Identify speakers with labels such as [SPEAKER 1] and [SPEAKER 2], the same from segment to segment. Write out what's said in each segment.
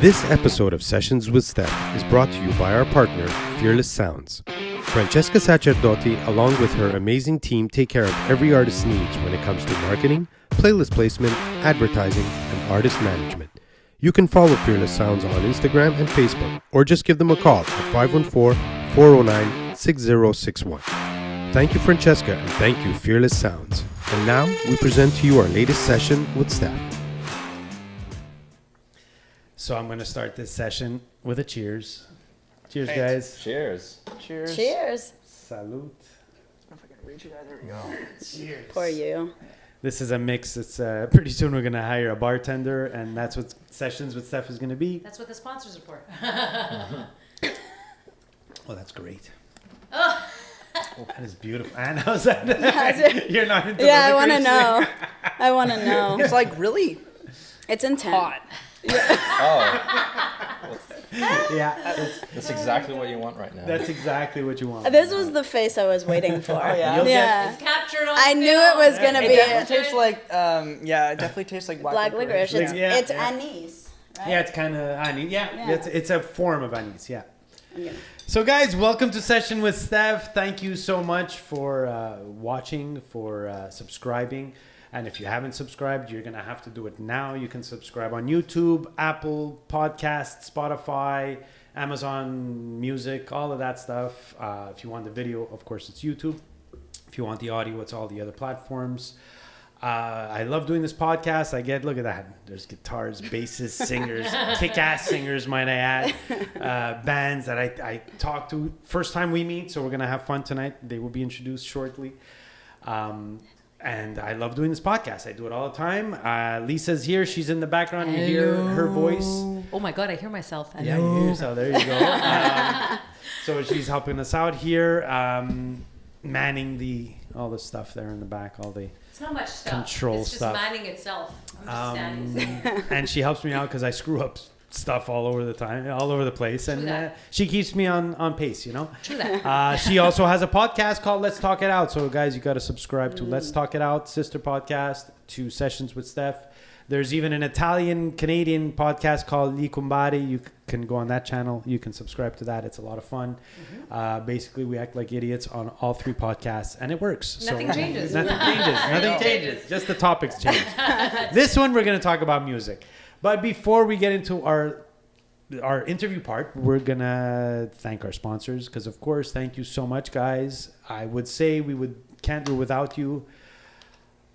[SPEAKER 1] This episode of Sessions with Stef is brought to you by our partner, Fearless Sounds. Francesca Sacerdoti, along with her amazing team, take care of every artist's needs when it comes to marketing, playlist placement, advertising, and artist management. You can follow Fearless Sounds on Instagram and Facebook, or just give them a call at 514-409-6061. Thank you, Francesca, and thank you, Fearless Sounds. And now, we present to you our latest session with Stef.
[SPEAKER 2] So I'm going to start this session with a cheers. Cheers, guys.
[SPEAKER 3] Cheers.
[SPEAKER 4] Cheers.
[SPEAKER 5] Cheers.
[SPEAKER 2] Salute.
[SPEAKER 4] If I can reach you guys, there we go.
[SPEAKER 2] Cheers.
[SPEAKER 5] For you.
[SPEAKER 2] This is a mix. It's pretty soon we're going to hire a bartender, and that's what Sessions with Stef is going to be.
[SPEAKER 6] That's what the sponsors are for.
[SPEAKER 2] Oh, that's great.
[SPEAKER 6] Oh.
[SPEAKER 2] That is beautiful. And how's that? You're not into
[SPEAKER 5] Yeah,
[SPEAKER 2] the
[SPEAKER 5] I want to
[SPEAKER 2] licorice?
[SPEAKER 5] know. I want to know.
[SPEAKER 4] It's like really
[SPEAKER 5] It's intense.
[SPEAKER 4] hot.
[SPEAKER 3] Oh,
[SPEAKER 2] Yeah,
[SPEAKER 3] that's exactly what you want right now.
[SPEAKER 2] that's exactly what you want.
[SPEAKER 5] This was the face I was waiting for.
[SPEAKER 4] yeah?
[SPEAKER 2] You'll
[SPEAKER 5] Yeah.
[SPEAKER 6] It's captured on
[SPEAKER 5] I knew
[SPEAKER 6] film.
[SPEAKER 5] it was going to
[SPEAKER 4] It
[SPEAKER 5] be
[SPEAKER 4] definitely tastes like it definitely tastes like
[SPEAKER 5] black licorice. It's,
[SPEAKER 2] Yeah,
[SPEAKER 5] it's
[SPEAKER 2] yeah.
[SPEAKER 5] anise, right?
[SPEAKER 2] Yeah, it's kind of anise. Yeah,
[SPEAKER 5] Yeah.
[SPEAKER 2] It's a form of anise. Yeah.
[SPEAKER 5] Yeah.
[SPEAKER 2] So, guys, welcome to Session with Stef. Thank you so much for watching, for subscribing. And if you haven't subscribed, you're going to have to do it now. You can subscribe on YouTube, Apple Podcasts, Spotify, Amazon Music, all of that stuff. If you want the video, of course, it's YouTube. If you want the audio, it's all the other platforms. I love doing this podcast. Look at that. There's guitars, basses, singers, kick-ass singers, might I add. Bands that I talk to. First time we meet, so we're going to have fun tonight. They will be introduced shortly. And I love doing this podcast. I do it all the time. Lisa's here. She's in the background. You hear her voice.
[SPEAKER 6] Oh my God, I hear myself.
[SPEAKER 2] Yeah, you hear yourself. There you go. So she's helping us out here, manning all the stuff there in the back, all the
[SPEAKER 6] It's not much stuff.
[SPEAKER 2] Control
[SPEAKER 6] it's just
[SPEAKER 2] stuff.
[SPEAKER 6] minding itself. I'm just standing.
[SPEAKER 2] and she helps me out because I screw up stuff all over the time, all over the place, and
[SPEAKER 6] that.
[SPEAKER 2] she keeps me on pace,
[SPEAKER 6] True that.
[SPEAKER 2] She also has a podcast called Let's Talk It Out. So guys, you got to subscribe to Let's Talk It Out, sister podcast to Sessions with Stef. There's even an Italian-Canadian podcast called Li Cumbari. You can go on that channel. You can subscribe to that. It's a lot of fun. Basically, we act like idiots on all three podcasts, and it works.
[SPEAKER 6] Nothing changes.
[SPEAKER 2] Nothing changes. Nothing changes. Just the topics change. This one, we're going to talk about music. But before we get into our interview part, we're going to thank our sponsors because, of course, thank you so much, guys. I would say can't do it without you.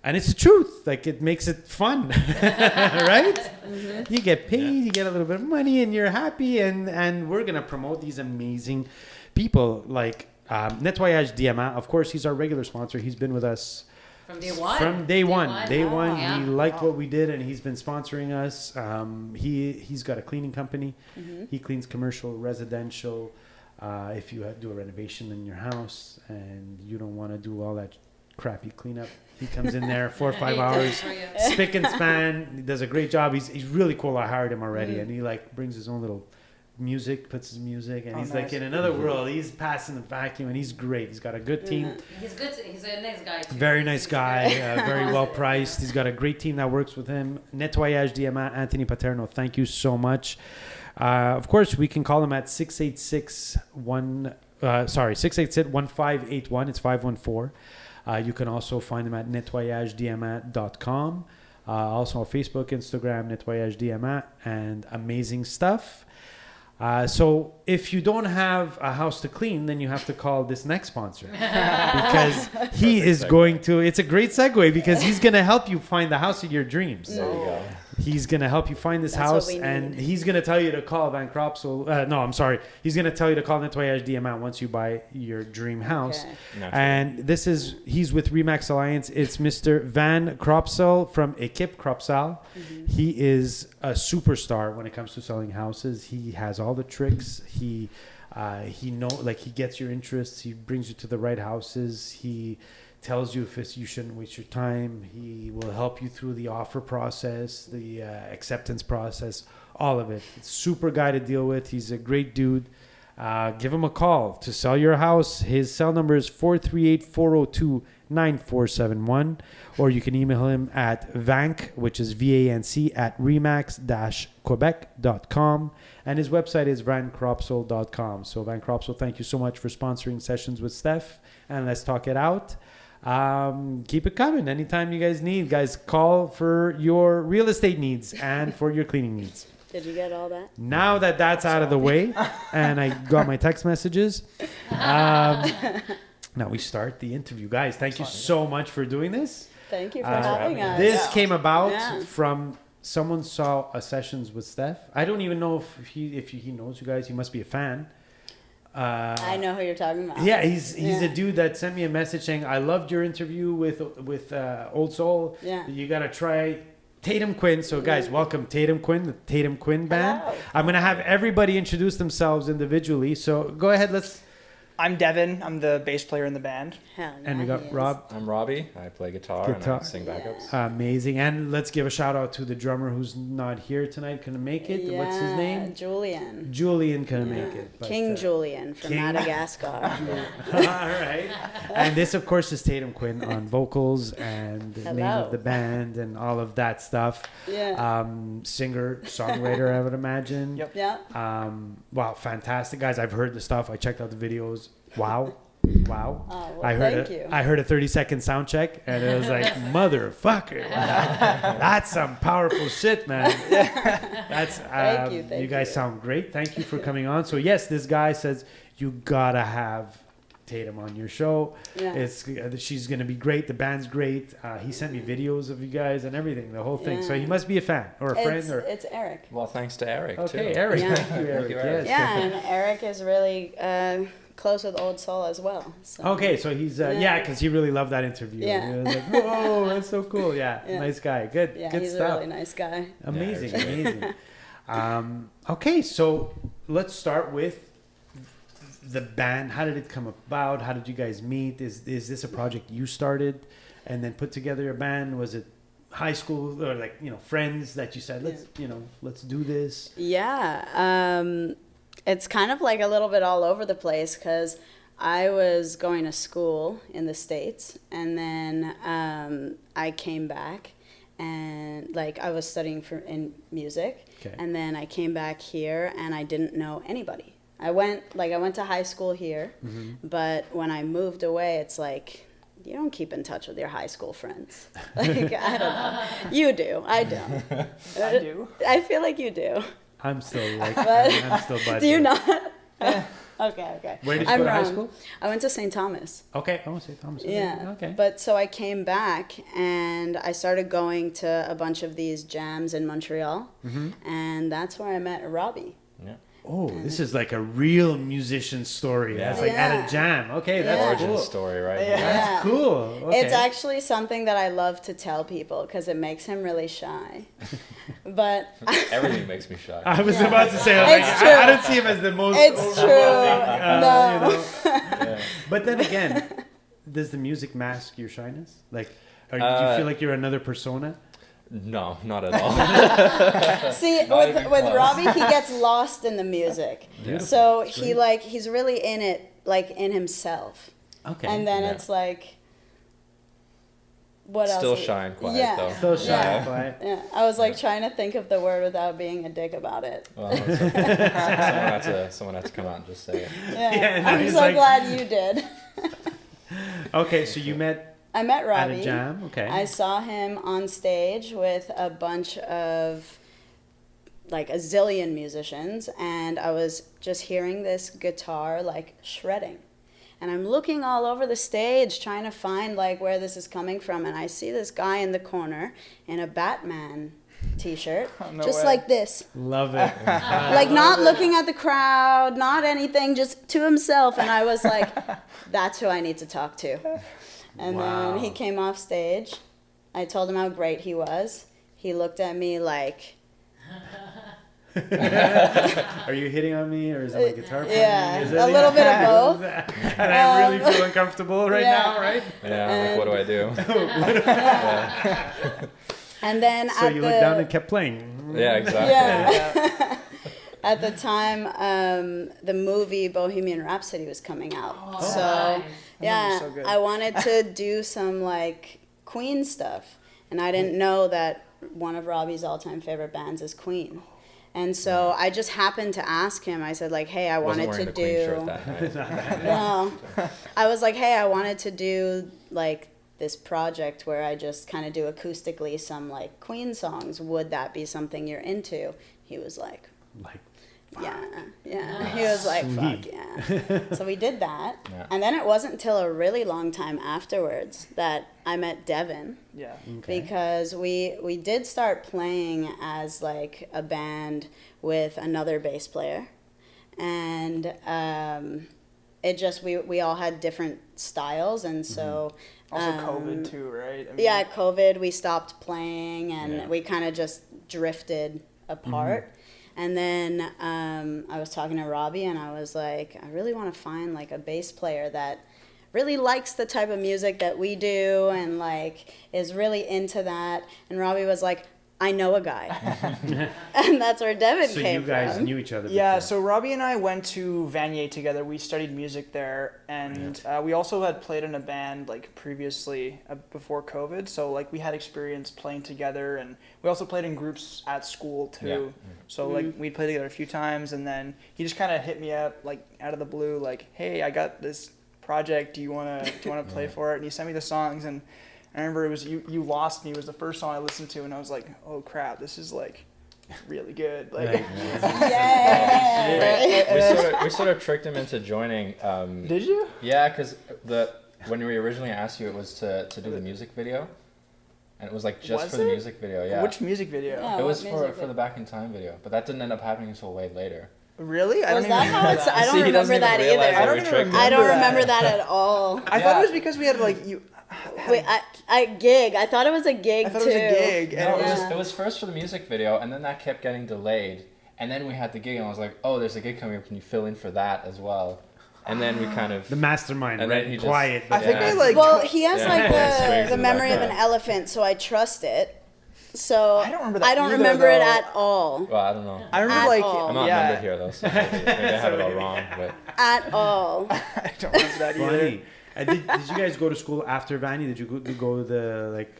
[SPEAKER 2] And it's the truth. Like, it makes it fun, right? Mm-hmm. You get paid, you get a little bit of money, and you're happy. And we're going to promote these amazing people like Nettoyage Diamant. Of course, he's our regular sponsor. He's been with us
[SPEAKER 6] From day one.
[SPEAKER 2] From day one. Day one.
[SPEAKER 6] Yeah.
[SPEAKER 2] He liked what we did, and he's been sponsoring us. He's got a cleaning company.
[SPEAKER 5] Mm-hmm.
[SPEAKER 2] He cleans commercial, residential. If you do a renovation in your house and you don't want to do all that crappy cleanup, he comes in there 4 or 5 hours, spick and span. He does a great job. He's really cool. I hired him already, and he brings his own little music, puts his music, and he's
[SPEAKER 4] nice.
[SPEAKER 2] like in another world. He's passing the vacuum, and he's great. He's got a good team.
[SPEAKER 6] He's good. He's a nice guy too.
[SPEAKER 2] Very nice guy, very well priced. He's got a great team that works with him. Nettoyage Diamant, Anthony Paterno, thank you so much. Of course, we can call him at 686-1581. It's 514. You can also find him at nettoyagediamant.com. Also on Facebook, Instagram, Nettoyage Diamant, and amazing stuff. So if you don't have a house to clean, then you have to call this next sponsor because he is going to. It's a great segue because he's going to help you find the house of your dreams.
[SPEAKER 3] There you go.
[SPEAKER 2] He's going to help you find this
[SPEAKER 5] That's
[SPEAKER 2] house,
[SPEAKER 5] what we
[SPEAKER 2] and
[SPEAKER 5] need.
[SPEAKER 2] he's going to tell you to call Van Cropsel. He's going to tell you to call Nettoyage Diamant once you buy your dream house.
[SPEAKER 5] Okay.
[SPEAKER 2] And he's with Remax Alliance. It's Mr. Van Cropsel from Equipe Cropsel.
[SPEAKER 5] Mm-hmm.
[SPEAKER 2] He is a superstar when it comes to selling houses. He has all the tricks. He gets your interests. He brings you to the right houses. He tells you if you shouldn't waste your time. He will help you through the offer process, the acceptance process, all of it. It's super guy to deal with. He's a great dude. Give him a call to sell your house. His cell number is 438-402-9700. 9471, or you can email him at vanc, which is VANC, at remax-quebec.com, and his website is vancropsol.com. So Van Cropsol, thank you so much for sponsoring Sessions with Stef, and let's talk it out. Keep it coming. Anytime you guys need, guys, call for your real estate needs and for your cleaning needs.
[SPEAKER 5] Did you get all that?
[SPEAKER 2] Now that that's out of the way, and I got my text messages, now we start the interview. Guys, thank you so much for doing this.
[SPEAKER 5] Thank you for having us.
[SPEAKER 2] This came about
[SPEAKER 5] Yeah.
[SPEAKER 2] from someone saw a Sessions with Stef. I don't even know if he knows you guys. He must be a fan.
[SPEAKER 5] I know who you're talking about.
[SPEAKER 2] Yeah, he's
[SPEAKER 5] Yeah.
[SPEAKER 2] a dude that sent me a message saying, "I loved your interview with Old Soul.
[SPEAKER 5] Yeah.
[SPEAKER 2] You gotta try Tatum Quinn." So guys, welcome Tatum Quinn, the Tatum Quinn band.
[SPEAKER 5] Hello.
[SPEAKER 2] I'm gonna have everybody introduce themselves individually. So go ahead,
[SPEAKER 4] I'm Devon. I'm the bass player in the band.
[SPEAKER 5] Hell
[SPEAKER 2] and we
[SPEAKER 5] yeah,
[SPEAKER 2] got
[SPEAKER 5] he is.
[SPEAKER 2] Rob.
[SPEAKER 3] I'm Robbie. I play guitar and
[SPEAKER 2] Guitar.
[SPEAKER 3] I sing backups.
[SPEAKER 2] Amazing. And let's give a shout out to the drummer who's not here tonight. Couldn't make it. What's his
[SPEAKER 5] Yeah,
[SPEAKER 2] name?
[SPEAKER 5] Julian.
[SPEAKER 2] Julian couldn't
[SPEAKER 5] Yeah.
[SPEAKER 2] make it. But,
[SPEAKER 5] King Julian from
[SPEAKER 2] King-
[SPEAKER 5] Madagascar.
[SPEAKER 2] All right. And this, of course, is Tatum Quinn on vocals and the name
[SPEAKER 5] Hello.
[SPEAKER 2] of the band and all of that stuff.
[SPEAKER 5] Yeah.
[SPEAKER 2] Singer, songwriter, I would imagine.
[SPEAKER 4] Yep.
[SPEAKER 5] Yeah.
[SPEAKER 2] Wow, fantastic, guys. I've heard the stuff. I checked out the videos. Wow. Wow.
[SPEAKER 5] Oh, well,
[SPEAKER 2] I heard
[SPEAKER 5] thank you.
[SPEAKER 2] I heard a 30-second sound check, and it was like, motherfucker. That's some powerful shit, man. That's
[SPEAKER 5] Thank
[SPEAKER 2] you guys
[SPEAKER 5] you.
[SPEAKER 2] sound great. Thank you for coming on. So yes, this guy says you gotta have Tatum on your show.
[SPEAKER 5] Yeah.
[SPEAKER 2] She's gonna be great. The band's great. He sent me videos of you guys and everything, the whole thing. So
[SPEAKER 5] Yeah.
[SPEAKER 2] he must be a fan or a friend
[SPEAKER 5] It's,
[SPEAKER 2] or.
[SPEAKER 5] it's Eric.
[SPEAKER 3] Well, thanks to Eric,
[SPEAKER 2] Okay,
[SPEAKER 3] too.
[SPEAKER 2] Eric.
[SPEAKER 5] Yeah.
[SPEAKER 2] Thank you, Eric.
[SPEAKER 3] you, Eric.
[SPEAKER 2] Yes.
[SPEAKER 5] Yeah, and Eric is really close with Old Soul as well. So.
[SPEAKER 2] Okay, so he's because he really loved that interview.
[SPEAKER 5] Yeah.
[SPEAKER 2] He was like, whoa, that's so cool. Yeah,
[SPEAKER 5] Yeah.
[SPEAKER 2] nice guy. Good,
[SPEAKER 5] Yeah,
[SPEAKER 2] good
[SPEAKER 5] he's
[SPEAKER 2] stuff.
[SPEAKER 5] a really nice guy.
[SPEAKER 2] Amazing,
[SPEAKER 3] Yeah,
[SPEAKER 2] amazing. Okay, so let's start with the band. How did it come about? How did you guys meet? Is this a project you started and then put together a band? Was it high school or friends that you said let's do this?
[SPEAKER 5] Yeah, it's kind of like a little bit all over the place because I was going to school in the States, and then I came back and I was studying in music,
[SPEAKER 2] Okay.
[SPEAKER 5] and then I came back here and I didn't know anybody. I went to high school here, but when I moved away, it's like you don't keep in touch with your high school friends. I don't know. You do. I don't.
[SPEAKER 4] I do.
[SPEAKER 5] I feel like you do.
[SPEAKER 2] I'm still I'm still budget.
[SPEAKER 5] Do you not? Okay.
[SPEAKER 2] Where did you
[SPEAKER 5] I'm
[SPEAKER 2] go to high
[SPEAKER 5] wrong.
[SPEAKER 2] school?
[SPEAKER 5] I went to St. Thomas.
[SPEAKER 2] Okay, oh, St. Thomas. Okay.
[SPEAKER 5] Yeah.
[SPEAKER 2] Okay.
[SPEAKER 5] But so I came back and I started going to a bunch of these jams in Montreal, and that's where I met Robbie.
[SPEAKER 3] Yeah.
[SPEAKER 2] Oh, this is like a real musician story.
[SPEAKER 3] Yeah.
[SPEAKER 2] It's like at
[SPEAKER 5] Yeah.
[SPEAKER 2] a jam. Okay, that's
[SPEAKER 5] Yeah.
[SPEAKER 3] Origin
[SPEAKER 2] cool.
[SPEAKER 3] story, right?
[SPEAKER 4] Yeah.
[SPEAKER 2] That's cool. Okay.
[SPEAKER 5] It's actually something that I love to tell people because it makes him really shy. But
[SPEAKER 3] Everything makes me shy.
[SPEAKER 2] I was
[SPEAKER 5] Yeah.
[SPEAKER 2] about to say,
[SPEAKER 5] It's true.
[SPEAKER 2] I don't see him as the most.
[SPEAKER 5] it's true. No.
[SPEAKER 3] Yeah.
[SPEAKER 2] But then again, does the music mask your shyness? Like, do you feel like you're another persona?
[SPEAKER 3] No, not at all.
[SPEAKER 5] See,
[SPEAKER 3] Not
[SPEAKER 5] with
[SPEAKER 3] even close.
[SPEAKER 5] Robbie, he gets lost in the music.
[SPEAKER 3] Beautiful.
[SPEAKER 5] So
[SPEAKER 2] That's
[SPEAKER 5] he
[SPEAKER 2] great.
[SPEAKER 5] he's really in it, in himself.
[SPEAKER 2] Okay.
[SPEAKER 5] And then
[SPEAKER 3] Yeah.
[SPEAKER 5] it's like, what
[SPEAKER 3] Still
[SPEAKER 5] else?
[SPEAKER 3] shy and quiet,
[SPEAKER 5] Yeah.
[SPEAKER 3] though.
[SPEAKER 2] So shy,
[SPEAKER 5] Yeah.
[SPEAKER 2] quiet.
[SPEAKER 5] Yeah, I was trying to think of the word without being a dick about it.
[SPEAKER 3] Well, someone had to come out and just say it.
[SPEAKER 5] Yeah,
[SPEAKER 2] Yeah, no,
[SPEAKER 5] I'm
[SPEAKER 2] he's
[SPEAKER 5] so
[SPEAKER 2] like-
[SPEAKER 5] glad you did.
[SPEAKER 2] Okay, so you met
[SPEAKER 5] I met
[SPEAKER 2] at
[SPEAKER 5] Robbie.
[SPEAKER 2] a jam. Okay.
[SPEAKER 5] I saw him on stage with a bunch of a zillion musicians, and I was just hearing this guitar shredding. And I'm looking all over the stage trying to find where this is coming from, and I see this guy in the corner in a Batman t-shirt,
[SPEAKER 4] no
[SPEAKER 5] just
[SPEAKER 4] way.
[SPEAKER 5] like this.
[SPEAKER 2] Love it.
[SPEAKER 5] Not looking at the crowd, not anything, just to himself. And I was like, that's who I need to talk to. And
[SPEAKER 2] Wow.
[SPEAKER 5] then he came off stage. I told him how great he was. He looked at me like,
[SPEAKER 2] Are you hitting on me, or is it my guitar playing?
[SPEAKER 5] yeah,
[SPEAKER 2] Is it-
[SPEAKER 5] a little bit of both.
[SPEAKER 2] And I really feel uncomfortable right
[SPEAKER 5] yeah.
[SPEAKER 2] now, right?
[SPEAKER 3] Yeah, what do I do?
[SPEAKER 5] And then
[SPEAKER 2] So
[SPEAKER 5] at
[SPEAKER 2] you
[SPEAKER 5] the
[SPEAKER 2] looked down and kept playing.
[SPEAKER 3] Yeah, exactly.
[SPEAKER 5] yeah. At the time, the movie Bohemian Rhapsody was coming out.
[SPEAKER 6] Oh,
[SPEAKER 5] So
[SPEAKER 6] nice.
[SPEAKER 5] Yeah,
[SPEAKER 4] so good.
[SPEAKER 5] I wanted to do some like Queen stuff, and I didn't know that one of Robbie's all-time favorite bands is Queen. And so I just happened to ask him. I said like, "Hey, I
[SPEAKER 3] Wasn't
[SPEAKER 5] wanted
[SPEAKER 3] wearing
[SPEAKER 5] to
[SPEAKER 3] the Queen shirt
[SPEAKER 5] do."
[SPEAKER 3] that night.
[SPEAKER 5] No, I was like, "Hey, I wanted to do like this project where I just kind of do acoustically some like Queen songs. Would that be something you're into?" He was like,
[SPEAKER 2] Like,
[SPEAKER 5] yeah. He was like, fuck
[SPEAKER 2] Sweet.
[SPEAKER 5] yeah. So we did that.
[SPEAKER 3] Yeah.
[SPEAKER 5] And then it wasn't until a really long time afterwards that I met Devon.
[SPEAKER 4] Yeah.
[SPEAKER 2] okay.
[SPEAKER 5] Because we did start playing as like a band with another bass player. And it just, we all had different styles. And so...
[SPEAKER 4] Also COVID too, right? I mean,
[SPEAKER 5] Yeah, COVID, we stopped playing and
[SPEAKER 3] Yeah.
[SPEAKER 5] we kind of just drifted apart. And then I was talking to Robbie and I was like, I really want to find like a bass player that really likes the type of music that we do and like is really into that. And Robbie was like, I know a guy. And that's where Devon
[SPEAKER 2] So
[SPEAKER 5] came
[SPEAKER 2] you guys
[SPEAKER 5] from.
[SPEAKER 2] knew each other
[SPEAKER 4] Yeah,
[SPEAKER 2] before.
[SPEAKER 4] so Robbie and I went to Vanier together. We studied music there, and we also had played in a band like previously before COVID. So like we had experience playing together, and we also played in groups at school too.
[SPEAKER 3] Yeah.
[SPEAKER 4] So like we played together a few times, and then he just kind of hit me up like out of the blue, like, "Hey, I got this project. Do you wanna play for it?" And he sent me the songs, and I remember it was You Lost Me was the first song I listened to, and I was like, "Oh crap, this is like really good." Like,
[SPEAKER 2] Right.
[SPEAKER 5] Yeah.
[SPEAKER 3] We sort of tricked him into joining.
[SPEAKER 4] did you?
[SPEAKER 3] Yeah, because when we originally asked you, it was to do the music video, and it was like just
[SPEAKER 4] Was
[SPEAKER 3] for the
[SPEAKER 4] it?
[SPEAKER 3] music video. Yeah,
[SPEAKER 4] Which music video?
[SPEAKER 5] Yeah.
[SPEAKER 3] it was
[SPEAKER 5] what
[SPEAKER 3] for
[SPEAKER 5] music
[SPEAKER 3] the Back in Time video, but that didn't end up happening until way later.
[SPEAKER 4] Really? I
[SPEAKER 5] Was
[SPEAKER 4] don't
[SPEAKER 5] that
[SPEAKER 4] even
[SPEAKER 5] how
[SPEAKER 4] remember
[SPEAKER 5] it's?
[SPEAKER 4] that.
[SPEAKER 5] I don't
[SPEAKER 3] See, he doesn't
[SPEAKER 5] remember that
[SPEAKER 3] even realize
[SPEAKER 5] either.
[SPEAKER 3] that
[SPEAKER 4] I
[SPEAKER 3] we
[SPEAKER 4] don't
[SPEAKER 3] tricked
[SPEAKER 4] even
[SPEAKER 3] him.
[SPEAKER 5] I don't
[SPEAKER 4] that.
[SPEAKER 5] remember that at all.
[SPEAKER 4] I thought it was because we had like you.
[SPEAKER 5] Wait, I gig. I thought it was a gig
[SPEAKER 4] I thought
[SPEAKER 5] too.
[SPEAKER 4] it was a gig.
[SPEAKER 3] No,
[SPEAKER 4] And
[SPEAKER 5] Yeah.
[SPEAKER 3] it was first for the music video, and then that kept getting delayed, and then we had the gig, and I was like, "Oh, there's a gig coming up. Can you fill in for that as well?" And then we kind of
[SPEAKER 2] The mastermind,
[SPEAKER 3] And
[SPEAKER 2] right?
[SPEAKER 3] then he just-
[SPEAKER 2] Quiet.
[SPEAKER 4] I think
[SPEAKER 3] Yeah.
[SPEAKER 4] I like.
[SPEAKER 5] Well, he has
[SPEAKER 3] Yeah.
[SPEAKER 5] like
[SPEAKER 3] Strings
[SPEAKER 5] the
[SPEAKER 3] in the
[SPEAKER 5] memory of an
[SPEAKER 3] background.
[SPEAKER 5] elephant, so I trust it. So
[SPEAKER 4] I don't remember that
[SPEAKER 5] I don't
[SPEAKER 4] either,
[SPEAKER 5] remember it
[SPEAKER 4] though.
[SPEAKER 5] at all.
[SPEAKER 3] well, I don't know.
[SPEAKER 4] I remember
[SPEAKER 5] At
[SPEAKER 4] like.
[SPEAKER 5] all.
[SPEAKER 3] I'm not
[SPEAKER 4] yeah.
[SPEAKER 3] numbered here though, so maybe I have it all wrong. But
[SPEAKER 5] At all.
[SPEAKER 4] I don't remember that either.
[SPEAKER 2] Funny. Did you guys go to school after Vanny? Did you go to the like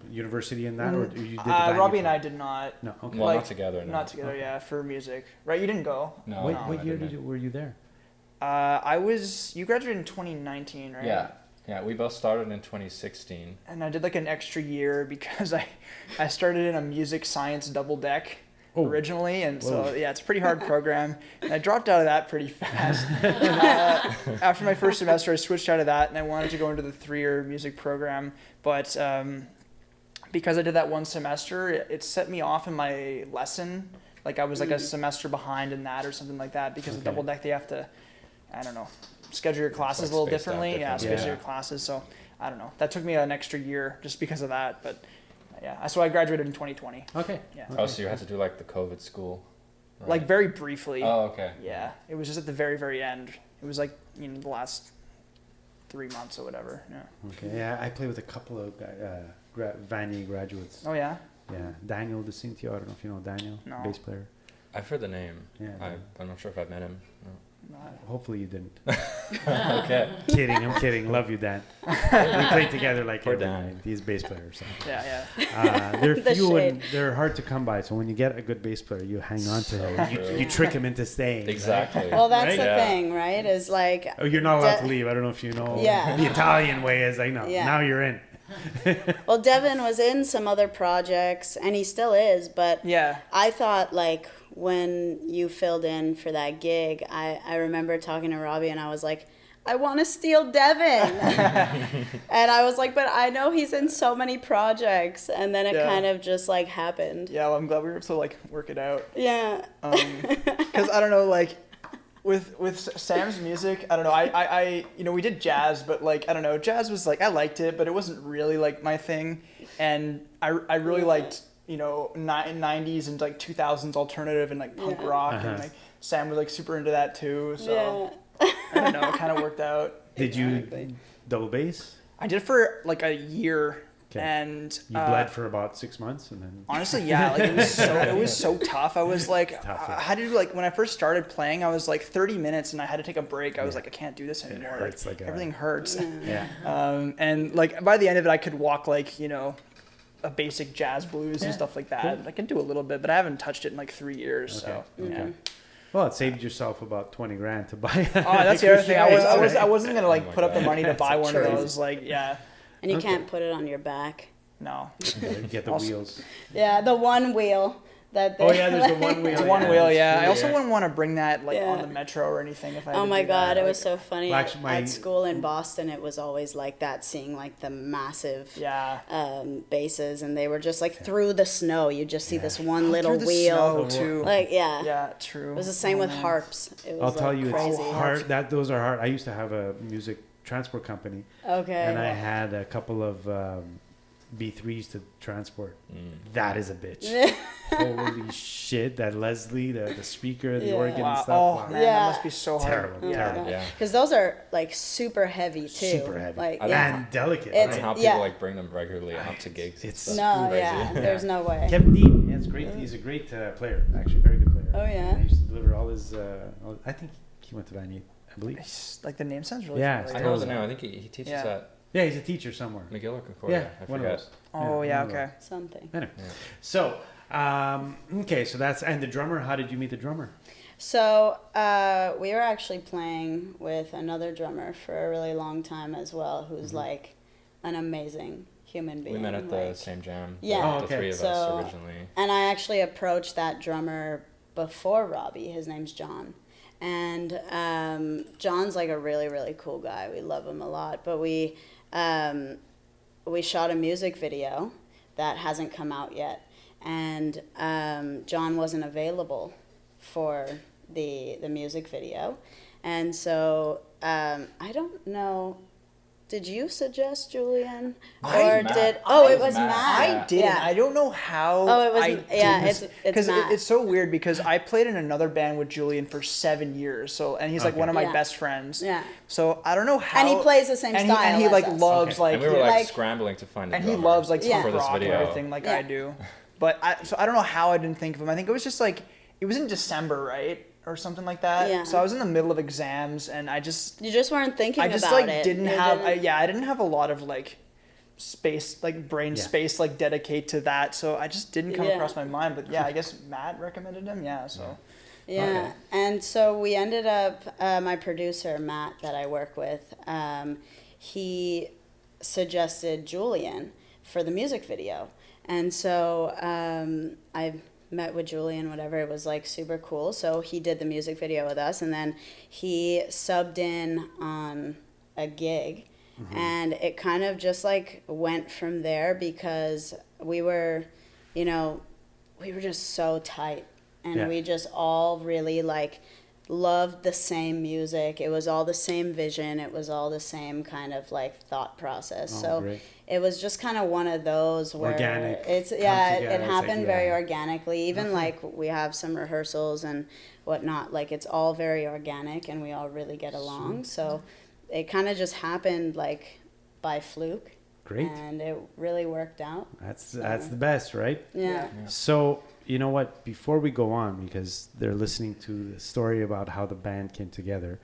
[SPEAKER 2] university in that, or you did the Vanny
[SPEAKER 4] Robbie and I
[SPEAKER 2] part?
[SPEAKER 4] did not.
[SPEAKER 2] No. Okay.
[SPEAKER 3] well,
[SPEAKER 4] Like,
[SPEAKER 3] not together. No.
[SPEAKER 4] Not together, yeah, for music. Right? You didn't go.
[SPEAKER 3] No.
[SPEAKER 2] What,
[SPEAKER 3] no,
[SPEAKER 2] what
[SPEAKER 3] I
[SPEAKER 2] year
[SPEAKER 3] didn't.
[SPEAKER 2] were you there?
[SPEAKER 4] You graduated in 2019, right?
[SPEAKER 3] Yeah. We both started in 2016.
[SPEAKER 4] And I did like an extra year because I started in a music science double deck
[SPEAKER 2] Oh.
[SPEAKER 4] originally, and so
[SPEAKER 2] Whoa.
[SPEAKER 4] yeah, it's a pretty hard program. And I dropped out of that pretty fast. After my first semester, I switched out of that, and I wanted to go into the 3-year music program, but because I did that one semester, it set me off in my lesson. Like I was like a semester behind in that or something like that, because the
[SPEAKER 2] Okay.
[SPEAKER 4] double deck they have to, I don't know, schedule your classes
[SPEAKER 3] like
[SPEAKER 4] a little
[SPEAKER 3] spaced out
[SPEAKER 4] differently. Yeah,
[SPEAKER 3] differently.
[SPEAKER 4] space
[SPEAKER 2] Yeah.
[SPEAKER 4] your classes. So I don't know. That took me an extra year just because of that. But yeah, so I graduated in 2020.
[SPEAKER 2] Okay.
[SPEAKER 4] Yeah.
[SPEAKER 3] Oh, so you had to do like the COVID school. Right?
[SPEAKER 4] Like very briefly.
[SPEAKER 3] Oh, okay.
[SPEAKER 4] Yeah, it was just at the very, very end. It was like, the last 3 months or whatever. Yeah.
[SPEAKER 2] Okay. Yeah, I play with a couple of Vanny graduates.
[SPEAKER 4] Oh yeah.
[SPEAKER 2] Yeah, Daniel DeCintio. I don't know if you know Daniel,
[SPEAKER 4] No.
[SPEAKER 2] bass player.
[SPEAKER 3] I've heard the name.
[SPEAKER 2] Yeah.
[SPEAKER 3] I'm not sure if I've met him.
[SPEAKER 2] Hopefully you didn't.
[SPEAKER 3] Okay.
[SPEAKER 2] Kidding. I'm kidding. Love you, Dan. We played together like
[SPEAKER 3] Poor
[SPEAKER 2] every
[SPEAKER 3] Dan.
[SPEAKER 2] night. He's a bass player. So.
[SPEAKER 4] Yeah.
[SPEAKER 2] They're
[SPEAKER 5] The
[SPEAKER 2] few
[SPEAKER 5] shade.
[SPEAKER 2] and they're hard to come by. So when you get a good bass player, you hang on to him.
[SPEAKER 3] true.
[SPEAKER 2] You trick him into staying. right?
[SPEAKER 3] Exactly.
[SPEAKER 5] Well, that's
[SPEAKER 2] Right?
[SPEAKER 5] the
[SPEAKER 3] Yeah.
[SPEAKER 5] thing, right? Is like
[SPEAKER 2] Oh, you're not allowed
[SPEAKER 5] De-
[SPEAKER 2] to leave. I don't know if you know.
[SPEAKER 5] Yeah.
[SPEAKER 2] The Italian way is like, no,
[SPEAKER 5] Yeah.
[SPEAKER 2] now you're in.
[SPEAKER 5] well, Devon was in some other projects, and he still is. But
[SPEAKER 4] Yeah.
[SPEAKER 5] I thought like when you filled in for that gig, I remember talking to Robbie, and I was like, I want to steal Devon. And I was like, but I know he's in so many projects. And then it
[SPEAKER 4] Yeah.
[SPEAKER 5] kind of just like happened.
[SPEAKER 4] Yeah. Well, I'm glad we were able to like work it out.
[SPEAKER 5] Yeah.
[SPEAKER 4] Because I don't know, like with Sam's music, I don't know. I we did jazz, but like I don't know, jazz was like I liked it, but it wasn't really like my thing. And I really liked 90s and like 2000s alternative and like punk
[SPEAKER 5] Yeah.
[SPEAKER 4] rock,
[SPEAKER 2] Uh-huh.
[SPEAKER 4] and like Sam was like super into that too. So
[SPEAKER 5] Yeah.
[SPEAKER 4] I don't know, it kind of worked out.
[SPEAKER 2] Did
[SPEAKER 5] Exactly.
[SPEAKER 2] you double bass?
[SPEAKER 4] I did it for like a year.
[SPEAKER 2] Okay.
[SPEAKER 4] And
[SPEAKER 2] You bled for about 6 months, and then
[SPEAKER 4] honestly, yeah, like it was so tough. I was like,
[SPEAKER 2] tough, yeah.
[SPEAKER 4] I had to do, like, when I first started playing, I was like 30 minutes and I had to take a break. I was like, I can't do this anymore.
[SPEAKER 2] hurts
[SPEAKER 4] Like,
[SPEAKER 2] like
[SPEAKER 4] everything hurts.
[SPEAKER 2] yeah.
[SPEAKER 4] And like by the end of it, I could walk like, a basic jazz blues and stuff like that.
[SPEAKER 2] Cool.
[SPEAKER 4] I can do a little bit, but I haven't touched it in like 3 years.
[SPEAKER 2] Okay.
[SPEAKER 4] So
[SPEAKER 2] Okay.
[SPEAKER 4] yeah.
[SPEAKER 2] Well, it saved yourself about 20 grand to buy.
[SPEAKER 4] Oh, that's the other thing. I wasn't gonna like
[SPEAKER 3] Oh my
[SPEAKER 4] put up the
[SPEAKER 3] God.
[SPEAKER 4] money to buy one of
[SPEAKER 2] crazy.
[SPEAKER 4] those. Like, yeah,
[SPEAKER 5] And you
[SPEAKER 2] Okay.
[SPEAKER 5] can't put it on your back.
[SPEAKER 4] no.
[SPEAKER 2] You get the
[SPEAKER 4] Also-
[SPEAKER 2] wheels.
[SPEAKER 5] Yeah, the one wheel that they.
[SPEAKER 2] Oh yeah, there's the one wheel.
[SPEAKER 4] It's one wheel,
[SPEAKER 2] that's
[SPEAKER 4] yeah.
[SPEAKER 2] true,
[SPEAKER 4] I also wouldn't want to bring that like on
[SPEAKER 5] Yeah.
[SPEAKER 4] the metro or anything if I. Had
[SPEAKER 5] Oh
[SPEAKER 4] to
[SPEAKER 5] my
[SPEAKER 4] do
[SPEAKER 5] God,
[SPEAKER 4] that.
[SPEAKER 5] it was
[SPEAKER 4] Like,
[SPEAKER 5] so funny.
[SPEAKER 2] Well,
[SPEAKER 5] At,
[SPEAKER 2] actually, my-
[SPEAKER 5] at school in Boston, it was always like that, seeing like the massive
[SPEAKER 4] Yeah.
[SPEAKER 5] basses, and they were just like through the snow. You just see this one little
[SPEAKER 4] Through the
[SPEAKER 5] wheel.
[SPEAKER 4] snow, too.
[SPEAKER 5] Like, yeah.
[SPEAKER 4] Yeah, true.
[SPEAKER 5] It was the same
[SPEAKER 4] Oh,
[SPEAKER 5] with
[SPEAKER 4] man.
[SPEAKER 5] harps. It was
[SPEAKER 2] I'll
[SPEAKER 5] like
[SPEAKER 2] tell you,
[SPEAKER 5] crazy.
[SPEAKER 2] it's hard. Those are hard. I used to have a music transport company,
[SPEAKER 5] Okay.
[SPEAKER 2] and I had a couple of B3s to transport. That is a bitch. Holy shit! That Leslie, the speaker, the
[SPEAKER 5] Yeah.
[SPEAKER 2] organ and
[SPEAKER 4] Wow.
[SPEAKER 2] stuff.
[SPEAKER 4] Oh
[SPEAKER 2] wow.
[SPEAKER 4] man,
[SPEAKER 5] Yeah.
[SPEAKER 4] that must be so hard.
[SPEAKER 2] Terrible,
[SPEAKER 4] Yeah.
[SPEAKER 2] terrible.
[SPEAKER 3] Yeah.
[SPEAKER 5] Because those are like super heavy too.
[SPEAKER 2] Super heavy.
[SPEAKER 5] Like,
[SPEAKER 3] I
[SPEAKER 5] yeah.
[SPEAKER 2] And delicate.
[SPEAKER 3] I don't
[SPEAKER 5] It's-
[SPEAKER 3] know how people
[SPEAKER 5] yeah.
[SPEAKER 3] like bring them regularly out to gigs. and
[SPEAKER 2] It's
[SPEAKER 3] stuff.
[SPEAKER 5] No,
[SPEAKER 3] Crazy.
[SPEAKER 5] yeah. There's no way.
[SPEAKER 2] Kevin Dean, yeah, it's great. He's a great player, actually, very good player.
[SPEAKER 5] Oh, yeah?
[SPEAKER 2] He used to deliver all his. I think he went to Van I believe.
[SPEAKER 4] It's, like the name sounds really
[SPEAKER 2] Yeah,
[SPEAKER 4] familiar.
[SPEAKER 3] I know the name. I think he teaches
[SPEAKER 4] Yeah.
[SPEAKER 3] at
[SPEAKER 2] Yeah, he's a teacher somewhere.
[SPEAKER 3] McGill or Concordia.
[SPEAKER 2] Yeah,
[SPEAKER 3] I
[SPEAKER 2] one of
[SPEAKER 3] forget.
[SPEAKER 2] those.
[SPEAKER 4] Oh yeah,
[SPEAKER 2] one of
[SPEAKER 4] okay.
[SPEAKER 5] Something.
[SPEAKER 2] Anyway,
[SPEAKER 3] Yeah.
[SPEAKER 2] so okay, so that's and the drummer. How did you meet the drummer?
[SPEAKER 5] So we were actually playing with another drummer for a really long time as well, who's like an amazing human being.
[SPEAKER 3] We met at the
[SPEAKER 5] like-
[SPEAKER 3] same jam.
[SPEAKER 5] Yeah.
[SPEAKER 2] Oh,
[SPEAKER 3] The
[SPEAKER 2] okay.
[SPEAKER 3] three of
[SPEAKER 5] So-
[SPEAKER 3] us originally.
[SPEAKER 5] And I actually approached that drummer before Robbie. His name's John. And John's like a really, really cool guy. We love him a lot. But we shot a music video that hasn't come out yet. And John wasn't available for the music video. And so I don't know. Did you suggest Julian? Or
[SPEAKER 3] Matt.
[SPEAKER 5] did...
[SPEAKER 3] It
[SPEAKER 5] Oh,
[SPEAKER 3] was
[SPEAKER 5] it was
[SPEAKER 3] Matt.
[SPEAKER 5] Matt.
[SPEAKER 4] I didn't.
[SPEAKER 5] Yeah.
[SPEAKER 4] I don't know how.
[SPEAKER 5] Oh, it was-
[SPEAKER 4] I
[SPEAKER 5] yeah,
[SPEAKER 4] didn't-
[SPEAKER 5] it's
[SPEAKER 4] because
[SPEAKER 5] Matt.
[SPEAKER 4] it's so weird because I played in another band with Julian for 7 years. So and he's like
[SPEAKER 2] Okay.
[SPEAKER 4] one of my
[SPEAKER 5] Yeah.
[SPEAKER 4] best friends.
[SPEAKER 5] Yeah.
[SPEAKER 4] So I don't know how.
[SPEAKER 5] And he plays the same
[SPEAKER 4] and
[SPEAKER 5] style
[SPEAKER 4] He, and he
[SPEAKER 5] as
[SPEAKER 4] like
[SPEAKER 5] us.
[SPEAKER 4] loves
[SPEAKER 2] Okay.
[SPEAKER 4] like.
[SPEAKER 3] And we were like,
[SPEAKER 5] like-
[SPEAKER 3] scrambling to find a
[SPEAKER 4] and he
[SPEAKER 3] drummer
[SPEAKER 4] loves like
[SPEAKER 5] Yeah.
[SPEAKER 4] punk
[SPEAKER 3] for this
[SPEAKER 4] rock and
[SPEAKER 3] video.
[SPEAKER 4] everything like
[SPEAKER 5] Yeah.
[SPEAKER 4] I do. But I don't know how I didn't think of him. I think it was just like it was in December, right? Or something like that.
[SPEAKER 5] Yeah.
[SPEAKER 4] So I was in the middle of exams and I just
[SPEAKER 5] You just weren't thinking
[SPEAKER 4] I just
[SPEAKER 5] about
[SPEAKER 4] like
[SPEAKER 5] it.
[SPEAKER 4] didn't
[SPEAKER 5] You
[SPEAKER 4] have
[SPEAKER 5] didn't-
[SPEAKER 4] I didn't have a lot of like space like brain
[SPEAKER 2] Yeah.
[SPEAKER 4] space like dedicate to that, so I just didn't come
[SPEAKER 5] Yeah.
[SPEAKER 4] across my mind. But yeah, I guess Matt recommended him. Yeah, so
[SPEAKER 5] Yeah.
[SPEAKER 2] Okay.
[SPEAKER 5] And so we ended up, my producer, Matt, that I work with, he suggested Julian for the music video. And so I met with Julian, whatever. It was like super cool. So he did the music video with us, and then he subbed in on a gig. And it kind of just like went from there because we were, we were just so tight. And
[SPEAKER 2] Yeah.
[SPEAKER 5] we just all really like loved the same music. It was all the same vision. It was all the same kind of like thought process.
[SPEAKER 2] Oh,
[SPEAKER 5] so
[SPEAKER 2] great.
[SPEAKER 5] it was just kind of one of those where
[SPEAKER 2] Organic,
[SPEAKER 5] it's
[SPEAKER 2] come
[SPEAKER 5] yeah,
[SPEAKER 2] together,
[SPEAKER 5] it
[SPEAKER 2] it's
[SPEAKER 5] happened
[SPEAKER 2] like,
[SPEAKER 5] very
[SPEAKER 2] yeah.
[SPEAKER 5] organically. Even like we have some rehearsals and whatnot. Like it's all very organic and we all really get along. So it kind of just happened like by fluke.
[SPEAKER 2] Great.
[SPEAKER 5] And it really worked out.
[SPEAKER 2] That's the best, right?
[SPEAKER 5] Yeah.
[SPEAKER 2] So you know what? Before we go on, because they're listening to the story about how the band came together,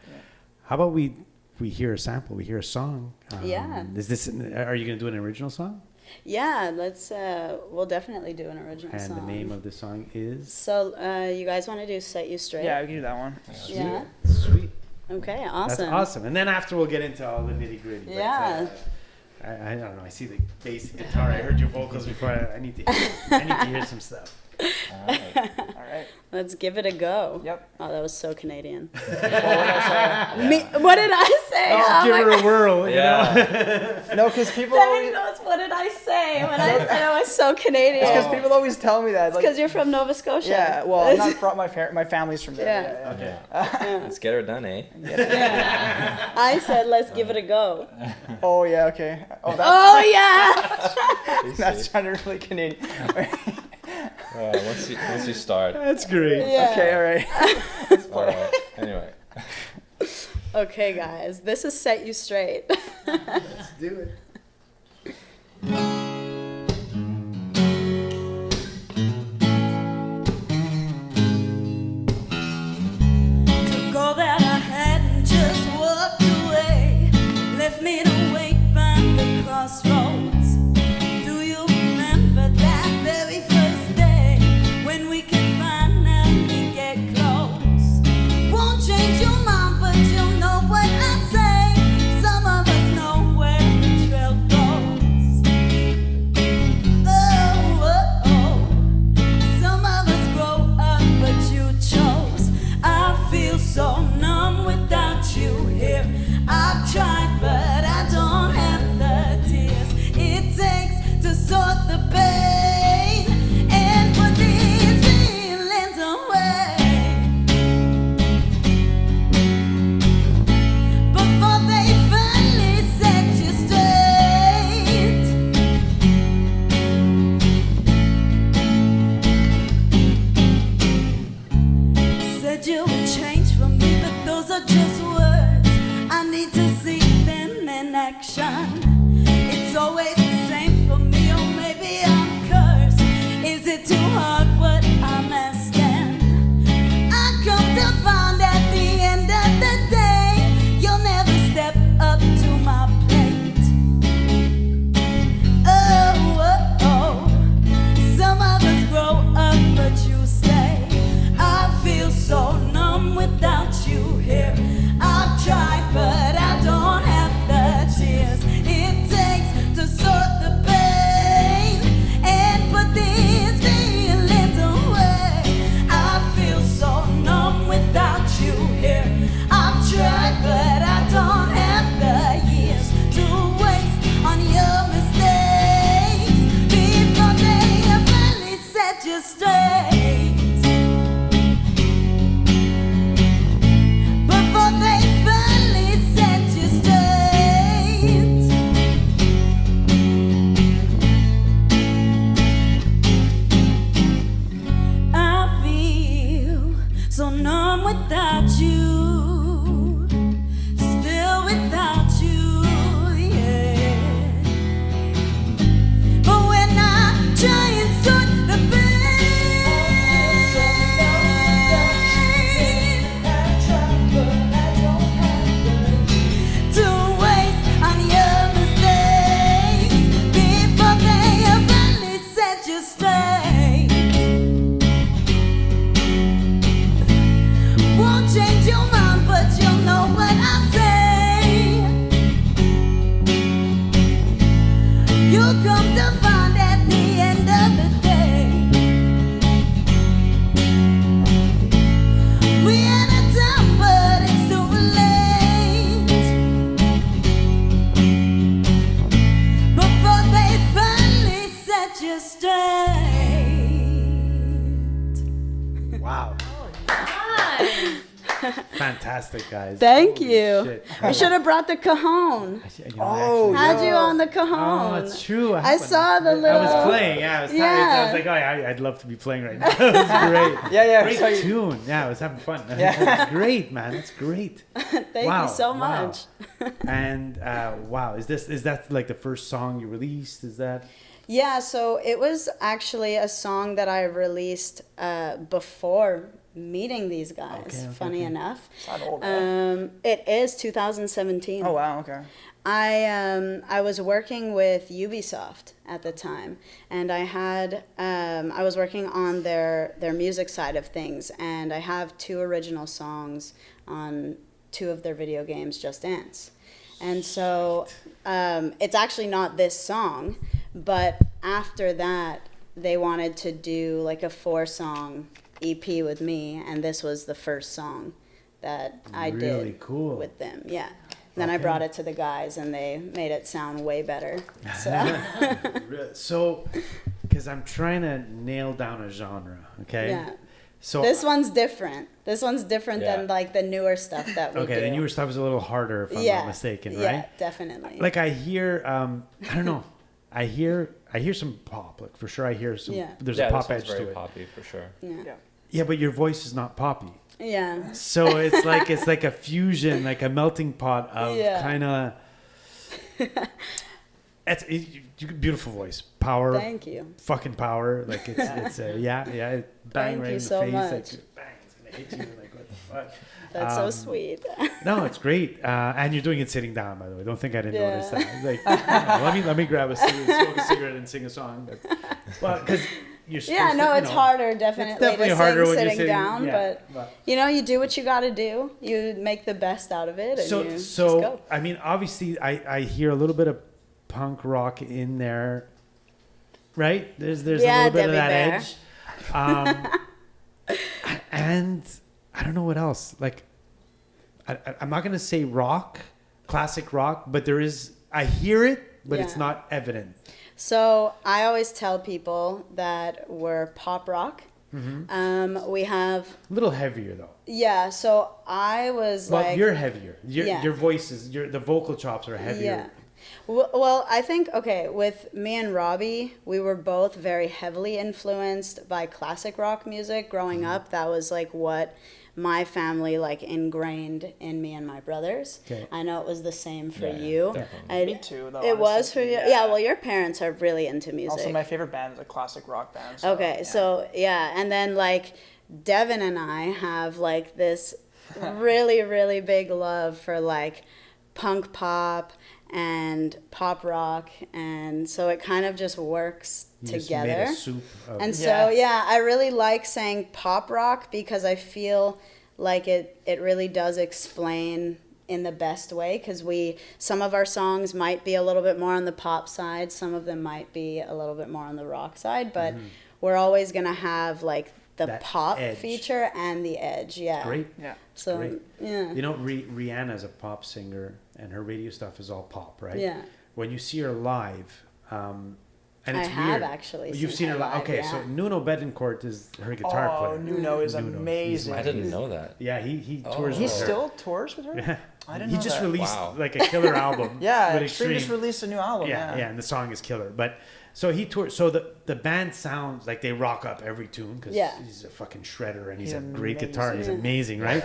[SPEAKER 2] how about we hear a sample? We hear a song.
[SPEAKER 5] Yeah.
[SPEAKER 2] Is this? Are you going to do an original song?
[SPEAKER 5] Yeah, let's we'll definitely do an original
[SPEAKER 2] And
[SPEAKER 5] song.
[SPEAKER 2] the name of the song is.
[SPEAKER 5] So you guys want to do Set You Straight?
[SPEAKER 4] yeah, we can do that one.
[SPEAKER 5] Yeah.
[SPEAKER 2] Sweet.
[SPEAKER 5] Okay,
[SPEAKER 2] That's
[SPEAKER 5] awesome.
[SPEAKER 2] awesome. And then after we'll get into all the nitty gritty.
[SPEAKER 5] Yeah.
[SPEAKER 2] I don't know. I see the bass guitar. I heard your vocals before. I need to hear some stuff.
[SPEAKER 3] Alright.
[SPEAKER 4] All right.
[SPEAKER 5] Let's give it a go.
[SPEAKER 4] Yep.
[SPEAKER 5] Oh, that was so Canadian.
[SPEAKER 4] What did I
[SPEAKER 5] Me, what did I say?
[SPEAKER 2] Oh, give her a whirl. You know.
[SPEAKER 4] say? No, because people
[SPEAKER 5] Devin
[SPEAKER 4] always,
[SPEAKER 5] goes, what did I say when I said I was so Canadian?
[SPEAKER 4] because people always tell me that. Like,
[SPEAKER 5] Because you're from Nova Scotia.
[SPEAKER 4] yeah, well, I'm not from my family's from there.
[SPEAKER 5] Yeah.
[SPEAKER 3] Okay. Let's get her done, eh?
[SPEAKER 5] I said, let's give it a go.
[SPEAKER 4] Oh yeah, okay. Oh,
[SPEAKER 5] Oh, yeah.
[SPEAKER 4] that sounded really Canadian.
[SPEAKER 3] Once you start.
[SPEAKER 2] That's great.
[SPEAKER 5] Yeah.
[SPEAKER 4] Okay, all right.
[SPEAKER 3] Alright. Anyway.
[SPEAKER 5] Okay, guys, this is Set You Straight.
[SPEAKER 2] Let's do it.
[SPEAKER 7] connection. It's always the same for me, or maybe I'm cursed. Is it too hard what I'm asking? I come to find at the end of the day, you'll never step up to my plate. Oh, oh, oh. Some of us grow up, but you stay. I feel so numb without you here. I've tried, but I don't have the tears it takes to sort the pain and put these feelings away. I feel so numb without you here. I've tried, but I don't have the years to waste on your mistakes before they finally set you straight. Before they finally set you straight. I feel so numb without you, still without you, yeah. But when I try and sort the pain, to waste on your mistakes before they finally set you straight. Won't change your mind, but you'll know what I say. You'll come to find at the end of the day, we had a time, but it's too late. Before they finally set you straight.
[SPEAKER 2] Wow.
[SPEAKER 6] Nice.
[SPEAKER 2] Fantastic, guys.
[SPEAKER 5] Thank
[SPEAKER 2] Holy
[SPEAKER 5] you.
[SPEAKER 2] shit.
[SPEAKER 5] I should have brought the cajon.
[SPEAKER 4] Oh,
[SPEAKER 5] Had
[SPEAKER 4] yeah.
[SPEAKER 5] you on the
[SPEAKER 2] Oh,
[SPEAKER 5] cajon.
[SPEAKER 2] that's true.
[SPEAKER 5] I saw the
[SPEAKER 2] I
[SPEAKER 5] little.
[SPEAKER 2] was playing. Yeah, I was, I
[SPEAKER 5] Yeah.
[SPEAKER 2] was like, oh, yeah, I'd love to be playing right now. It was great.
[SPEAKER 4] Yeah,
[SPEAKER 2] Great
[SPEAKER 4] so you-
[SPEAKER 2] tune. Yeah, I was having fun.
[SPEAKER 4] Yeah.
[SPEAKER 2] That's great, man. That's great.
[SPEAKER 5] Thank
[SPEAKER 2] Wow,
[SPEAKER 5] you so
[SPEAKER 2] wow.
[SPEAKER 5] much.
[SPEAKER 2] And wow, is that like the first song you released? Is that?
[SPEAKER 5] Yeah, so it was actually a song that I released before meeting these guys.
[SPEAKER 2] Okay,
[SPEAKER 5] funny
[SPEAKER 2] okay.
[SPEAKER 5] enough.
[SPEAKER 4] It's not old, right?
[SPEAKER 5] It is 2017.
[SPEAKER 4] Oh, wow, okay.
[SPEAKER 5] I was working with Ubisoft at the time, and I was working on their music side of things, and I have 2 original songs on 2 of their video games, Just Dance. And so it's actually not this song, but after that they wanted to do like a 4-song EP with me, and this was the first song that I
[SPEAKER 2] Really
[SPEAKER 5] did
[SPEAKER 2] cool.
[SPEAKER 5] with them. Yeah. Then I
[SPEAKER 2] Okay.
[SPEAKER 5] brought it to the guys, and they made it sound way better. So
[SPEAKER 2] So, because I'm trying to nail down a genre. Okay.
[SPEAKER 5] yeah,
[SPEAKER 2] So
[SPEAKER 5] this one's different. This one's different
[SPEAKER 3] Yeah.
[SPEAKER 5] than like the newer stuff that we do.
[SPEAKER 2] okay, the newer stuff is a little harder, if I'm not mistaken, right?
[SPEAKER 5] Yeah, definitely.
[SPEAKER 2] Like I hear, I don't know, I hear some pop, like for sure. I hear some.
[SPEAKER 5] Yeah.
[SPEAKER 2] There's
[SPEAKER 3] Yeah,
[SPEAKER 2] a pop
[SPEAKER 3] this
[SPEAKER 2] edge
[SPEAKER 3] one's
[SPEAKER 2] to
[SPEAKER 3] very
[SPEAKER 2] it.
[SPEAKER 3] poppy for sure.
[SPEAKER 5] yeah.
[SPEAKER 2] Yeah, but your voice is not poppy.
[SPEAKER 5] Yeah.
[SPEAKER 2] So it's like a fusion, like a melting pot of
[SPEAKER 5] Yeah.
[SPEAKER 2] kind of. Beautiful voice, power.
[SPEAKER 5] Thank you.
[SPEAKER 2] Fucking power, like it's yeah, it bang
[SPEAKER 5] Thank
[SPEAKER 2] right
[SPEAKER 5] you
[SPEAKER 2] in the
[SPEAKER 5] so
[SPEAKER 2] face,
[SPEAKER 5] much.
[SPEAKER 2] like bang, it's gonna hit you, like what the fuck.
[SPEAKER 5] That's so sweet.
[SPEAKER 2] No, it's great, and you're doing it sitting down, by the way. Don't think I didn't
[SPEAKER 5] Yeah.
[SPEAKER 2] notice that. Like, let me grab a cigarette, smoke a cigarette, and sing a song. Well, because you're
[SPEAKER 5] Yeah,
[SPEAKER 2] supposed
[SPEAKER 5] no,
[SPEAKER 2] to,
[SPEAKER 5] it's harder definitely,
[SPEAKER 2] It's definitely
[SPEAKER 5] to
[SPEAKER 2] harder
[SPEAKER 5] sing
[SPEAKER 2] when you're
[SPEAKER 5] sitting down,
[SPEAKER 2] yeah,
[SPEAKER 5] but you know, you do what you got to do. You make the best out of it, and you just
[SPEAKER 2] So
[SPEAKER 5] go.
[SPEAKER 2] I mean, obviously, I hear a little bit of punk rock in there, right? There's
[SPEAKER 5] Yeah,
[SPEAKER 2] a little bit of
[SPEAKER 5] Debbie
[SPEAKER 2] that
[SPEAKER 5] Bear.
[SPEAKER 2] edge, and I don't know what else. Like, I'm not gonna say rock, classic rock, but there is. I hear it, but it's
[SPEAKER 5] Yeah.
[SPEAKER 2] not evident.
[SPEAKER 5] So I always tell people that we're pop rock.
[SPEAKER 2] Mm-hmm.
[SPEAKER 5] We have
[SPEAKER 2] A little heavier though.
[SPEAKER 5] yeah. So I was
[SPEAKER 2] Well,
[SPEAKER 5] like
[SPEAKER 2] you're heavier.
[SPEAKER 5] Yeah.
[SPEAKER 2] Your voice is the vocal chops are heavier.
[SPEAKER 5] yeah. Well, I think, okay, with me and Robbie, we were both very heavily influenced by classic rock music growing up. That was like what my family like ingrained in me and my brothers.
[SPEAKER 2] Okay.
[SPEAKER 5] I know it was the same for
[SPEAKER 3] Yeah,
[SPEAKER 5] you.
[SPEAKER 3] definitely.
[SPEAKER 4] Me too, though.
[SPEAKER 5] It was for
[SPEAKER 4] honestly.
[SPEAKER 5] you? Yeah, well, your parents are really into music.
[SPEAKER 4] Also, my favorite band is a classic rock band. So,
[SPEAKER 5] Okay,
[SPEAKER 4] yeah.
[SPEAKER 5] so yeah, and then like Devin and I have like this really, really big love for like punk pop and pop rock, and so it kind of just works
[SPEAKER 2] You just
[SPEAKER 5] together.
[SPEAKER 2] made a soup of
[SPEAKER 5] And
[SPEAKER 4] Yeah.
[SPEAKER 5] so yeah, I really like saying pop rock because I feel like it really does explain in the best way, because some of our songs might be a little bit more on the pop side, some of them might be a little bit more on the rock side, but we're always gonna have like the
[SPEAKER 2] That
[SPEAKER 5] pop
[SPEAKER 2] edge.
[SPEAKER 5] feature and the edge. Yeah.
[SPEAKER 2] great.
[SPEAKER 4] Yeah.
[SPEAKER 5] So
[SPEAKER 2] Great.
[SPEAKER 5] yeah.
[SPEAKER 2] You know, Rihanna's a pop singer, and her radio stuff is all pop, right?
[SPEAKER 5] Yeah.
[SPEAKER 2] When you see her live, and
[SPEAKER 5] I
[SPEAKER 2] it's
[SPEAKER 5] have
[SPEAKER 2] weird.
[SPEAKER 5] actually
[SPEAKER 2] You've seen her live.
[SPEAKER 5] live,
[SPEAKER 2] Okay,
[SPEAKER 5] yeah.
[SPEAKER 2] so Nuno Betancourt is her guitar
[SPEAKER 4] Oh,
[SPEAKER 2] player.
[SPEAKER 4] Nuno is
[SPEAKER 2] Nuno.
[SPEAKER 4] amazing.
[SPEAKER 3] I didn't know that.
[SPEAKER 2] Yeah, he
[SPEAKER 3] Oh.
[SPEAKER 2] tours
[SPEAKER 4] He
[SPEAKER 2] with her.
[SPEAKER 4] still tours with her?
[SPEAKER 2] Yeah.
[SPEAKER 4] I didn't
[SPEAKER 2] He
[SPEAKER 4] know
[SPEAKER 2] just
[SPEAKER 4] that.
[SPEAKER 2] released
[SPEAKER 3] Wow.
[SPEAKER 2] like a killer album.
[SPEAKER 4] Yeah,
[SPEAKER 2] with
[SPEAKER 4] Extreme just
[SPEAKER 2] Extreme.
[SPEAKER 4] released a new album.
[SPEAKER 2] Yeah, yeah, and the song is killer. But so he tours. So the band sounds like they rock up every tune because
[SPEAKER 5] Yeah.
[SPEAKER 2] he's a fucking shredder and he's
[SPEAKER 4] He's
[SPEAKER 2] a great guitar. He's
[SPEAKER 5] amazing.
[SPEAKER 2] amazing, right?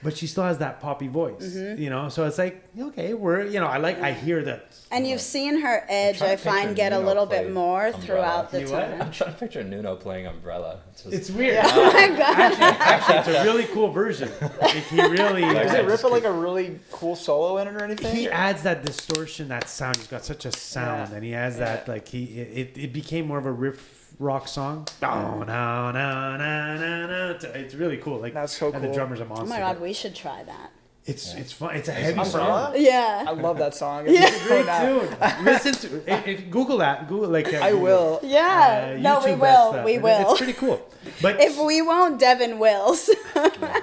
[SPEAKER 2] But she still has that poppy voice, you know. So it's like, okay, I hear that.
[SPEAKER 5] And you've seen her edge,
[SPEAKER 3] trying
[SPEAKER 5] I
[SPEAKER 3] to
[SPEAKER 5] find,
[SPEAKER 3] picture
[SPEAKER 5] get a
[SPEAKER 3] Nuno
[SPEAKER 5] little
[SPEAKER 3] play
[SPEAKER 5] bit more
[SPEAKER 3] Umbrella.
[SPEAKER 5] throughout the
[SPEAKER 2] You what?
[SPEAKER 5] time.
[SPEAKER 3] I'm trying to picture Nuno playing Umbrella. It's just-
[SPEAKER 2] It's weird.
[SPEAKER 5] Oh my god.
[SPEAKER 2] Actually, it's a really cool version. Like, he really.
[SPEAKER 4] Does it
[SPEAKER 3] just
[SPEAKER 4] rip like a really cool solo in it or anything?
[SPEAKER 2] He adds that distortion, that sound. He's got such a sound,
[SPEAKER 4] Yeah.
[SPEAKER 2] and he has that like it became more of a riff rock song. No, no, no, no, no. It's really cool. Like
[SPEAKER 4] That's so
[SPEAKER 2] and the
[SPEAKER 4] cool.
[SPEAKER 2] drummer's a
[SPEAKER 5] Oh
[SPEAKER 2] monster.
[SPEAKER 5] my god, we should try that.
[SPEAKER 2] It's fun. It's a heavy
[SPEAKER 4] Umbrella?
[SPEAKER 2] song.
[SPEAKER 5] Yeah.
[SPEAKER 4] I love that song.
[SPEAKER 5] Yeah.
[SPEAKER 2] It's a great tune. Listen to if Google that. Google like
[SPEAKER 4] I will.
[SPEAKER 5] Yeah. No, we
[SPEAKER 2] YouTube that
[SPEAKER 5] will.
[SPEAKER 2] stuff.
[SPEAKER 5] We
[SPEAKER 2] And
[SPEAKER 5] will.
[SPEAKER 2] It's pretty cool. But
[SPEAKER 5] If we won't, Devin wills.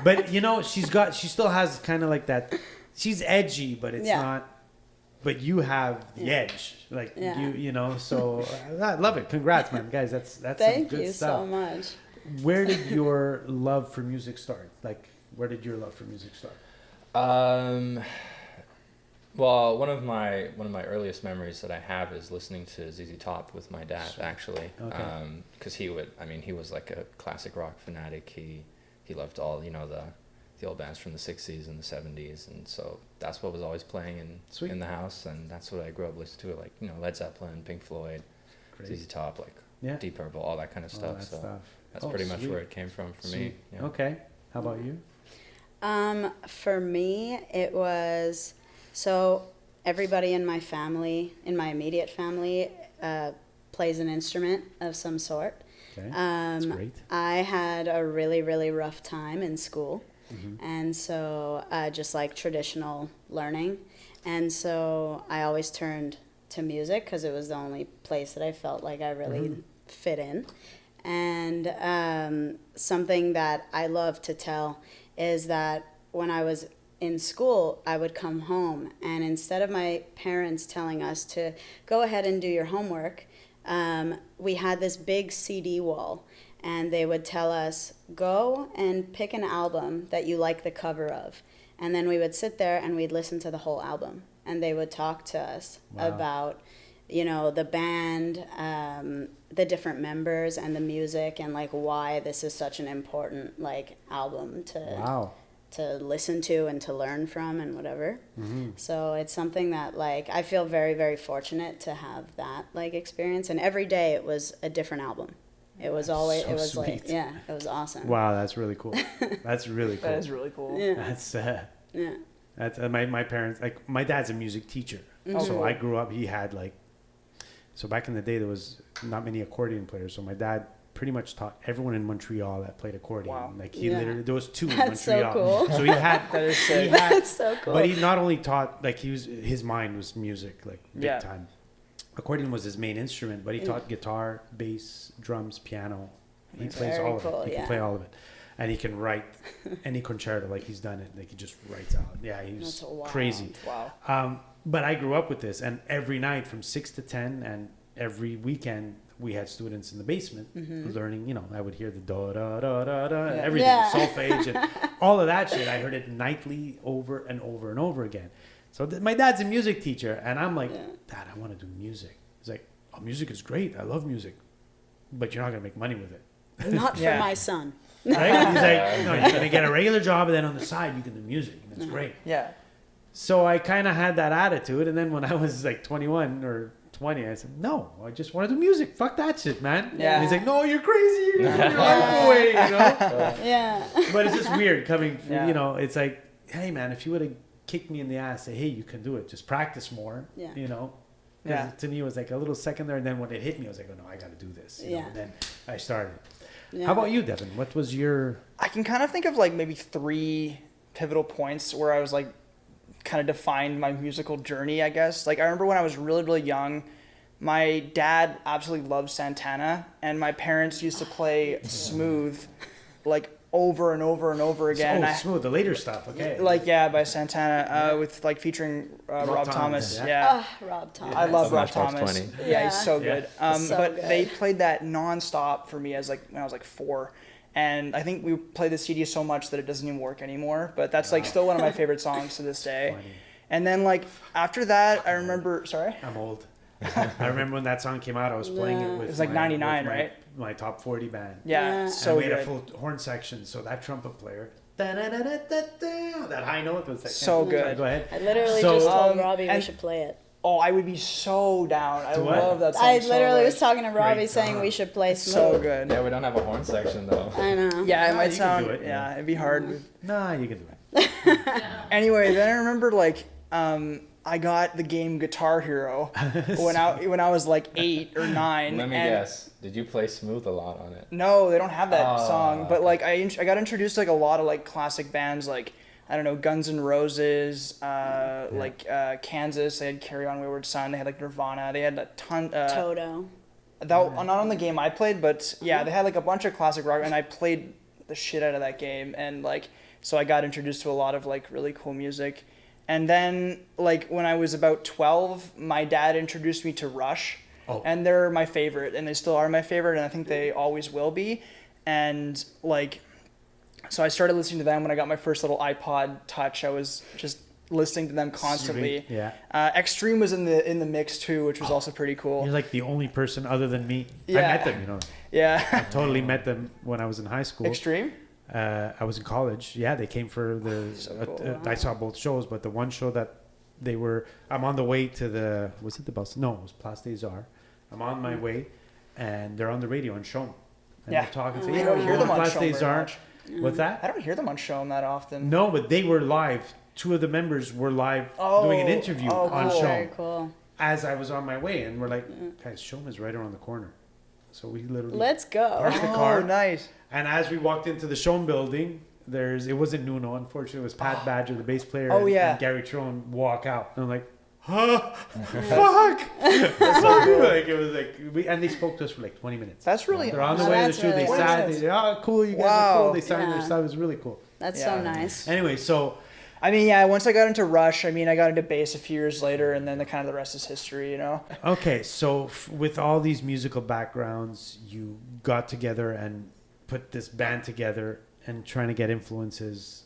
[SPEAKER 2] but you know she still has kind of like that. She's edgy, but it's
[SPEAKER 5] Yeah.
[SPEAKER 2] not. But you have the edge, like
[SPEAKER 5] Yeah.
[SPEAKER 2] you know. So I love it. Congrats, man, guys. That's some
[SPEAKER 5] Thank
[SPEAKER 2] good
[SPEAKER 5] you
[SPEAKER 2] stuff.
[SPEAKER 5] so much.
[SPEAKER 2] Where did your love for music start? Like, where did your love for music start?
[SPEAKER 3] Well, one of my earliest memories that I have is listening to ZZ Top with my dad, actually.
[SPEAKER 2] Okay.
[SPEAKER 3] Because he was like a classic rock fanatic. He loved all, the old bands from the 60s and the 70s, and so that's what was always playing
[SPEAKER 2] Sweet.
[SPEAKER 3] in the house, and that's what I grew up listening to, like, Led Zeppelin, Pink Floyd,
[SPEAKER 2] Great.
[SPEAKER 3] ZZ Top, like
[SPEAKER 2] Yeah.
[SPEAKER 3] Deep Purple, all that kind of
[SPEAKER 2] All
[SPEAKER 3] stuff.
[SPEAKER 2] that
[SPEAKER 3] So
[SPEAKER 2] stuff.
[SPEAKER 3] that's
[SPEAKER 2] Oh,
[SPEAKER 3] pretty much
[SPEAKER 2] sweet.
[SPEAKER 3] where it came from for me.
[SPEAKER 2] Sweet.
[SPEAKER 3] Yeah.
[SPEAKER 2] Okay. How about you?
[SPEAKER 5] For me, it was so everybody in my family, in my immediate family, plays an instrument of some sort.
[SPEAKER 2] Okay. That's
[SPEAKER 5] Um,
[SPEAKER 2] great.
[SPEAKER 5] I had a really, really rough time in school.
[SPEAKER 2] Mm-hmm.
[SPEAKER 5] And so just like traditional learning. And so I always turned to music because it was the only place that I felt like I really fit in. And something that I love to tell is that when I was in school, I would come home, and instead of my parents telling us to go ahead and do your homework, we had this big CD wall, and they would tell us, go and pick an album that you like the cover of. And then we would sit there and we'd listen to the whole album, and they would talk to us
[SPEAKER 2] Wow.
[SPEAKER 5] about the band, the different members and the music, and like why this is such an important like album
[SPEAKER 2] Wow.
[SPEAKER 5] to listen to and to learn from and whatever.
[SPEAKER 2] Mm-hmm.
[SPEAKER 5] So it's something that like I feel very, very fortunate to have that like experience, and every day it was a different album. It was always
[SPEAKER 2] So
[SPEAKER 5] it was
[SPEAKER 2] sweet.
[SPEAKER 5] like it was awesome.
[SPEAKER 2] Wow, that's really cool. That's really cool.
[SPEAKER 4] That is really cool.
[SPEAKER 5] Yeah.
[SPEAKER 2] That's
[SPEAKER 5] Yeah.
[SPEAKER 2] that's my parents, like my dad's a music teacher, so I grew up. He had like, so back in the day there was not many accordion players, so my dad pretty much taught everyone in Montreal that played accordion.
[SPEAKER 4] Wow.
[SPEAKER 2] Like he
[SPEAKER 5] Yeah.
[SPEAKER 2] literally there was two in
[SPEAKER 5] That's so
[SPEAKER 2] Montreal.
[SPEAKER 5] cool.
[SPEAKER 2] So he had
[SPEAKER 4] That is
[SPEAKER 2] he
[SPEAKER 4] sick.
[SPEAKER 2] had,
[SPEAKER 5] That's so cool.
[SPEAKER 2] but he not only taught like his mind was music like big
[SPEAKER 4] Yeah.
[SPEAKER 2] time. Accordion was his main instrument, but he taught guitar, bass, drums, piano. He plays
[SPEAKER 5] Very
[SPEAKER 2] all of
[SPEAKER 5] cool,
[SPEAKER 2] it. He can
[SPEAKER 5] yeah.
[SPEAKER 2] play all of it. And he can write any concerto, like he's done it. Like he just writes out. Yeah, he was
[SPEAKER 5] That's wild.
[SPEAKER 2] crazy.
[SPEAKER 4] Wow.
[SPEAKER 2] But I grew up with this, and every night from 6 to 10, and every weekend we had students in the basement learning. I would hear the da da da da da, everything,
[SPEAKER 5] Yeah.
[SPEAKER 2] solfege, and all of that shit. I heard it nightly, over and over and over again. So my dad's a music teacher, and I'm like,
[SPEAKER 5] Yeah.
[SPEAKER 2] Dad, I want to do music. He's like, oh, music is great. I love music, but you're not gonna make money with it.
[SPEAKER 5] Not for
[SPEAKER 4] Yeah.
[SPEAKER 5] my son.
[SPEAKER 2] Right? He's like, no, you're gonna get a regular job, and then on the side you can do music, and it's great.
[SPEAKER 4] Yeah.
[SPEAKER 2] So I kind of had that attitude, and then when I was like 21 or 20, I said, no, I just want to do music. Fuck that shit, man.
[SPEAKER 4] Yeah.
[SPEAKER 2] And he's like, no, you're crazy. You're gonna give your life away, you know.
[SPEAKER 5] Yeah.
[SPEAKER 2] But it's just weird coming from,
[SPEAKER 4] Yeah.
[SPEAKER 2] you know, it's like, hey, man, if you would have kicked me in the ass, say, hey, you can do it. Just practice more,
[SPEAKER 5] Yeah.
[SPEAKER 2] you know. 'Cause
[SPEAKER 4] Yeah.
[SPEAKER 2] to me, it was like a little second there. And then when it hit me, I was like, oh, no, I got to do this. You know?
[SPEAKER 5] Yeah.
[SPEAKER 2] And then I started.
[SPEAKER 5] Yeah.
[SPEAKER 2] How about you, Devin? What was your...
[SPEAKER 4] I can kind of think of like maybe 3 pivotal points where I was like kind of defined my musical journey, I guess. Like I remember when I was really, really young, my dad absolutely loved Santana, and my parents used to play Smooth like over and over and over again.
[SPEAKER 2] Oh,
[SPEAKER 4] I-
[SPEAKER 2] Smooth, the later stuff. Okay.
[SPEAKER 4] Like yeah, by Santana, with like featuring Rob Thomas.
[SPEAKER 2] yeah.
[SPEAKER 4] Yeah.
[SPEAKER 5] Rob Thomas.
[SPEAKER 4] I love Rob
[SPEAKER 3] Matchbox
[SPEAKER 4] Thomas.
[SPEAKER 3] 20.
[SPEAKER 4] Yeah,
[SPEAKER 5] Yeah.
[SPEAKER 4] he's so
[SPEAKER 2] Yeah.
[SPEAKER 4] good.
[SPEAKER 5] So
[SPEAKER 4] but
[SPEAKER 5] good.
[SPEAKER 4] they played that nonstop for me as like when I was like 4, and I think we played the CD so much that it doesn't even work anymore. But that's like still one of my favorite songs to this day.
[SPEAKER 2] Funny.
[SPEAKER 4] And then like after that, I remember. Sorry.
[SPEAKER 2] I'm old. I remember when that song came out, I was playing it with
[SPEAKER 4] It was like
[SPEAKER 2] my-
[SPEAKER 4] 99,
[SPEAKER 2] with my-
[SPEAKER 4] right?
[SPEAKER 2] My top 40 band.
[SPEAKER 4] Yeah,
[SPEAKER 5] Yeah.
[SPEAKER 4] so
[SPEAKER 2] and we had a
[SPEAKER 4] good.
[SPEAKER 2] full horn section, so that trumpet player, that high note was like,
[SPEAKER 4] So
[SPEAKER 2] Sorry,
[SPEAKER 4] good.
[SPEAKER 2] Go ahead.
[SPEAKER 5] I literally
[SPEAKER 2] So,
[SPEAKER 5] just told Robbie we
[SPEAKER 4] and-
[SPEAKER 5] should play it.
[SPEAKER 4] Oh, I would be so down. I
[SPEAKER 2] To what?
[SPEAKER 4] love that song.
[SPEAKER 5] I
[SPEAKER 4] so
[SPEAKER 5] literally
[SPEAKER 4] much.
[SPEAKER 5] was talking to Robbie
[SPEAKER 2] Great
[SPEAKER 5] saying
[SPEAKER 2] song.
[SPEAKER 5] we should play Smooth.
[SPEAKER 4] So good.
[SPEAKER 3] Yeah, we don't have a horn section though.
[SPEAKER 5] I know.
[SPEAKER 4] Yeah, it
[SPEAKER 2] Nah,
[SPEAKER 4] might
[SPEAKER 2] you can
[SPEAKER 4] sound.
[SPEAKER 2] do it,
[SPEAKER 4] yeah,
[SPEAKER 2] yeah.
[SPEAKER 4] it'd be hard.
[SPEAKER 2] Nah, you can do it.
[SPEAKER 4] Anyway, then I remember like I got the game Guitar Hero when I was like 8 or 9.
[SPEAKER 3] Let me
[SPEAKER 4] and
[SPEAKER 3] guess. Did you play Smooth a lot on it?
[SPEAKER 4] No, they don't have that
[SPEAKER 3] Oh,
[SPEAKER 4] song. But
[SPEAKER 3] okay.
[SPEAKER 4] like I got introduced to like a lot of like classic bands like I don't know Guns N' Roses, like Kansas. They had Carry On Wayward Son. They had like Nirvana. They had a ton.
[SPEAKER 5] Toto.
[SPEAKER 4] That not on the game I played, but yeah, they had like a bunch of classic rock, and I played the shit out of that game, and like so I got introduced to a lot of like really cool music. And then like when I was about 12, my dad introduced me to Rush.
[SPEAKER 2] Oh.
[SPEAKER 4] And they're my favorite, and they still are my favorite, and I think they always will be. And like so I started listening to them when I got my first little iPod Touch. I was just listening to them constantly.
[SPEAKER 2] Sweet, yeah.
[SPEAKER 4] Extreme was in the mix too, which was also pretty cool.
[SPEAKER 2] You're like the only person other than me. I
[SPEAKER 4] Yeah.
[SPEAKER 2] met them, you know.
[SPEAKER 4] Yeah.
[SPEAKER 2] I totally met them when I was in high school.
[SPEAKER 4] Extreme?
[SPEAKER 2] I was in college. Yeah, they came for the.
[SPEAKER 4] So cool.
[SPEAKER 2] I saw both shows, but the one show that they were. I'm on the way to the. Was it the bus? No, it was Place des Arts. I'm on my way, and they're on the radio and shown. And
[SPEAKER 4] Yeah.
[SPEAKER 2] they're talking.
[SPEAKER 5] Oh,
[SPEAKER 2] Saying,
[SPEAKER 5] I don't hear them
[SPEAKER 4] on
[SPEAKER 2] Place
[SPEAKER 4] show
[SPEAKER 2] des
[SPEAKER 4] very
[SPEAKER 2] Arts.
[SPEAKER 4] much.
[SPEAKER 2] What's that?
[SPEAKER 4] I don't hear them on show that often.
[SPEAKER 2] No, but they were live. 2 of the members were live doing an interview on
[SPEAKER 4] cool.
[SPEAKER 2] show
[SPEAKER 5] Very cool.
[SPEAKER 2] as I was on my way, and we're like, guys, show is right around the corner. So we literally
[SPEAKER 5] Let's go.
[SPEAKER 2] parked the
[SPEAKER 4] Oh,
[SPEAKER 2] car.
[SPEAKER 4] nice.
[SPEAKER 2] And as we walked into the Shone building, it wasn't Nuno, unfortunately, it was Pat Badger, the bass player,
[SPEAKER 4] Oh, yeah.
[SPEAKER 2] and Gary Trone walk out. And I'm like, huh? Fuck! Like, it was like, and they spoke to us for like 20 minutes.
[SPEAKER 4] That's really
[SPEAKER 2] They're on the
[SPEAKER 5] awesome.
[SPEAKER 2] way to the
[SPEAKER 5] That's
[SPEAKER 2] shoot. They
[SPEAKER 5] really
[SPEAKER 2] signed.
[SPEAKER 4] cool.
[SPEAKER 2] They said, oh, cool, you guys are
[SPEAKER 4] Wow.
[SPEAKER 2] cool. They signed their
[SPEAKER 5] Yeah.
[SPEAKER 2] stuff. It was really cool.
[SPEAKER 5] That's
[SPEAKER 4] Yeah.
[SPEAKER 5] so nice.
[SPEAKER 2] Anyway, so
[SPEAKER 4] I mean, yeah, once I got into Rush, I mean, I got into bass a few years later, and then the rest is history, you know?
[SPEAKER 2] okay, so with all these musical backgrounds, you got together and put this band together and trying to get influences.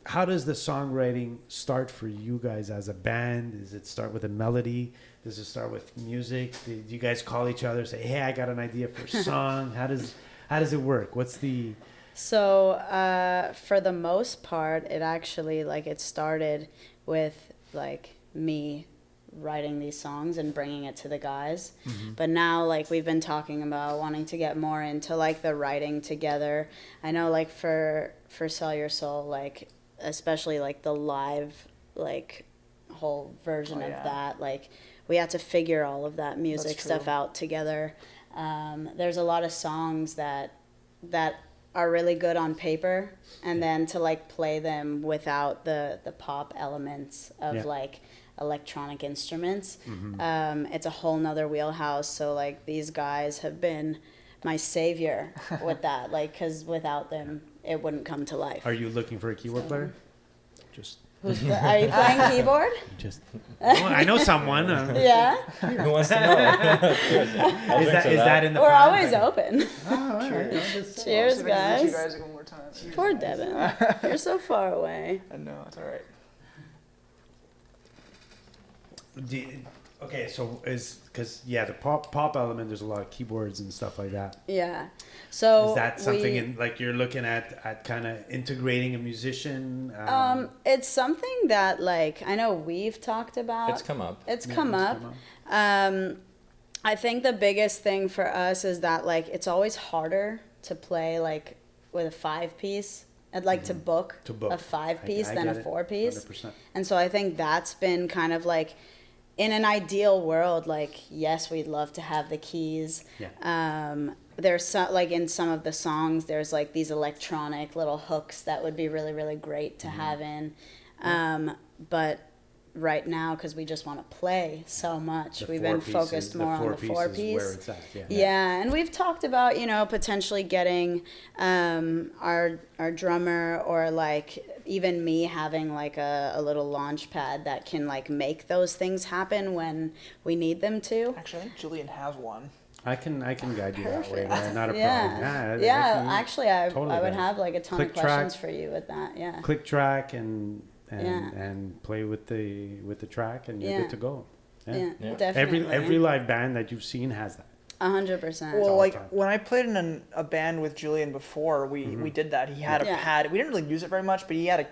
[SPEAKER 2] How does the songwriting start for you guys as a band? Does it start with a melody? Does it start with music? Do you guys call each other, say, "Hey, I got an idea for a song"? How does it work? What's the
[SPEAKER 5] So for the most part, it actually it started with me writing these songs and bringing it to the guys. But now we've been talking about wanting to get more into the writing together. I know for Sell Your Soul, especially the live whole version
[SPEAKER 4] Oh,
[SPEAKER 5] of
[SPEAKER 4] yeah.
[SPEAKER 5] that, we had to figure all of that music
[SPEAKER 4] That's
[SPEAKER 5] stuff
[SPEAKER 4] true.
[SPEAKER 5] out together. There's a lot of songs that are really good on paper, and then to play them without the pop elements of
[SPEAKER 2] Yeah.
[SPEAKER 5] electronic instruments, it's a whole nother wheelhouse. So these guys have been my savior with that, because without them it wouldn't come to life.
[SPEAKER 2] Are you looking for a keyboard player? Just
[SPEAKER 5] Are you playing keyboard?
[SPEAKER 2] I know someone.
[SPEAKER 5] Yeah,
[SPEAKER 3] Who wants to know?
[SPEAKER 2] Is that in the
[SPEAKER 5] we're
[SPEAKER 2] plan?
[SPEAKER 5] always open.
[SPEAKER 2] Oh, all right.
[SPEAKER 5] Cheers,
[SPEAKER 4] You
[SPEAKER 5] guys.
[SPEAKER 4] guys one more time.
[SPEAKER 5] Poor Devin, you're so far away.
[SPEAKER 4] I know, it's all right.
[SPEAKER 2] Okay, so because the pop element, there's a lot of keyboards and stuff like that.
[SPEAKER 5] Yeah. So
[SPEAKER 2] Is that something like you're looking at kind of integrating a musician?
[SPEAKER 5] It's something that like I know we've talked about.
[SPEAKER 3] It's come up.
[SPEAKER 5] It's come up. I think the biggest thing for us is that like it's always harder to play like with a 5-piece. I'd like to book a 5-piece than a 4-piece.
[SPEAKER 2] 100%.
[SPEAKER 5] And so I think that's been kind of like, in an ideal world, like, yes, we'd love to have the keys.
[SPEAKER 2] Yeah.
[SPEAKER 5] There's some, like in some of the songs, there's like these electronic little hooks that would be really, really great to have in. But right now, because we just want to play so much, we've been focused more on the 4-piece.
[SPEAKER 2] Where it's at,
[SPEAKER 5] yeah, and we've talked about, potentially getting our drummer, or like even me having like a little launch pad that can like make those things happen when we need them to.
[SPEAKER 4] Actually, I think Julian has one.
[SPEAKER 2] I can guide you that way.
[SPEAKER 5] Perfect.
[SPEAKER 2] Man. Not a
[SPEAKER 5] Yeah.
[SPEAKER 2] problem.
[SPEAKER 5] Yeah, actually, I
[SPEAKER 2] totally
[SPEAKER 5] would
[SPEAKER 2] get it.
[SPEAKER 5] have like a ton
[SPEAKER 2] Click
[SPEAKER 5] of questions
[SPEAKER 2] track.
[SPEAKER 5] for you with that. Yeah.
[SPEAKER 2] Click track and
[SPEAKER 5] Yeah.
[SPEAKER 2] play with the track, and you're
[SPEAKER 5] Yeah.
[SPEAKER 2] good to go.
[SPEAKER 5] Yeah,
[SPEAKER 3] Yeah.
[SPEAKER 5] definitely.
[SPEAKER 2] Every live band that you've seen has that.
[SPEAKER 5] 100%.
[SPEAKER 4] Well,
[SPEAKER 2] all
[SPEAKER 4] like
[SPEAKER 2] time.
[SPEAKER 4] when I played in a band with Julian before, we did that. He had a
[SPEAKER 5] Yeah.
[SPEAKER 4] pad. We didn't really use it very much, but he had a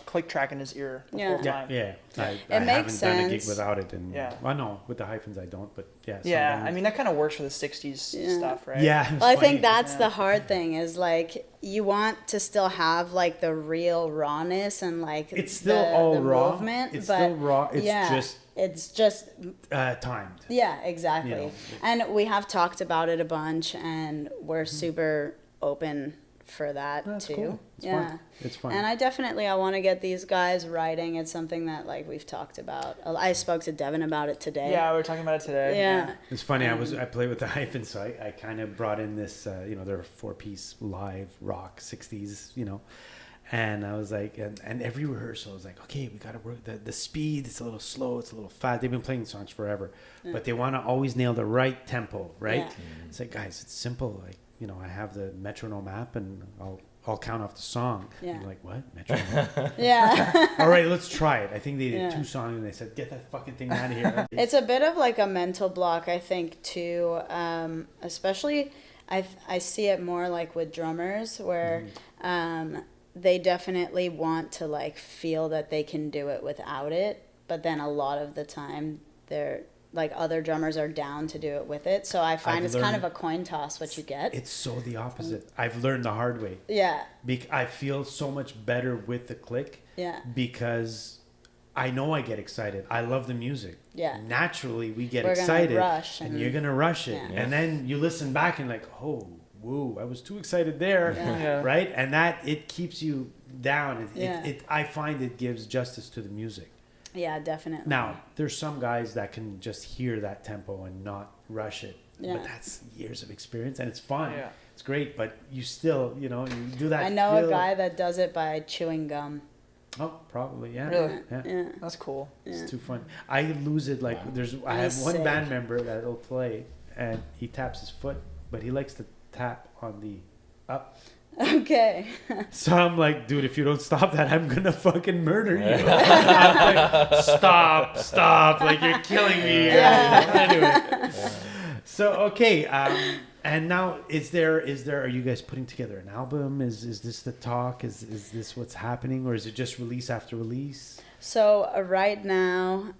[SPEAKER 4] click track in his ear the
[SPEAKER 5] Yeah.
[SPEAKER 4] whole
[SPEAKER 2] Yeah,
[SPEAKER 4] time.
[SPEAKER 2] yeah. I
[SPEAKER 5] It
[SPEAKER 2] haven't
[SPEAKER 5] makes
[SPEAKER 2] done a gig
[SPEAKER 5] sense.
[SPEAKER 2] without it, and
[SPEAKER 4] Yeah.
[SPEAKER 2] well, no, with the hyphens I don't, but yeah.
[SPEAKER 4] Yeah,
[SPEAKER 2] sometimes-
[SPEAKER 4] I mean that kind of works for the '60s
[SPEAKER 5] Yeah.
[SPEAKER 4] stuff, right?
[SPEAKER 2] yeah. it's
[SPEAKER 5] Well, I
[SPEAKER 2] funny.
[SPEAKER 5] think that's
[SPEAKER 4] Yeah.
[SPEAKER 5] the hard thing is like you want to still have like the real rawness and like
[SPEAKER 2] It's still
[SPEAKER 5] the,
[SPEAKER 2] all
[SPEAKER 5] the
[SPEAKER 2] raw.
[SPEAKER 5] movement,
[SPEAKER 2] It's
[SPEAKER 5] but
[SPEAKER 2] still raw. It's
[SPEAKER 5] yeah,
[SPEAKER 2] just
[SPEAKER 5] it's just
[SPEAKER 2] timed.
[SPEAKER 5] yeah, exactly.
[SPEAKER 2] You know.
[SPEAKER 5] And we have talked about it a bunch, and we're super open for that
[SPEAKER 2] That's
[SPEAKER 5] too.
[SPEAKER 2] cool. It's
[SPEAKER 5] yeah.
[SPEAKER 2] fun. It's fun.
[SPEAKER 5] And I want to get these guys writing. It's something that like we've talked about. I spoke to Devon about it today.
[SPEAKER 4] Yeah, we were talking about it today.
[SPEAKER 5] Yeah.
[SPEAKER 2] It's funny. I play with the hyphens, so I kind of brought in this. They're a 4-piece live rock '60s. And I was like, and every rehearsal I was like, okay, we got to work the speed. It's a little slow. It's a little fast. They've been playing songs forever, but they want to always nail the right tempo, right?
[SPEAKER 5] Yeah.
[SPEAKER 2] It's like, guys, it's simple. Like, I have the metronome app, and I'll count off the song.
[SPEAKER 5] Yeah.
[SPEAKER 2] I'm like, what? Metronome?
[SPEAKER 5] Yeah.
[SPEAKER 2] All right, let's try it. I think they did
[SPEAKER 5] Yeah.
[SPEAKER 2] 2 songs, and they said, get that fucking thing out of here.
[SPEAKER 5] It's a bit of like a mental block, I think, too. Especially, I see it more like with drummers, where they definitely want to like feel that they can do it without it, but then a lot of the time they're like other drummers are down to do it with it. So I find
[SPEAKER 2] I've
[SPEAKER 5] it's kind
[SPEAKER 2] learned-
[SPEAKER 5] of a coin toss what you get.
[SPEAKER 2] It's so the opposite. I've learned the hard way.
[SPEAKER 5] Yeah,
[SPEAKER 2] I feel so much better with the click
[SPEAKER 5] yeah,
[SPEAKER 2] because I know I get excited. I love the music.
[SPEAKER 5] Yeah.
[SPEAKER 2] Naturally, we get
[SPEAKER 5] We're gonna
[SPEAKER 2] excited,
[SPEAKER 5] rush
[SPEAKER 2] and
[SPEAKER 5] and-
[SPEAKER 2] you're gonna rush it,
[SPEAKER 5] Yeah.
[SPEAKER 2] and then you listen back and like, oh, woo, I was too excited there,
[SPEAKER 5] Yeah.
[SPEAKER 4] Yeah.
[SPEAKER 2] right? And that it keeps you down.
[SPEAKER 5] Yeah.
[SPEAKER 2] I find it gives justice to the music.
[SPEAKER 5] yeah, definitely.
[SPEAKER 2] Now, there's some guys that can just hear that tempo and not rush it.
[SPEAKER 5] Yeah.
[SPEAKER 2] But that's years of experience, and it's fun.
[SPEAKER 4] Yeah.
[SPEAKER 2] It's great, but you still, you do that.
[SPEAKER 5] I know a
[SPEAKER 2] feel-
[SPEAKER 5] guy that does it by chewing gum.
[SPEAKER 2] Oh, probably, yeah.
[SPEAKER 4] Really?
[SPEAKER 2] Yeah.
[SPEAKER 5] Yeah.
[SPEAKER 4] That's cool.
[SPEAKER 2] It's too fun. I lose it like I have
[SPEAKER 5] He's
[SPEAKER 2] one
[SPEAKER 5] sick.
[SPEAKER 2] band member that'll play, and he taps his foot, but he likes to tap on the up.
[SPEAKER 5] Okay.
[SPEAKER 2] So I'm like, dude, if you don't stop that, I'm gonna fucking murder you. I'm like, stop, like you're killing me.
[SPEAKER 5] Yeah.
[SPEAKER 2] Anyway, so okay, and now are you guys putting together an album? Is this the talk? Is this what's happening, or is it just release after release?
[SPEAKER 5] So right now,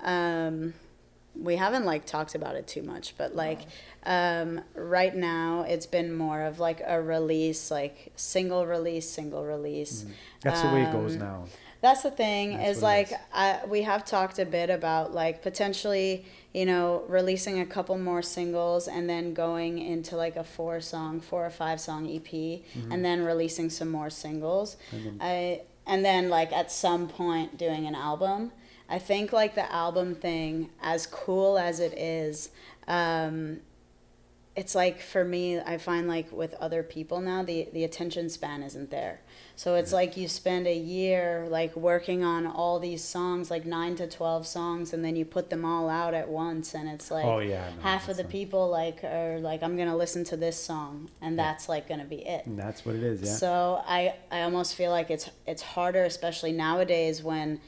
[SPEAKER 5] we haven't like talked about it too much, but like right now it's been more of like a release, like single release.
[SPEAKER 2] That's the way it goes now.
[SPEAKER 5] That's the thing
[SPEAKER 2] That's
[SPEAKER 5] is
[SPEAKER 2] what it
[SPEAKER 5] like we have talked a bit about like potentially releasing a couple more singles and then going into like a 4 or 5 song EP and then releasing some more singles. And then like at some point doing an album. I think like the album thing, as cool as it is, it's like for me, I find like with other people now, the attention span isn't there. So it's like you spend a year like working on all these songs, like 9 to 12 songs, and then you put them all out at once, and it's like
[SPEAKER 2] Oh, yeah, no,
[SPEAKER 5] half of
[SPEAKER 2] that's
[SPEAKER 5] the people like are like, I'm gonna listen to this song, and that's like gonna be it.
[SPEAKER 2] And that's what it is. Yeah.
[SPEAKER 5] So I almost feel like it's harder, especially nowadays when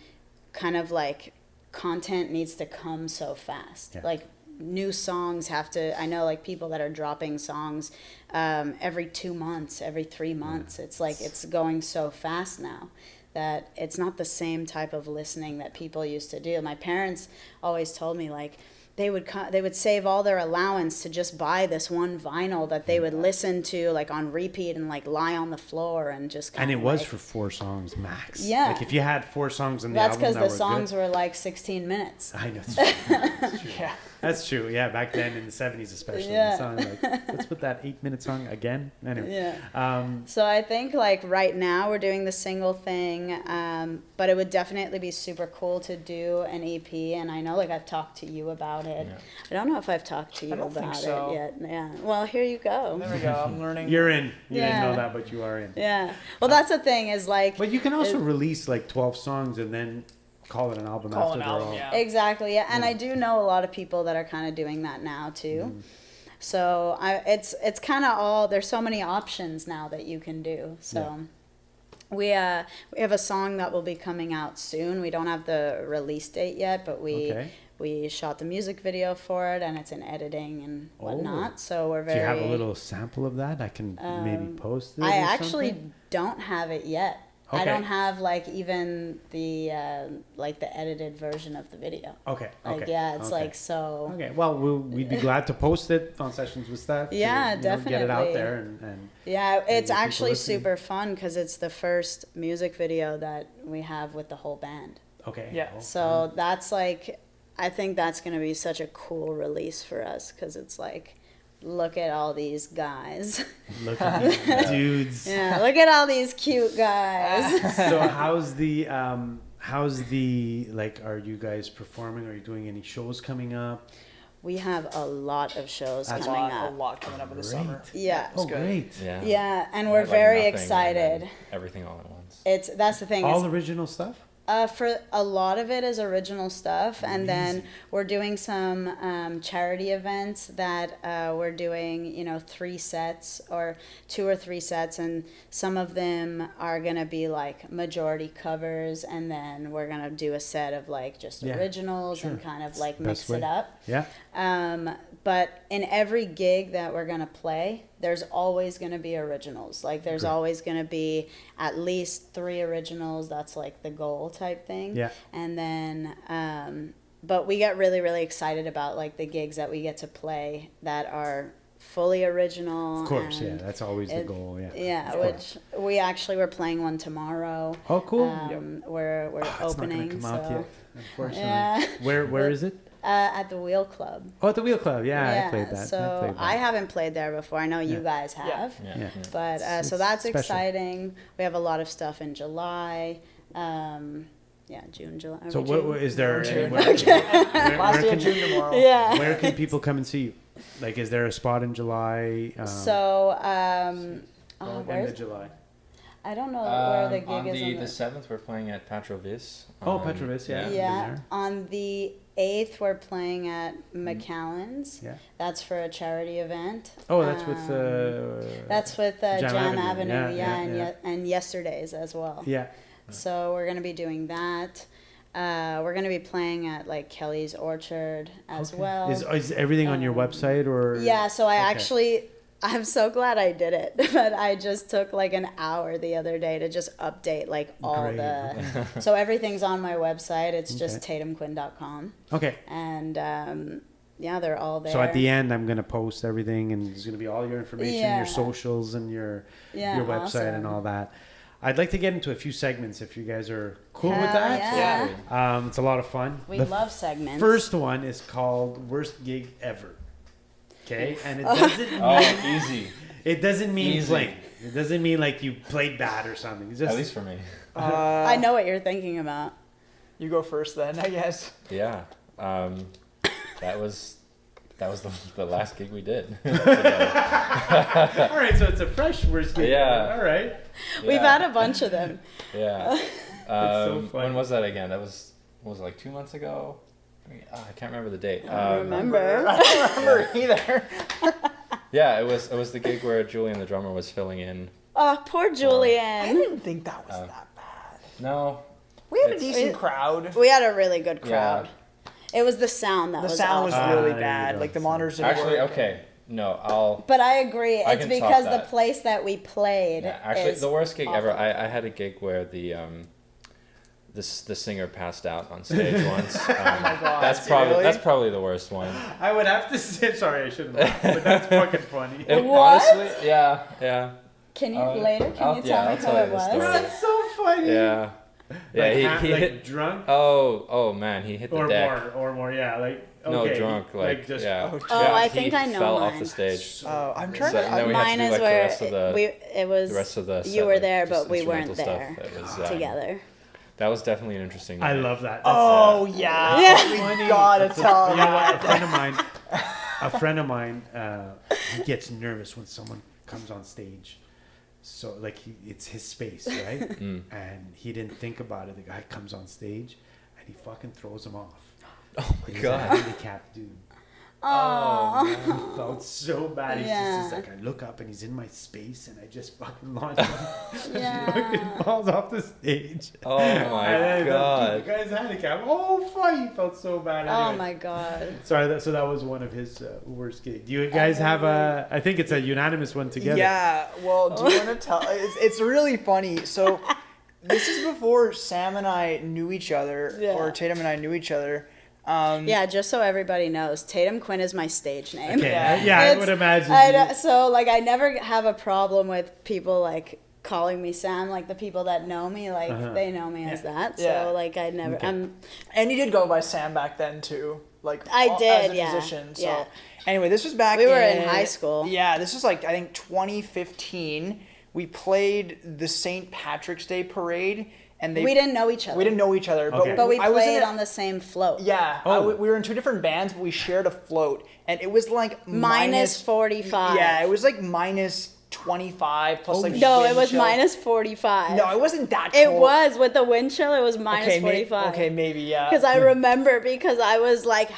[SPEAKER 5] kind of like content needs to come so fast.
[SPEAKER 2] Yeah.
[SPEAKER 5] Like new songs have to, I know like people that are dropping songs every 2 months, every 3 months. It's like it's going so fast now that it's not the same type of listening that people used to do. My parents always told me like they would save all their allowance to just buy this one vinyl that they would listen to like on repeat and like lie on the floor and just
[SPEAKER 2] And
[SPEAKER 5] kind
[SPEAKER 2] it
[SPEAKER 5] of
[SPEAKER 2] was
[SPEAKER 5] like,
[SPEAKER 2] for 4 songs max.
[SPEAKER 5] Yeah.
[SPEAKER 2] Like if you had 4 songs in the
[SPEAKER 5] that's
[SPEAKER 2] album
[SPEAKER 5] because
[SPEAKER 2] that
[SPEAKER 5] the
[SPEAKER 2] were
[SPEAKER 5] songs
[SPEAKER 2] good.
[SPEAKER 5] were like 16 minutes.
[SPEAKER 2] I know. It's true. It's true.
[SPEAKER 4] Yeah.
[SPEAKER 2] That's true. Yeah, back then in the 70s especially.
[SPEAKER 5] Yeah.
[SPEAKER 2] The song, like, let's put that 8-minute song again. Anyway.
[SPEAKER 5] Yeah. So I think like right now we're doing the single thing, but it would definitely be super cool to do an EP. And I know like I've talked to you about it.
[SPEAKER 3] Yeah.
[SPEAKER 5] I don't know if I've talked to you
[SPEAKER 4] I don't
[SPEAKER 5] about
[SPEAKER 4] think so.
[SPEAKER 5] it yet. Yeah. Well, here you go.
[SPEAKER 4] There we go. I'm learning.
[SPEAKER 2] You're in. You didn't
[SPEAKER 5] Yeah.
[SPEAKER 2] know that, but you are in.
[SPEAKER 5] Yeah. Well, that's the thing is like.
[SPEAKER 2] But you can also
[SPEAKER 5] It-
[SPEAKER 2] release like 12 songs and then call it an album
[SPEAKER 4] Call
[SPEAKER 2] after
[SPEAKER 4] an
[SPEAKER 2] they're
[SPEAKER 4] album,
[SPEAKER 2] all.
[SPEAKER 4] yeah.
[SPEAKER 5] Exactly. Yeah. And I do know a lot of people that are kind of doing that now too. So it's kind of all, there's so many options now that you can do. So we have a song that will be coming out soon. We don't have the release date yet, but we shot the music video for it and it's in editing and whatnot. So we're
[SPEAKER 2] Do
[SPEAKER 5] very.
[SPEAKER 2] you have a little sample of that? I can maybe post it.
[SPEAKER 5] I
[SPEAKER 2] or
[SPEAKER 5] actually
[SPEAKER 2] something?
[SPEAKER 5] don't have it yet. I
[SPEAKER 2] Okay.
[SPEAKER 5] don't have like even the like the edited version of the video.
[SPEAKER 2] Okay.
[SPEAKER 5] Like
[SPEAKER 2] Okay.
[SPEAKER 5] yeah, it's
[SPEAKER 2] okay.
[SPEAKER 5] like so.
[SPEAKER 2] Okay. Well, we'd be glad to post it on Sessions with Stef.
[SPEAKER 5] Yeah,
[SPEAKER 2] to, get it out
[SPEAKER 5] definitely.
[SPEAKER 2] there and
[SPEAKER 5] Yeah, it's
[SPEAKER 2] people
[SPEAKER 5] actually
[SPEAKER 2] listening.
[SPEAKER 5] super fun because it's the first music video that we have with the whole band.
[SPEAKER 2] okay.
[SPEAKER 4] Yeah.
[SPEAKER 2] Well,
[SPEAKER 5] So that's like, I think that's gonna be such a cool release for us because it's like, look at all these guys.
[SPEAKER 2] look at these dudes.
[SPEAKER 5] Yeah, look at all these cute guys.
[SPEAKER 2] So how's the like? Are you guys performing? Are you doing any shows coming up?
[SPEAKER 5] We have a lot of shows
[SPEAKER 2] That's
[SPEAKER 5] coming
[SPEAKER 4] a
[SPEAKER 5] up.
[SPEAKER 4] lot coming up in the
[SPEAKER 2] Great.
[SPEAKER 4] summer.
[SPEAKER 5] Yeah.
[SPEAKER 2] Oh,
[SPEAKER 4] good.
[SPEAKER 2] great!
[SPEAKER 3] Yeah.
[SPEAKER 5] Yeah, and
[SPEAKER 3] I
[SPEAKER 5] we're
[SPEAKER 3] had, like,
[SPEAKER 5] very
[SPEAKER 3] nothing and
[SPEAKER 5] excited.
[SPEAKER 3] then everything all at once.
[SPEAKER 5] That's the thing.
[SPEAKER 2] All
[SPEAKER 5] is,
[SPEAKER 2] original stuff.
[SPEAKER 5] for a lot of it is original stuff, and then we're doing some charity events that we're doing, 3 sets or 2 or 3 sets, and some of them are gonna be like majority covers, and then we're gonna do a set of like just
[SPEAKER 2] Yeah,
[SPEAKER 5] originals and
[SPEAKER 2] sure.
[SPEAKER 5] kind of like
[SPEAKER 2] Best
[SPEAKER 5] mix it
[SPEAKER 2] way.
[SPEAKER 5] up.
[SPEAKER 2] Yeah.
[SPEAKER 5] But in every gig that we're gonna play, there's always gonna be originals. Like there's
[SPEAKER 2] Great.
[SPEAKER 5] always gonna be at least 3 originals. That's like the goal type thing.
[SPEAKER 2] Yeah.
[SPEAKER 5] And then, but we get really, really excited about like the gigs that we get to play that are fully original.
[SPEAKER 2] Of course. Yeah.
[SPEAKER 5] and
[SPEAKER 2] That's always the goal. Yeah.
[SPEAKER 5] Yeah,
[SPEAKER 2] Of
[SPEAKER 5] which we actually were playing one tomorrow.
[SPEAKER 2] Oh, cool.
[SPEAKER 5] We're
[SPEAKER 2] It's not
[SPEAKER 5] opening.
[SPEAKER 2] gonna come out
[SPEAKER 5] so
[SPEAKER 2] yet, unfortunately.
[SPEAKER 5] Yeah.
[SPEAKER 2] Where is it?
[SPEAKER 5] at the Wheel Club.
[SPEAKER 2] Oh, at the Wheel Club. Yeah, I played that.
[SPEAKER 5] So I haven't played there before. I know you
[SPEAKER 2] Yeah.
[SPEAKER 5] guys
[SPEAKER 4] Yeah.
[SPEAKER 5] have.
[SPEAKER 2] Yeah.
[SPEAKER 5] But
[SPEAKER 2] It's
[SPEAKER 5] so that's
[SPEAKER 2] special.
[SPEAKER 5] exciting. We have a lot of stuff in July. June, July. Are
[SPEAKER 2] So
[SPEAKER 5] we June?
[SPEAKER 2] what is there?
[SPEAKER 4] June.
[SPEAKER 2] Where,
[SPEAKER 4] Last
[SPEAKER 2] where
[SPEAKER 4] day of
[SPEAKER 2] can,
[SPEAKER 4] June tomorrow.
[SPEAKER 5] Yeah.
[SPEAKER 2] where can people come and see you? Like, is there a spot in July?
[SPEAKER 5] So,
[SPEAKER 2] End
[SPEAKER 5] where's,
[SPEAKER 2] of July.
[SPEAKER 5] I don't know where the
[SPEAKER 3] On
[SPEAKER 5] gig is.
[SPEAKER 3] the
[SPEAKER 5] on the
[SPEAKER 3] 7th, we're playing at Patrovis.
[SPEAKER 2] Oh, Petrovis, yeah. Been
[SPEAKER 5] yeah,
[SPEAKER 2] there.
[SPEAKER 5] on the 8th we're playing at McAllen's.
[SPEAKER 2] Yeah.
[SPEAKER 5] That's for a charity event.
[SPEAKER 2] Oh, that's with.
[SPEAKER 5] That's with Jam Avenue,
[SPEAKER 2] Yeah.
[SPEAKER 5] and Yesterday's as well.
[SPEAKER 2] Yeah.
[SPEAKER 5] So we're gonna be doing that. We're gonna be playing at like Kelly's Orchard as
[SPEAKER 2] Okay.
[SPEAKER 5] well.
[SPEAKER 2] Is everything on your website or?
[SPEAKER 5] Yeah, so I
[SPEAKER 2] Okay.
[SPEAKER 5] actually, I'm so glad I did it, but I just took like an hour the other day to just update like all
[SPEAKER 2] Great,
[SPEAKER 5] the. So everything's on my website. It's just
[SPEAKER 2] Okay.
[SPEAKER 5] tatumquinn.com,
[SPEAKER 2] Okay.
[SPEAKER 5] and yeah, they're all there.
[SPEAKER 2] So at the end, I'm gonna post everything, and there's gonna be all your information,
[SPEAKER 5] Yeah.
[SPEAKER 2] your socials, and your website
[SPEAKER 5] awesome.
[SPEAKER 2] and all that. I'd like to get into a few segments if you guys are cool with
[SPEAKER 5] Hell
[SPEAKER 2] that.
[SPEAKER 5] yeah.
[SPEAKER 2] It's a lot of fun.
[SPEAKER 5] We
[SPEAKER 2] The
[SPEAKER 5] love segments.
[SPEAKER 2] First one is called "Worst Gig Ever." Okay, and it doesn't mean
[SPEAKER 3] Oh, easy.
[SPEAKER 2] it doesn't mean
[SPEAKER 3] Easy.
[SPEAKER 2] playing. It doesn't mean like you played bad or something. It's just
[SPEAKER 3] At least for me.
[SPEAKER 5] I know what you're thinking about.
[SPEAKER 4] You go first then, I guess.
[SPEAKER 3] Yeah. That was the last gig we did.
[SPEAKER 2] all right. So it's a fresh worst gig.
[SPEAKER 3] Yeah.
[SPEAKER 2] All right.
[SPEAKER 5] We've
[SPEAKER 3] Yeah.
[SPEAKER 5] had a bunch of them.
[SPEAKER 3] Yeah.
[SPEAKER 2] so fun.
[SPEAKER 3] When was that again? That was it like 2 months ago? I can't remember the date.
[SPEAKER 5] I remember.
[SPEAKER 4] I don't remember either.
[SPEAKER 3] Yeah, it was the gig where Julian, the drummer, was filling in.
[SPEAKER 5] Oh, poor
[SPEAKER 4] I
[SPEAKER 5] Julian.
[SPEAKER 4] didn't think that was that bad.
[SPEAKER 3] No,
[SPEAKER 4] We had a decent crowd.
[SPEAKER 5] We had a really good
[SPEAKER 3] Yeah.
[SPEAKER 5] crowd. It was the sound that
[SPEAKER 4] The
[SPEAKER 5] was
[SPEAKER 4] sound was
[SPEAKER 5] awful.
[SPEAKER 4] really
[SPEAKER 2] there you
[SPEAKER 4] bad.
[SPEAKER 2] go.
[SPEAKER 4] Like the monitors didn't
[SPEAKER 3] Actually,
[SPEAKER 4] work.
[SPEAKER 3] okay. No, I'll.
[SPEAKER 5] But I agree.
[SPEAKER 3] I
[SPEAKER 5] It's
[SPEAKER 3] can top
[SPEAKER 5] because the
[SPEAKER 3] that.
[SPEAKER 5] place that we played.
[SPEAKER 3] Yeah, actually,
[SPEAKER 5] is
[SPEAKER 3] the worst gig ever.
[SPEAKER 5] awful.
[SPEAKER 3] I had a gig where the the singer passed out on stage once.
[SPEAKER 4] Oh my god.
[SPEAKER 3] That's probably the worst one.
[SPEAKER 2] I would have to say, sorry, I shouldn't laugh, but that's fucking funny.
[SPEAKER 5] What?
[SPEAKER 3] Honestly, yeah.
[SPEAKER 5] Can you
[SPEAKER 3] I'll
[SPEAKER 5] tell me
[SPEAKER 3] I'll
[SPEAKER 5] how
[SPEAKER 3] tell
[SPEAKER 5] it
[SPEAKER 3] you the
[SPEAKER 5] was?
[SPEAKER 3] story.
[SPEAKER 2] That's so funny.
[SPEAKER 3] Yeah. Yeah,
[SPEAKER 2] Like,
[SPEAKER 3] he
[SPEAKER 2] like
[SPEAKER 3] hit.
[SPEAKER 2] drunk
[SPEAKER 3] Oh man, he hit the
[SPEAKER 2] or
[SPEAKER 3] deck.
[SPEAKER 2] more, yeah, like
[SPEAKER 3] No,
[SPEAKER 2] okay,
[SPEAKER 3] drunk, like
[SPEAKER 2] just
[SPEAKER 3] yeah.
[SPEAKER 4] Oh,
[SPEAKER 5] Oh,
[SPEAKER 3] Yeah,
[SPEAKER 5] I
[SPEAKER 3] he
[SPEAKER 5] think I know
[SPEAKER 3] fell off
[SPEAKER 5] mine.
[SPEAKER 3] the stage.
[SPEAKER 4] Oh, I'm trying
[SPEAKER 3] So,
[SPEAKER 4] to.
[SPEAKER 3] and then we had to
[SPEAKER 5] Mine
[SPEAKER 3] do
[SPEAKER 5] is
[SPEAKER 3] like the
[SPEAKER 5] where
[SPEAKER 3] rest of the
[SPEAKER 5] it was.
[SPEAKER 3] the rest of the
[SPEAKER 5] You
[SPEAKER 3] set,
[SPEAKER 5] were
[SPEAKER 3] like,
[SPEAKER 5] there,
[SPEAKER 3] just
[SPEAKER 5] but we weren't
[SPEAKER 3] instrumental
[SPEAKER 5] there
[SPEAKER 3] stuff. That was
[SPEAKER 5] together.
[SPEAKER 3] That was definitely an interesting.
[SPEAKER 2] I
[SPEAKER 3] night.
[SPEAKER 2] love that. That's,
[SPEAKER 4] Oh yeah.
[SPEAKER 5] Yeah.
[SPEAKER 4] We gotta tell
[SPEAKER 2] you know what?
[SPEAKER 4] that.
[SPEAKER 2] A friend of mine, he gets nervous when someone comes on stage. So like it's his space, right?
[SPEAKER 3] Mm.
[SPEAKER 2] And he didn't think about it. The guy comes on stage, and he fucking throws him off.
[SPEAKER 3] Oh my
[SPEAKER 2] He's
[SPEAKER 3] god.
[SPEAKER 2] a handicapped dude.
[SPEAKER 5] Oh.
[SPEAKER 2] He felt so bad. He's
[SPEAKER 5] Yeah.
[SPEAKER 2] just like, I look up and he's in my space, and I just fucking launch him. He
[SPEAKER 5] Yeah.
[SPEAKER 2] fucking falls off the stage.
[SPEAKER 3] Oh
[SPEAKER 2] And
[SPEAKER 3] my
[SPEAKER 2] then the
[SPEAKER 3] god.
[SPEAKER 2] guy's handicapped. Oh, fuck! He felt so bad.
[SPEAKER 5] Oh
[SPEAKER 2] Anyway.
[SPEAKER 5] my god.
[SPEAKER 2] Sorry, so that was one of his worst gigs. Do you guys have a? I think it's a unanimous one together.
[SPEAKER 4] Yeah. Well, do you want to tell? It's really funny. So, this is before Sam and I knew each other,
[SPEAKER 5] Yeah.
[SPEAKER 4] or Tatum and I knew each other.
[SPEAKER 5] Yeah, just so everybody knows, Tatum Quinn is my stage name.
[SPEAKER 2] Okay.
[SPEAKER 4] Yeah.
[SPEAKER 2] Yeah, I
[SPEAKER 5] It's-
[SPEAKER 2] would imagine.
[SPEAKER 5] So like, I never have a problem with people like calling me Sam. Like the people that know me, like
[SPEAKER 2] Uh-huh.
[SPEAKER 5] they know me as that. So
[SPEAKER 4] Yeah.
[SPEAKER 5] like, I never.
[SPEAKER 2] Okay.
[SPEAKER 4] And you did go by Sam back then too, like
[SPEAKER 5] I
[SPEAKER 4] as
[SPEAKER 5] did,
[SPEAKER 4] a
[SPEAKER 5] yeah.
[SPEAKER 4] musician. So
[SPEAKER 5] Yeah.
[SPEAKER 4] anyway, this was back.
[SPEAKER 5] We were in high school.
[SPEAKER 4] Yeah, this was like I think 2015. We played the St. Patrick's Day parade, and
[SPEAKER 5] We didn't know each other.
[SPEAKER 4] We didn't know each other,
[SPEAKER 2] Okay.
[SPEAKER 5] But we
[SPEAKER 4] I was in
[SPEAKER 5] played
[SPEAKER 4] a-
[SPEAKER 5] on the same float.
[SPEAKER 4] Yeah,
[SPEAKER 2] Oh.
[SPEAKER 4] we were in two different bands, but we shared a float, and it was like
[SPEAKER 5] Minus 45.
[SPEAKER 4] Yeah, it was like minus 25 plus like
[SPEAKER 5] No,
[SPEAKER 4] wind
[SPEAKER 5] it was
[SPEAKER 4] chill.
[SPEAKER 5] minus 45.
[SPEAKER 4] No, it wasn't that
[SPEAKER 5] It
[SPEAKER 4] cold.
[SPEAKER 5] was with the wind chill. It was minus
[SPEAKER 4] okay,
[SPEAKER 5] 45.
[SPEAKER 4] okay, maybe yeah.
[SPEAKER 5] Because I remember, because I was like,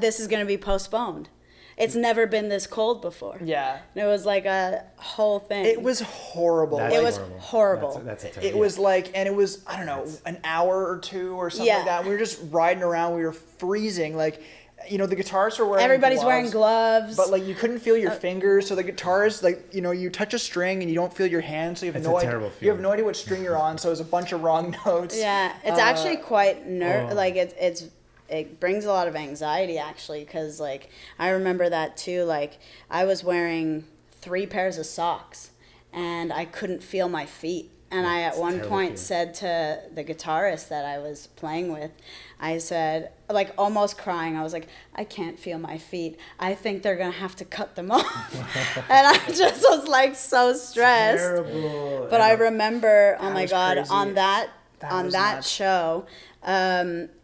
[SPEAKER 5] this is going to be postponed. It's never been this cold before.
[SPEAKER 4] Yeah,
[SPEAKER 5] And it was like a whole thing.
[SPEAKER 4] it was horrible.
[SPEAKER 2] That's
[SPEAKER 5] It was
[SPEAKER 2] horrible.
[SPEAKER 5] horrible.
[SPEAKER 2] That's a
[SPEAKER 4] It
[SPEAKER 2] terrible.
[SPEAKER 4] was like, and it was, I don't know, an hour or two or something
[SPEAKER 5] Yeah.
[SPEAKER 4] like that. We were just riding around. We were freezing. Like, you know, the guitarists were wearing
[SPEAKER 5] Everybody's wearing gloves.
[SPEAKER 4] But like, you couldn't feel your fingers. So the guitarist, like, you know, you touch a string and you don't feel your hand. So you have
[SPEAKER 2] It's
[SPEAKER 4] no
[SPEAKER 2] a
[SPEAKER 4] idea.
[SPEAKER 2] terrible
[SPEAKER 4] You have
[SPEAKER 2] feeling.
[SPEAKER 4] no idea what string you're on. So it was a bunch of wrong notes.
[SPEAKER 5] Yeah, it's actually quite
[SPEAKER 2] oh.
[SPEAKER 5] like it brings a lot of anxiety actually, because like I remember that too. Like I was wearing 3 pairs of socks and I couldn't feel my feet. And I at one
[SPEAKER 2] terrible
[SPEAKER 5] point
[SPEAKER 2] feeling.
[SPEAKER 5] said to the guitarist that I was playing with, I said, like almost crying, I was like, I can't feel my feet. I think they're gonna have to cut them off. And I just was like so stressed.
[SPEAKER 2] terrible.
[SPEAKER 5] But I remember, oh
[SPEAKER 4] That
[SPEAKER 5] my
[SPEAKER 4] was
[SPEAKER 5] God,
[SPEAKER 4] crazy.
[SPEAKER 5] on that
[SPEAKER 4] was
[SPEAKER 5] that
[SPEAKER 4] nuts.
[SPEAKER 5] show,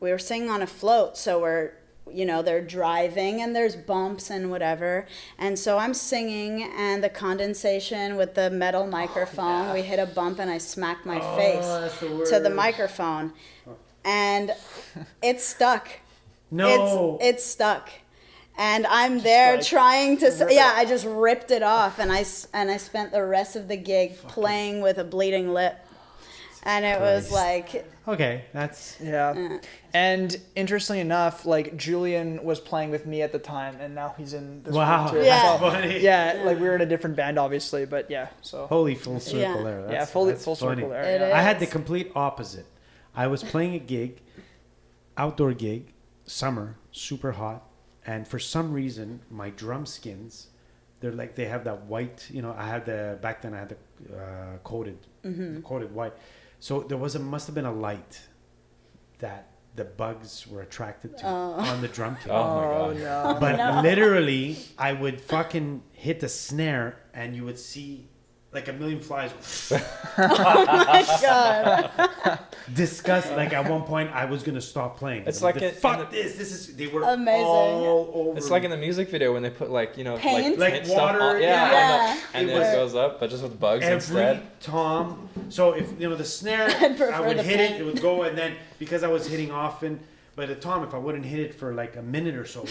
[SPEAKER 5] we were singing on a float, so we're, you know, they're driving and there's bumps and whatever, and so I'm singing and the condensation with the metal microphone, we hit a bump and I smacked my face
[SPEAKER 2] that's the
[SPEAKER 5] to the
[SPEAKER 2] worst.
[SPEAKER 5] microphone, and it's stuck.
[SPEAKER 2] No.
[SPEAKER 5] It's stuck. And I'm there
[SPEAKER 4] like,
[SPEAKER 5] trying to,
[SPEAKER 4] rip it
[SPEAKER 5] yeah,
[SPEAKER 4] off.
[SPEAKER 5] I just ripped it off, and I spent the rest of the gig playing with a bleeding lip, and it was like,
[SPEAKER 2] Okay, that's
[SPEAKER 4] Yeah. And interestingly enough, like Julian was playing with me at the time, and now he's in this
[SPEAKER 2] wow.
[SPEAKER 4] group too.
[SPEAKER 5] Yeah.
[SPEAKER 2] That's funny.
[SPEAKER 4] Yeah, like we were in a different band, obviously, but yeah. So
[SPEAKER 2] Holy full circle
[SPEAKER 5] Yeah.
[SPEAKER 2] there. That's,
[SPEAKER 4] yeah, full
[SPEAKER 2] that's
[SPEAKER 4] full
[SPEAKER 2] funny.
[SPEAKER 4] circle there.
[SPEAKER 5] It
[SPEAKER 4] yeah.
[SPEAKER 5] is.
[SPEAKER 2] I had the complete opposite. I was playing a gig, outdoor gig, summer, super hot, and for some reason my drum skins, they're like they have that white. You know, I had the back then I had the coated white. So there must have been a light that the bugs were attracted to on the drum kit.
[SPEAKER 3] Oh my
[SPEAKER 4] Oh
[SPEAKER 3] god.
[SPEAKER 4] no.
[SPEAKER 2] But literally, I would fucking hit the snare, and you would see like a million flies.
[SPEAKER 5] God,
[SPEAKER 2] Disgust. Like at one point, I was gonna stop playing.
[SPEAKER 3] It's
[SPEAKER 2] I'm
[SPEAKER 3] like in
[SPEAKER 2] fuck
[SPEAKER 3] the-
[SPEAKER 2] this. This is they were
[SPEAKER 5] Amazing.
[SPEAKER 2] all over.
[SPEAKER 3] It's like in the music video when they put like, you know,
[SPEAKER 5] Paint?
[SPEAKER 2] Like
[SPEAKER 3] paint stuff
[SPEAKER 2] water,
[SPEAKER 3] on,
[SPEAKER 2] yeah.
[SPEAKER 5] Yeah.
[SPEAKER 3] and
[SPEAKER 2] It
[SPEAKER 3] then
[SPEAKER 2] was-
[SPEAKER 3] it goes up, but just with bugs
[SPEAKER 2] every
[SPEAKER 3] instead.
[SPEAKER 2] tom. So if you know the snare,
[SPEAKER 5] I'd prefer
[SPEAKER 2] I would
[SPEAKER 5] the
[SPEAKER 2] hit
[SPEAKER 5] paint.
[SPEAKER 2] it. It would go, and then because I was hitting often, But Tom, if I wouldn't hit it for like a minute or so,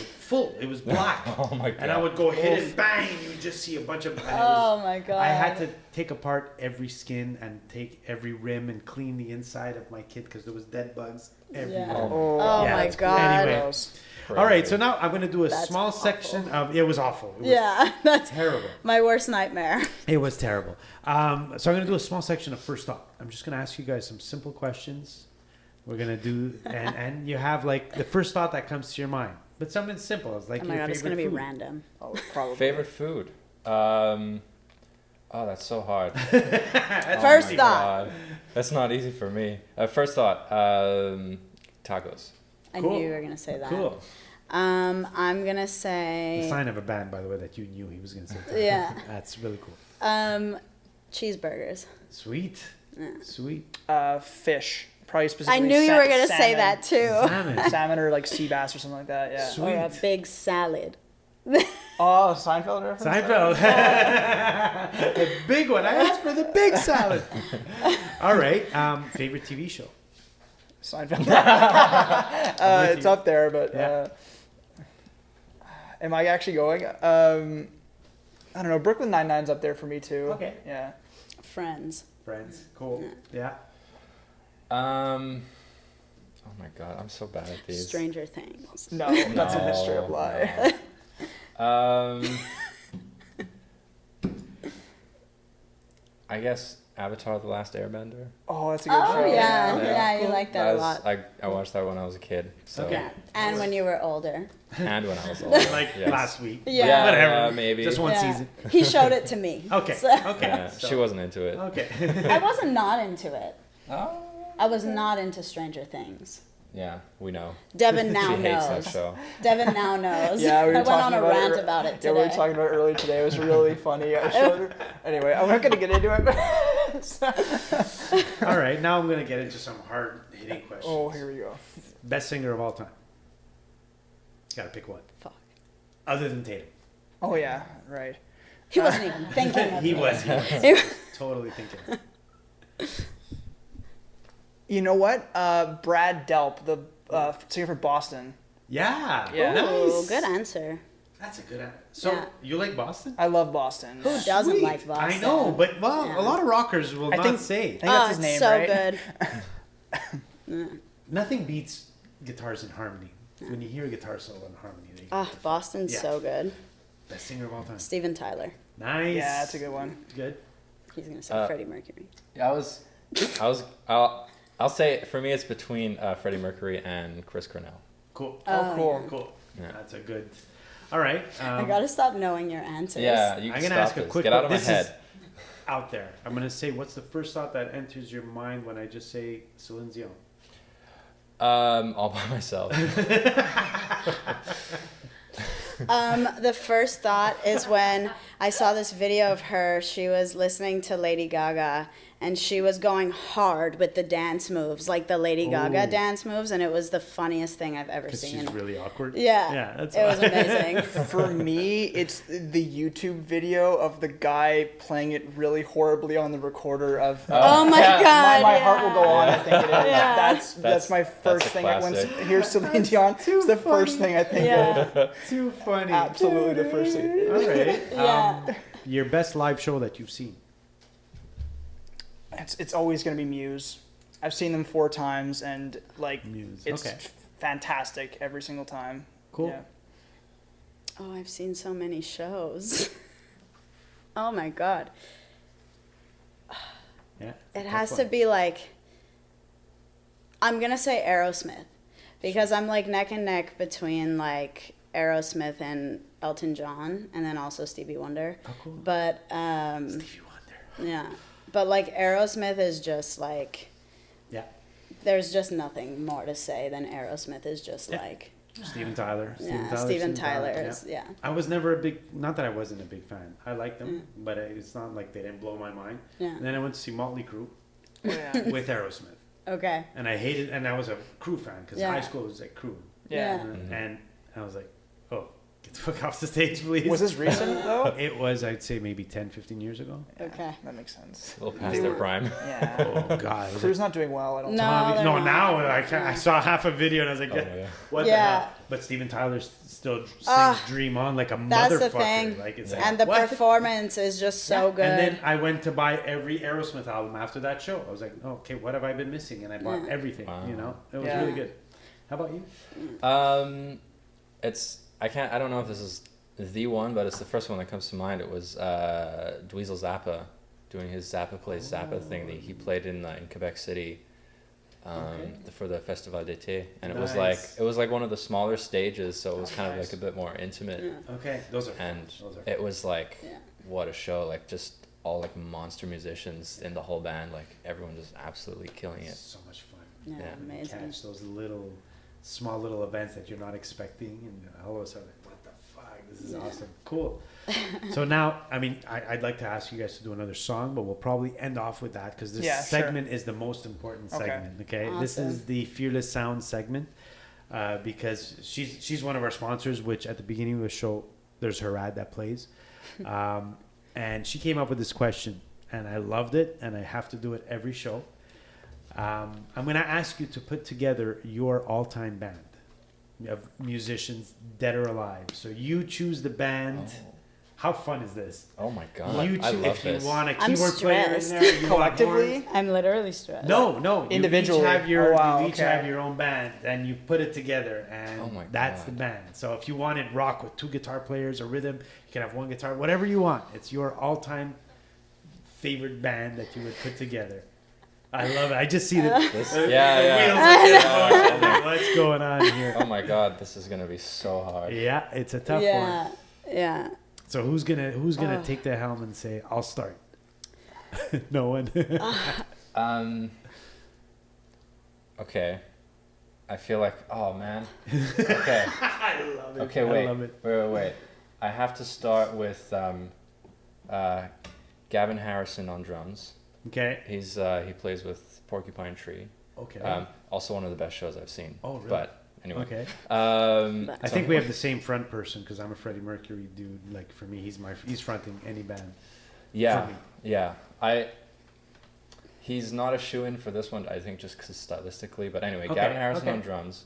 [SPEAKER 2] it was black.
[SPEAKER 3] Oh my god.
[SPEAKER 2] And I would go hit it, bang, you would just see a bunch of...
[SPEAKER 5] Oh my god.
[SPEAKER 2] I had to take apart every skin and take every rim and clean the inside of my kit because there was dead bugs everywhere.
[SPEAKER 5] Yeah.
[SPEAKER 3] Oh,
[SPEAKER 5] Oh
[SPEAKER 2] Yeah,
[SPEAKER 5] my
[SPEAKER 2] it's-
[SPEAKER 5] god.
[SPEAKER 2] anyway.
[SPEAKER 4] Gross.
[SPEAKER 2] All right, so now I'm going to do a
[SPEAKER 5] That's
[SPEAKER 2] small
[SPEAKER 5] awful.
[SPEAKER 2] section of... It was awful. It was
[SPEAKER 5] Yeah, that's
[SPEAKER 2] terrible.
[SPEAKER 5] my worst nightmare.
[SPEAKER 2] It was terrible. So I'm going to do a small section of first thought. I'm just going to ask you guys some simple questions. We're going to do... And you have like the first thought that comes to your mind. But something simple. It's like
[SPEAKER 5] Oh my
[SPEAKER 2] your
[SPEAKER 5] god, it's
[SPEAKER 2] favorite
[SPEAKER 5] gonna be
[SPEAKER 2] food.
[SPEAKER 5] random.
[SPEAKER 4] Oh, probably.
[SPEAKER 3] Favorite food? Oh, that's so hard.
[SPEAKER 5] First
[SPEAKER 3] my
[SPEAKER 5] thought.
[SPEAKER 3] God. That's not easy for me. First thought, tacos.
[SPEAKER 5] I
[SPEAKER 2] Cool.
[SPEAKER 5] knew you were gonna say that.
[SPEAKER 2] Cool.
[SPEAKER 5] I'm gonna
[SPEAKER 2] The
[SPEAKER 5] say
[SPEAKER 2] sign of a band, by the way, that you knew he was going to say. that.
[SPEAKER 5] yeah.
[SPEAKER 2] That's really cool.
[SPEAKER 5] Cheeseburgers.
[SPEAKER 2] Sweet. Sweet.
[SPEAKER 4] Fish. Probably
[SPEAKER 5] I
[SPEAKER 4] specifically.
[SPEAKER 5] knew you were gonna
[SPEAKER 4] salmon.
[SPEAKER 5] say that too.
[SPEAKER 2] Salmon.
[SPEAKER 4] Salmon or like sea bass or something like that. Yeah.
[SPEAKER 2] Sweet.
[SPEAKER 5] Or a big salad.
[SPEAKER 4] Oh, Seinfeld reference.
[SPEAKER 2] Seinfeld. The big one. I asked for the big salad. All right. Favorite TV show?
[SPEAKER 4] Seinfeld.
[SPEAKER 2] with
[SPEAKER 4] It's
[SPEAKER 2] you.
[SPEAKER 4] up there, but
[SPEAKER 2] Yeah.
[SPEAKER 4] am I actually going? I don't know. Brooklyn Nine-Nine's up there for me too.
[SPEAKER 2] Okay.
[SPEAKER 4] Yeah.
[SPEAKER 5] Friends.
[SPEAKER 2] Friends. Cool. Yeah.
[SPEAKER 3] Oh my god, I'm so bad at these.
[SPEAKER 5] Stranger Things.
[SPEAKER 4] No, that's a straight up lie.
[SPEAKER 3] No. I guess Avatar: The Last Airbender.
[SPEAKER 4] Oh, that's a good
[SPEAKER 5] Oh
[SPEAKER 4] show.
[SPEAKER 5] yeah,
[SPEAKER 3] Yeah.
[SPEAKER 5] yeah, you like that a
[SPEAKER 3] was-
[SPEAKER 5] lot.
[SPEAKER 3] I watched that when I was a kid. So.
[SPEAKER 2] Okay.
[SPEAKER 5] And when you were older.
[SPEAKER 3] And when I was older.
[SPEAKER 2] Like
[SPEAKER 3] yes.
[SPEAKER 2] last week.
[SPEAKER 5] Yeah.
[SPEAKER 3] Yeah,
[SPEAKER 2] Whatever.
[SPEAKER 3] maybe.
[SPEAKER 2] Just one
[SPEAKER 5] Yeah.
[SPEAKER 2] season.
[SPEAKER 5] He showed it to me.
[SPEAKER 2] Okay.
[SPEAKER 5] So-
[SPEAKER 2] Okay.
[SPEAKER 3] Yeah,
[SPEAKER 2] So-
[SPEAKER 3] she wasn't into it.
[SPEAKER 2] Okay.
[SPEAKER 5] I wasn't not into it.
[SPEAKER 3] Oh.
[SPEAKER 5] I was not into Stranger Things.
[SPEAKER 3] Yeah, we know.
[SPEAKER 5] Devin now
[SPEAKER 3] She hates that
[SPEAKER 5] knows.
[SPEAKER 3] show.
[SPEAKER 5] Devin now knows.
[SPEAKER 4] Yeah, we were
[SPEAKER 5] I went on
[SPEAKER 4] talking
[SPEAKER 5] a
[SPEAKER 4] about
[SPEAKER 5] rant
[SPEAKER 4] it.
[SPEAKER 5] about it
[SPEAKER 4] Yeah,
[SPEAKER 5] today.
[SPEAKER 4] we were talking about it earlier today. It was really funny. I showed her. Anyway, I'm not gonna get into it.
[SPEAKER 2] All right. Now I'm going to get into some hard hitting questions.
[SPEAKER 4] Oh, here we go.
[SPEAKER 2] Best singer of all time. Got to pick one.
[SPEAKER 5] Fuck.
[SPEAKER 2] Other than Tatum.
[SPEAKER 4] Oh yeah, right.
[SPEAKER 5] He wasn't even thinking of
[SPEAKER 2] He
[SPEAKER 5] me.
[SPEAKER 2] was.
[SPEAKER 5] He was-
[SPEAKER 2] Totally thinking.
[SPEAKER 4] You know what? Brad Delp, the singer for Boston.
[SPEAKER 2] Yeah.
[SPEAKER 4] Yeah.
[SPEAKER 5] Ooh,
[SPEAKER 2] Nice.
[SPEAKER 5] good answer.
[SPEAKER 2] That's a good answer. So,
[SPEAKER 5] Yeah.
[SPEAKER 2] you like Boston?
[SPEAKER 4] I love Boston.
[SPEAKER 5] Who doesn't
[SPEAKER 2] Sweet.
[SPEAKER 5] like Boston?
[SPEAKER 2] I know, but
[SPEAKER 5] Yeah.
[SPEAKER 2] a lot of rockers will
[SPEAKER 4] I
[SPEAKER 2] not
[SPEAKER 4] think-
[SPEAKER 2] say.
[SPEAKER 4] I think that's his
[SPEAKER 5] Oh,
[SPEAKER 4] name,
[SPEAKER 5] it's so
[SPEAKER 4] right?
[SPEAKER 5] good.
[SPEAKER 2] Nothing beats guitars in harmony. When you hear a guitar solo in harmony, they
[SPEAKER 5] Oh, Boston's
[SPEAKER 2] Yeah.
[SPEAKER 5] so good.
[SPEAKER 2] best singer of all time.
[SPEAKER 5] Steven Tyler.
[SPEAKER 2] Nice.
[SPEAKER 4] Yeah, that's a good one.
[SPEAKER 2] Good.
[SPEAKER 5] He's gonna say Freddie Mercury.
[SPEAKER 3] I'll say for me it's between Freddie Mercury and Chris Cornell.
[SPEAKER 2] Cool.
[SPEAKER 5] Oh,
[SPEAKER 4] cool.
[SPEAKER 2] Cool.
[SPEAKER 3] Yeah.
[SPEAKER 2] That's a good. All right.
[SPEAKER 5] I gotta stop knowing your answers.
[SPEAKER 3] Yeah, you
[SPEAKER 2] I'm
[SPEAKER 3] can
[SPEAKER 2] gonna ask
[SPEAKER 3] stop
[SPEAKER 2] a
[SPEAKER 3] this.
[SPEAKER 2] quick
[SPEAKER 3] Get out of
[SPEAKER 2] one.
[SPEAKER 3] my
[SPEAKER 2] This
[SPEAKER 3] head.
[SPEAKER 2] is out there. I'm gonna say, what's the first thought that enters your mind when I just say Celine Dion?
[SPEAKER 3] All by myself.
[SPEAKER 5] The first thought is when I saw this video of her. She was listening to Lady Gaga, and she was going hard with the dance moves, like the Lady Gaga
[SPEAKER 2] Ooh.
[SPEAKER 5] dance moves, and it was the funniest thing I've ever
[SPEAKER 2] Because
[SPEAKER 5] seen.
[SPEAKER 2] she's really awkward.
[SPEAKER 5] Yeah.
[SPEAKER 2] Yeah. That's
[SPEAKER 5] It was amazing.
[SPEAKER 4] For me, it's the YouTube video of the guy playing it really horribly on the recorder of.
[SPEAKER 5] Oh my
[SPEAKER 3] Yeah.
[SPEAKER 5] god!
[SPEAKER 4] My heart will go on. I think it is.
[SPEAKER 5] Yeah.
[SPEAKER 4] That's my first
[SPEAKER 3] a
[SPEAKER 4] thing. Once
[SPEAKER 3] classic.
[SPEAKER 4] here's Celine Dion. It's the first thing I think of.
[SPEAKER 5] Yeah.
[SPEAKER 2] Too funny.
[SPEAKER 4] Absolutely the first thing.
[SPEAKER 2] All right.
[SPEAKER 5] Yeah.
[SPEAKER 2] Your best live show that you've seen?
[SPEAKER 4] It's always gonna be Muse. I've seen them 4 times, and like
[SPEAKER 2] Muse.
[SPEAKER 4] it's
[SPEAKER 2] Okay.
[SPEAKER 4] fantastic every single time.
[SPEAKER 2] Cool.
[SPEAKER 4] Yeah.
[SPEAKER 5] Oh, I've seen so many shows. Oh my god.
[SPEAKER 2] Yeah.
[SPEAKER 5] It has to be like, I'm gonna say Aerosmith, because I'm like neck and neck between like Aerosmith and Elton John, and then also Stevie Wonder.
[SPEAKER 2] Oh, cool.
[SPEAKER 5] But
[SPEAKER 2] Stevie Wonder.
[SPEAKER 5] yeah, but like Aerosmith is just like,
[SPEAKER 2] Yeah.
[SPEAKER 5] there's just nothing more to say than Aerosmith is just
[SPEAKER 2] Yeah.
[SPEAKER 5] like,
[SPEAKER 2] Steven Tyler.
[SPEAKER 5] yeah, Steven Tyler
[SPEAKER 2] yeah.
[SPEAKER 5] is, yeah.
[SPEAKER 2] I was never a big, not that I wasn't a big fan. I liked them, but it's not like they didn't blow my mind.
[SPEAKER 5] Yeah.
[SPEAKER 2] And then I went to see Motley Crue
[SPEAKER 4] Oh, yeah.
[SPEAKER 2] with Aerosmith.
[SPEAKER 5] Okay.
[SPEAKER 2] And I hated, and I was a Crue fan because
[SPEAKER 5] Yeah.
[SPEAKER 2] high school was like Crue.
[SPEAKER 4] Yeah.
[SPEAKER 5] Yeah.
[SPEAKER 2] And I was like, oh, Get the fuck off the stage, please.
[SPEAKER 4] Was this recent though?
[SPEAKER 2] It was, I'd say, maybe 10, 15 years ago.
[SPEAKER 5] Okay.
[SPEAKER 4] That makes sense.
[SPEAKER 3] A little past their prime.
[SPEAKER 4] Yeah.
[SPEAKER 2] Oh, God. It was
[SPEAKER 4] Crew's not doing well. I don't
[SPEAKER 5] No.
[SPEAKER 4] think.
[SPEAKER 5] they're
[SPEAKER 2] no,
[SPEAKER 5] not.
[SPEAKER 2] now I saw half a video and I was like,
[SPEAKER 3] Oh, yeah.
[SPEAKER 2] what
[SPEAKER 5] Yeah.
[SPEAKER 2] the hell? But Steven Tyler still sings
[SPEAKER 5] Ah,
[SPEAKER 2] Dream On like a
[SPEAKER 5] That's
[SPEAKER 2] motherfucker.
[SPEAKER 5] the thing.
[SPEAKER 2] Like it's
[SPEAKER 5] And the
[SPEAKER 2] what?
[SPEAKER 5] performance is just so good.
[SPEAKER 2] And then I went to buy every Aerosmith album after that show. I was like, oh, okay, what have I been missing? And I bought
[SPEAKER 5] Yeah.
[SPEAKER 2] everything,
[SPEAKER 3] Wow.
[SPEAKER 2] you know? It was
[SPEAKER 4] Yeah.
[SPEAKER 2] really good. How about you?
[SPEAKER 3] I don't know if this is the one, but it's the first one that comes to mind. It was Dweezil Zappa doing his Zappa Plays Zappa thing that he played in Quebec City for the Festival d'été, and it was like one of the smaller stages, so it was kind of like a bit more intimate,
[SPEAKER 2] Okay, those are fun.
[SPEAKER 3] and
[SPEAKER 2] Those are
[SPEAKER 3] it was like
[SPEAKER 5] Yeah.
[SPEAKER 3] what a show, like just all like monster musicians in the whole band, like everyone just absolutely killing it.
[SPEAKER 2] so much fun.
[SPEAKER 5] yeah,
[SPEAKER 3] yeah.
[SPEAKER 5] amazing.
[SPEAKER 2] Catch those small little events that you're not expecting, and all of a sudden, what the fuck? This is awesome. Cool. So now, I mean, I'd like to ask you guys to do another song, but we'll probably end off with that because this
[SPEAKER 4] Yeah, sure.
[SPEAKER 2] segment is the most important
[SPEAKER 4] Okay.
[SPEAKER 2] segment. Okay, this
[SPEAKER 5] Awesome.
[SPEAKER 2] is the Fearless Sound segment because she's one of our sponsors. Which at the beginning of the show, there's her ad that plays, and she came up with this question, and I loved it, and I have to do it every show. I'm going to ask you to put together your all-time band of musicians, dead or alive. So you choose the band. How fun is this?
[SPEAKER 3] Oh my god,
[SPEAKER 2] You
[SPEAKER 3] I
[SPEAKER 2] choose
[SPEAKER 3] love
[SPEAKER 2] if
[SPEAKER 3] this.
[SPEAKER 2] you want a
[SPEAKER 5] I'm
[SPEAKER 2] keyboard player in
[SPEAKER 5] stressed.
[SPEAKER 2] there. You want
[SPEAKER 4] Collectively?
[SPEAKER 2] horns.
[SPEAKER 5] I'm literally stressed.
[SPEAKER 2] No. You
[SPEAKER 4] Individually.
[SPEAKER 2] each have your,
[SPEAKER 4] Oh, wow,
[SPEAKER 2] you each
[SPEAKER 4] okay.
[SPEAKER 2] have your own band, and you put it together, and
[SPEAKER 3] Oh my
[SPEAKER 2] that's
[SPEAKER 3] God.
[SPEAKER 2] the band. So if you wanted rock with 2 guitar players or rhythm, you can have 1 guitar, whatever you want. It's your all-time favorite band that you would put together. I love it. I just see the
[SPEAKER 3] This,
[SPEAKER 2] wheels
[SPEAKER 3] yeah.
[SPEAKER 2] like that. What's going on here?
[SPEAKER 3] Oh my god, this is gonna be so hard.
[SPEAKER 2] Yeah, it's a tough
[SPEAKER 5] Yeah,
[SPEAKER 2] one.
[SPEAKER 5] yeah.
[SPEAKER 2] So who's gonna
[SPEAKER 5] Oh.
[SPEAKER 2] take the helm and say, "I'll start"? No one.
[SPEAKER 3] Okay. I feel like, oh man. Okay.
[SPEAKER 2] I love it.
[SPEAKER 3] Okay,
[SPEAKER 2] I
[SPEAKER 3] wait.
[SPEAKER 2] love it.
[SPEAKER 3] Wait. I have to start with Gavin Harrison on drums.
[SPEAKER 2] Okay.
[SPEAKER 3] He plays with Porcupine Tree.
[SPEAKER 2] Okay.
[SPEAKER 3] Also one of the best shows I've seen.
[SPEAKER 2] Oh, really?
[SPEAKER 3] But anyway.
[SPEAKER 2] Okay.
[SPEAKER 5] But-
[SPEAKER 2] I think we have the same front person because I'm a Freddie Mercury dude. Like for me, he's fronting any band.
[SPEAKER 3] Yeah.
[SPEAKER 2] for me.
[SPEAKER 3] Yeah. He's not a shoe-in for this one, I think, just because stylistically. But anyway,
[SPEAKER 2] Okay,
[SPEAKER 3] Gavin Harrison
[SPEAKER 2] okay.
[SPEAKER 3] on drums,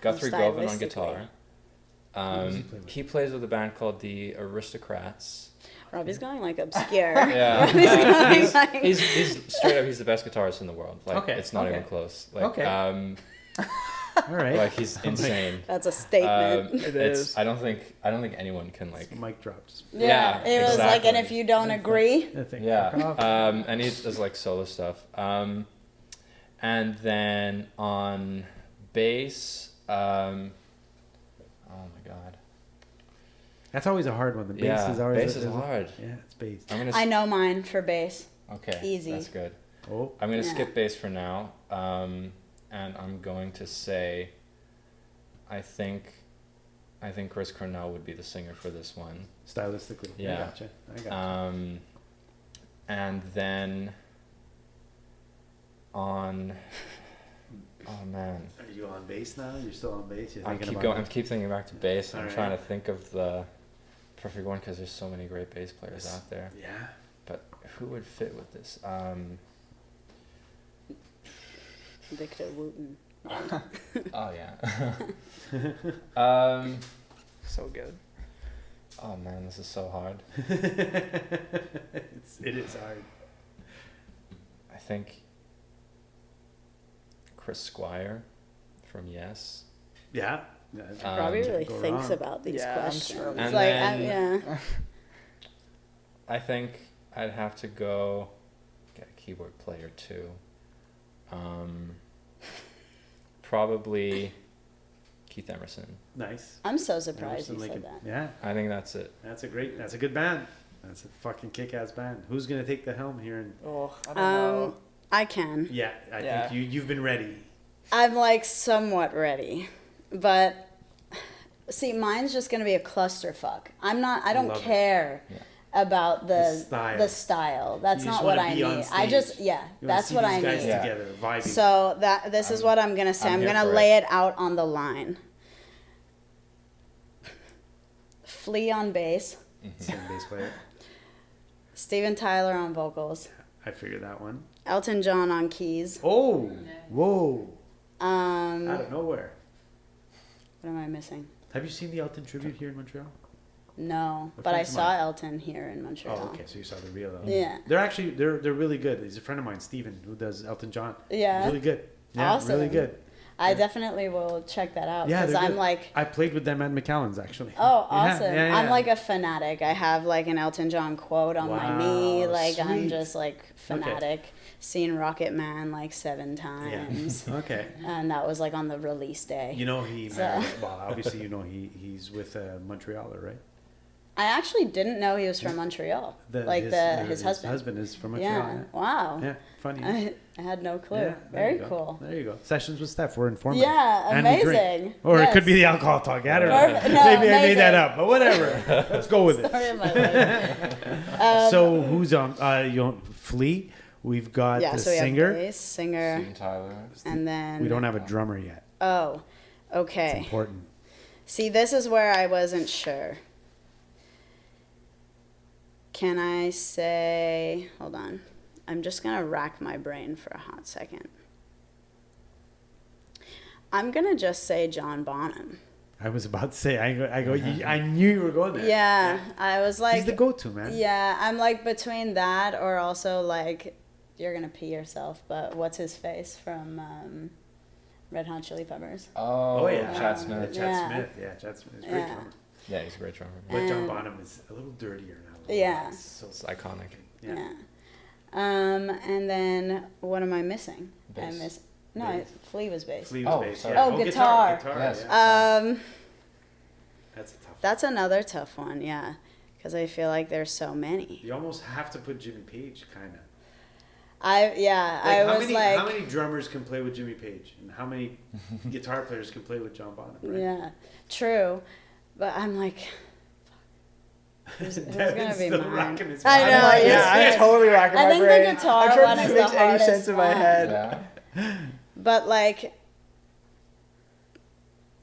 [SPEAKER 3] Guthrie Govan on
[SPEAKER 5] Stylistically.
[SPEAKER 3] guitar.
[SPEAKER 2] does he play with?
[SPEAKER 3] He plays with a band called the Aristocrats.
[SPEAKER 5] Robbie's going like obscure.
[SPEAKER 3] Yeah,
[SPEAKER 5] Robbie's going like.
[SPEAKER 3] he's straight up. He's the best guitarist in the world. Like
[SPEAKER 2] Okay,
[SPEAKER 3] it's not
[SPEAKER 2] okay.
[SPEAKER 3] even close. Like,
[SPEAKER 2] Okay. All right.
[SPEAKER 3] like he's insane.
[SPEAKER 5] That's a statement.
[SPEAKER 4] It
[SPEAKER 3] It's
[SPEAKER 4] is.
[SPEAKER 3] I don't think anyone can like.
[SPEAKER 2] Mic drops.
[SPEAKER 3] yeah,
[SPEAKER 5] it was like, and
[SPEAKER 3] exactly.
[SPEAKER 5] if you don't agree,
[SPEAKER 2] I think.
[SPEAKER 3] Yeah, and he does like solo stuff. And then on bass, oh my god,
[SPEAKER 2] That's always a hard one. The bass
[SPEAKER 3] yeah,
[SPEAKER 2] is always
[SPEAKER 3] bass is hard.
[SPEAKER 2] Yeah, it's bass.
[SPEAKER 3] I'm gonna.
[SPEAKER 5] I know mine for bass.
[SPEAKER 3] Okay,
[SPEAKER 5] Easy.
[SPEAKER 3] That's good.
[SPEAKER 2] Oh,
[SPEAKER 3] I'm gonna
[SPEAKER 5] Yeah.
[SPEAKER 3] skip bass for now, and I'm going to say, I think Chris Cornell would be the singer for this one.
[SPEAKER 2] stylistically.
[SPEAKER 3] Yeah.
[SPEAKER 2] I gotcha.
[SPEAKER 3] And then on, oh man,
[SPEAKER 2] Are you on bass now? You're still on bass? You're
[SPEAKER 3] I
[SPEAKER 2] thinking
[SPEAKER 3] keep
[SPEAKER 2] about
[SPEAKER 3] going.
[SPEAKER 2] it?
[SPEAKER 3] I'm keep thinking back to bass. I'm
[SPEAKER 2] Alright.
[SPEAKER 3] trying to think of the perfect one because there's so many great bass players out there.
[SPEAKER 2] Yeah.
[SPEAKER 3] But who would fit with this?
[SPEAKER 5] Victor Wooten.
[SPEAKER 3] Oh yeah.
[SPEAKER 4] So good.
[SPEAKER 3] Oh man, this is so hard.
[SPEAKER 2] It is hard.
[SPEAKER 3] I think Chris Squire from Yes.
[SPEAKER 2] Yeah.
[SPEAKER 5] Robbie really
[SPEAKER 2] go
[SPEAKER 5] thinks
[SPEAKER 2] wrong.
[SPEAKER 5] about these
[SPEAKER 4] Yeah, I'm
[SPEAKER 5] questions.
[SPEAKER 4] sure.
[SPEAKER 3] And
[SPEAKER 5] Like,
[SPEAKER 3] then-
[SPEAKER 5] yeah.
[SPEAKER 3] I think I'd have to go get a keyboard player too. Probably Keith Emerson.
[SPEAKER 2] Nice.
[SPEAKER 5] I'm so surprised
[SPEAKER 2] Emerson,
[SPEAKER 5] you said
[SPEAKER 2] Lincoln.
[SPEAKER 5] that.
[SPEAKER 2] Yeah.
[SPEAKER 3] I think that's it.
[SPEAKER 2] That's a good band. That's a fucking kick-ass band. Who's gonna take the helm here? And
[SPEAKER 4] Oh, I don't know.
[SPEAKER 5] I can.
[SPEAKER 2] yeah, I
[SPEAKER 4] Yeah.
[SPEAKER 2] think you've been ready.
[SPEAKER 5] I'm like somewhat ready, but see, mine's just gonna be a clusterfuck. I don't
[SPEAKER 2] Love it.
[SPEAKER 5] care
[SPEAKER 3] Yeah.
[SPEAKER 5] about
[SPEAKER 2] The
[SPEAKER 5] the style. That's
[SPEAKER 2] You just
[SPEAKER 5] not what
[SPEAKER 2] wanna
[SPEAKER 5] I
[SPEAKER 2] be on
[SPEAKER 5] need. I just
[SPEAKER 2] stage.
[SPEAKER 5] yeah,
[SPEAKER 2] You wanna
[SPEAKER 5] that's
[SPEAKER 2] see
[SPEAKER 5] what
[SPEAKER 2] these
[SPEAKER 5] I
[SPEAKER 2] guys
[SPEAKER 5] need.
[SPEAKER 3] Yeah.
[SPEAKER 2] together, vibing.
[SPEAKER 5] So this is what I'm gonna say.
[SPEAKER 3] I'm
[SPEAKER 5] I'm
[SPEAKER 3] here
[SPEAKER 5] gonna
[SPEAKER 3] for
[SPEAKER 5] lay it out on the line. Flea on bass,
[SPEAKER 2] Same bass player.
[SPEAKER 5] Steven Tyler on vocals,
[SPEAKER 2] I figured that one.
[SPEAKER 5] Elton John on keys.
[SPEAKER 2] Oh, whoa!
[SPEAKER 5] Um,
[SPEAKER 2] Out of nowhere.
[SPEAKER 5] what am I missing?
[SPEAKER 2] Have you seen the Elton tribute here in Montreal?
[SPEAKER 5] No,
[SPEAKER 2] A
[SPEAKER 5] but I
[SPEAKER 2] friend of
[SPEAKER 5] saw
[SPEAKER 2] mine.
[SPEAKER 5] Elton here in Montreal.
[SPEAKER 2] Oh, okay. So you saw the real Elton.
[SPEAKER 5] Yeah.
[SPEAKER 2] They're actually they're really good. He's a friend of mine, Steven, who does Elton John.
[SPEAKER 5] Yeah.
[SPEAKER 2] Really good. Yeah,
[SPEAKER 5] Awesome.
[SPEAKER 2] really good.
[SPEAKER 5] I definitely will check that out
[SPEAKER 2] Yeah,
[SPEAKER 5] because
[SPEAKER 2] they're
[SPEAKER 5] I'm
[SPEAKER 2] good.
[SPEAKER 5] like,
[SPEAKER 2] I played with them at McAllen's actually.
[SPEAKER 5] oh,
[SPEAKER 2] Yeah,
[SPEAKER 5] awesome.
[SPEAKER 2] yeah,
[SPEAKER 5] I'm
[SPEAKER 2] yeah.
[SPEAKER 5] like a fanatic. I have like an Elton John quote on my knee.
[SPEAKER 2] Wow,
[SPEAKER 5] Like I'm
[SPEAKER 2] sweet.
[SPEAKER 5] just like fanatic. Seen Rocket Man like 7 times.
[SPEAKER 2] Okay.
[SPEAKER 5] And that was like on the release day.
[SPEAKER 2] You know he
[SPEAKER 5] So-
[SPEAKER 2] married, well obviously you know he's with Montrealer, right?
[SPEAKER 5] I actually didn't know he was from Montreal. His husband.
[SPEAKER 2] Husband is from Montreal.
[SPEAKER 5] Yeah. Wow.
[SPEAKER 2] Yeah, funny.
[SPEAKER 5] I had no clue.
[SPEAKER 2] Yeah, there
[SPEAKER 5] Very
[SPEAKER 2] you go.
[SPEAKER 5] cool.
[SPEAKER 2] There you go. Sessions with Stef. We're informative.
[SPEAKER 5] Yeah,
[SPEAKER 2] And we drink.
[SPEAKER 5] amazing.
[SPEAKER 2] Or it could
[SPEAKER 5] Yes.
[SPEAKER 2] be the alcohol talk. I don't
[SPEAKER 5] Perfect.
[SPEAKER 2] know.
[SPEAKER 5] No,
[SPEAKER 2] Maybe I made that
[SPEAKER 5] amazing.
[SPEAKER 2] up, but whatever. Let's go with it.
[SPEAKER 5] Story of my life.
[SPEAKER 2] So who's on? You know, Flea. We've got
[SPEAKER 5] Yeah,
[SPEAKER 2] the
[SPEAKER 5] so we
[SPEAKER 2] singer.
[SPEAKER 5] have bass, singer,
[SPEAKER 3] Steven Tyler.
[SPEAKER 5] and then
[SPEAKER 2] We don't have a drummer yet.
[SPEAKER 5] Oh,
[SPEAKER 2] It's
[SPEAKER 5] okay.
[SPEAKER 2] important.
[SPEAKER 5] See, this is where I wasn't sure. Can I say, hold on. I'm just going to rack my brain for a hot second. I'm going to just say John Bonham.
[SPEAKER 2] I was about to say. I knew you were going there.
[SPEAKER 5] Yeah, I was like,
[SPEAKER 2] He's the go-to man.
[SPEAKER 5] yeah, I'm like between that or also like, you're going to pee yourself, but what's his face from Red Hot Chili Peppers?
[SPEAKER 3] Oh,
[SPEAKER 2] yeah.
[SPEAKER 3] Chad Smith.
[SPEAKER 2] Chad
[SPEAKER 5] Yeah.
[SPEAKER 2] Smith. Yeah, Chad Smith. He's a great
[SPEAKER 5] Yeah.
[SPEAKER 2] drummer.
[SPEAKER 3] Yeah, he's a great drummer.
[SPEAKER 2] But John
[SPEAKER 5] And-
[SPEAKER 2] Bonham is a little dirtier now.
[SPEAKER 5] Yeah.
[SPEAKER 2] It's so
[SPEAKER 3] It's iconic.
[SPEAKER 2] Yeah.
[SPEAKER 5] Yeah. And then what am I missing? I
[SPEAKER 3] Bass.
[SPEAKER 5] miss no,
[SPEAKER 2] Bass.
[SPEAKER 5] Flea was bass.
[SPEAKER 2] Flea was
[SPEAKER 3] Oh,
[SPEAKER 2] bass,
[SPEAKER 3] sorry.
[SPEAKER 2] yeah.
[SPEAKER 5] Oh, guitar.
[SPEAKER 2] Guitar.
[SPEAKER 3] Yes.
[SPEAKER 2] Yeah. That's a tough one.
[SPEAKER 5] That's another tough one, yeah, because I feel like there's so many.
[SPEAKER 2] You almost have to put Jimmy Page, kind of.
[SPEAKER 5] I
[SPEAKER 2] how
[SPEAKER 5] was
[SPEAKER 2] many,
[SPEAKER 5] like,
[SPEAKER 2] how many drummers can play with Jimmy Page, and how many guitar players can play with John Bonham? Right?
[SPEAKER 5] yeah, true, but I'm like, who's gonna
[SPEAKER 2] Devin's
[SPEAKER 5] be
[SPEAKER 2] still
[SPEAKER 5] mine?
[SPEAKER 2] rocking his
[SPEAKER 5] I
[SPEAKER 2] mind.
[SPEAKER 5] know,
[SPEAKER 4] I'm like,
[SPEAKER 5] yes,
[SPEAKER 4] I'm
[SPEAKER 5] yes.
[SPEAKER 4] totally racking
[SPEAKER 5] I
[SPEAKER 4] my
[SPEAKER 5] think the
[SPEAKER 4] brain.
[SPEAKER 5] guitar
[SPEAKER 4] I'm trying
[SPEAKER 5] one
[SPEAKER 4] to
[SPEAKER 5] is
[SPEAKER 4] think
[SPEAKER 5] the
[SPEAKER 4] makes any
[SPEAKER 5] hardest
[SPEAKER 4] sense in my
[SPEAKER 5] one.
[SPEAKER 4] head.
[SPEAKER 3] Yeah.
[SPEAKER 5] But like,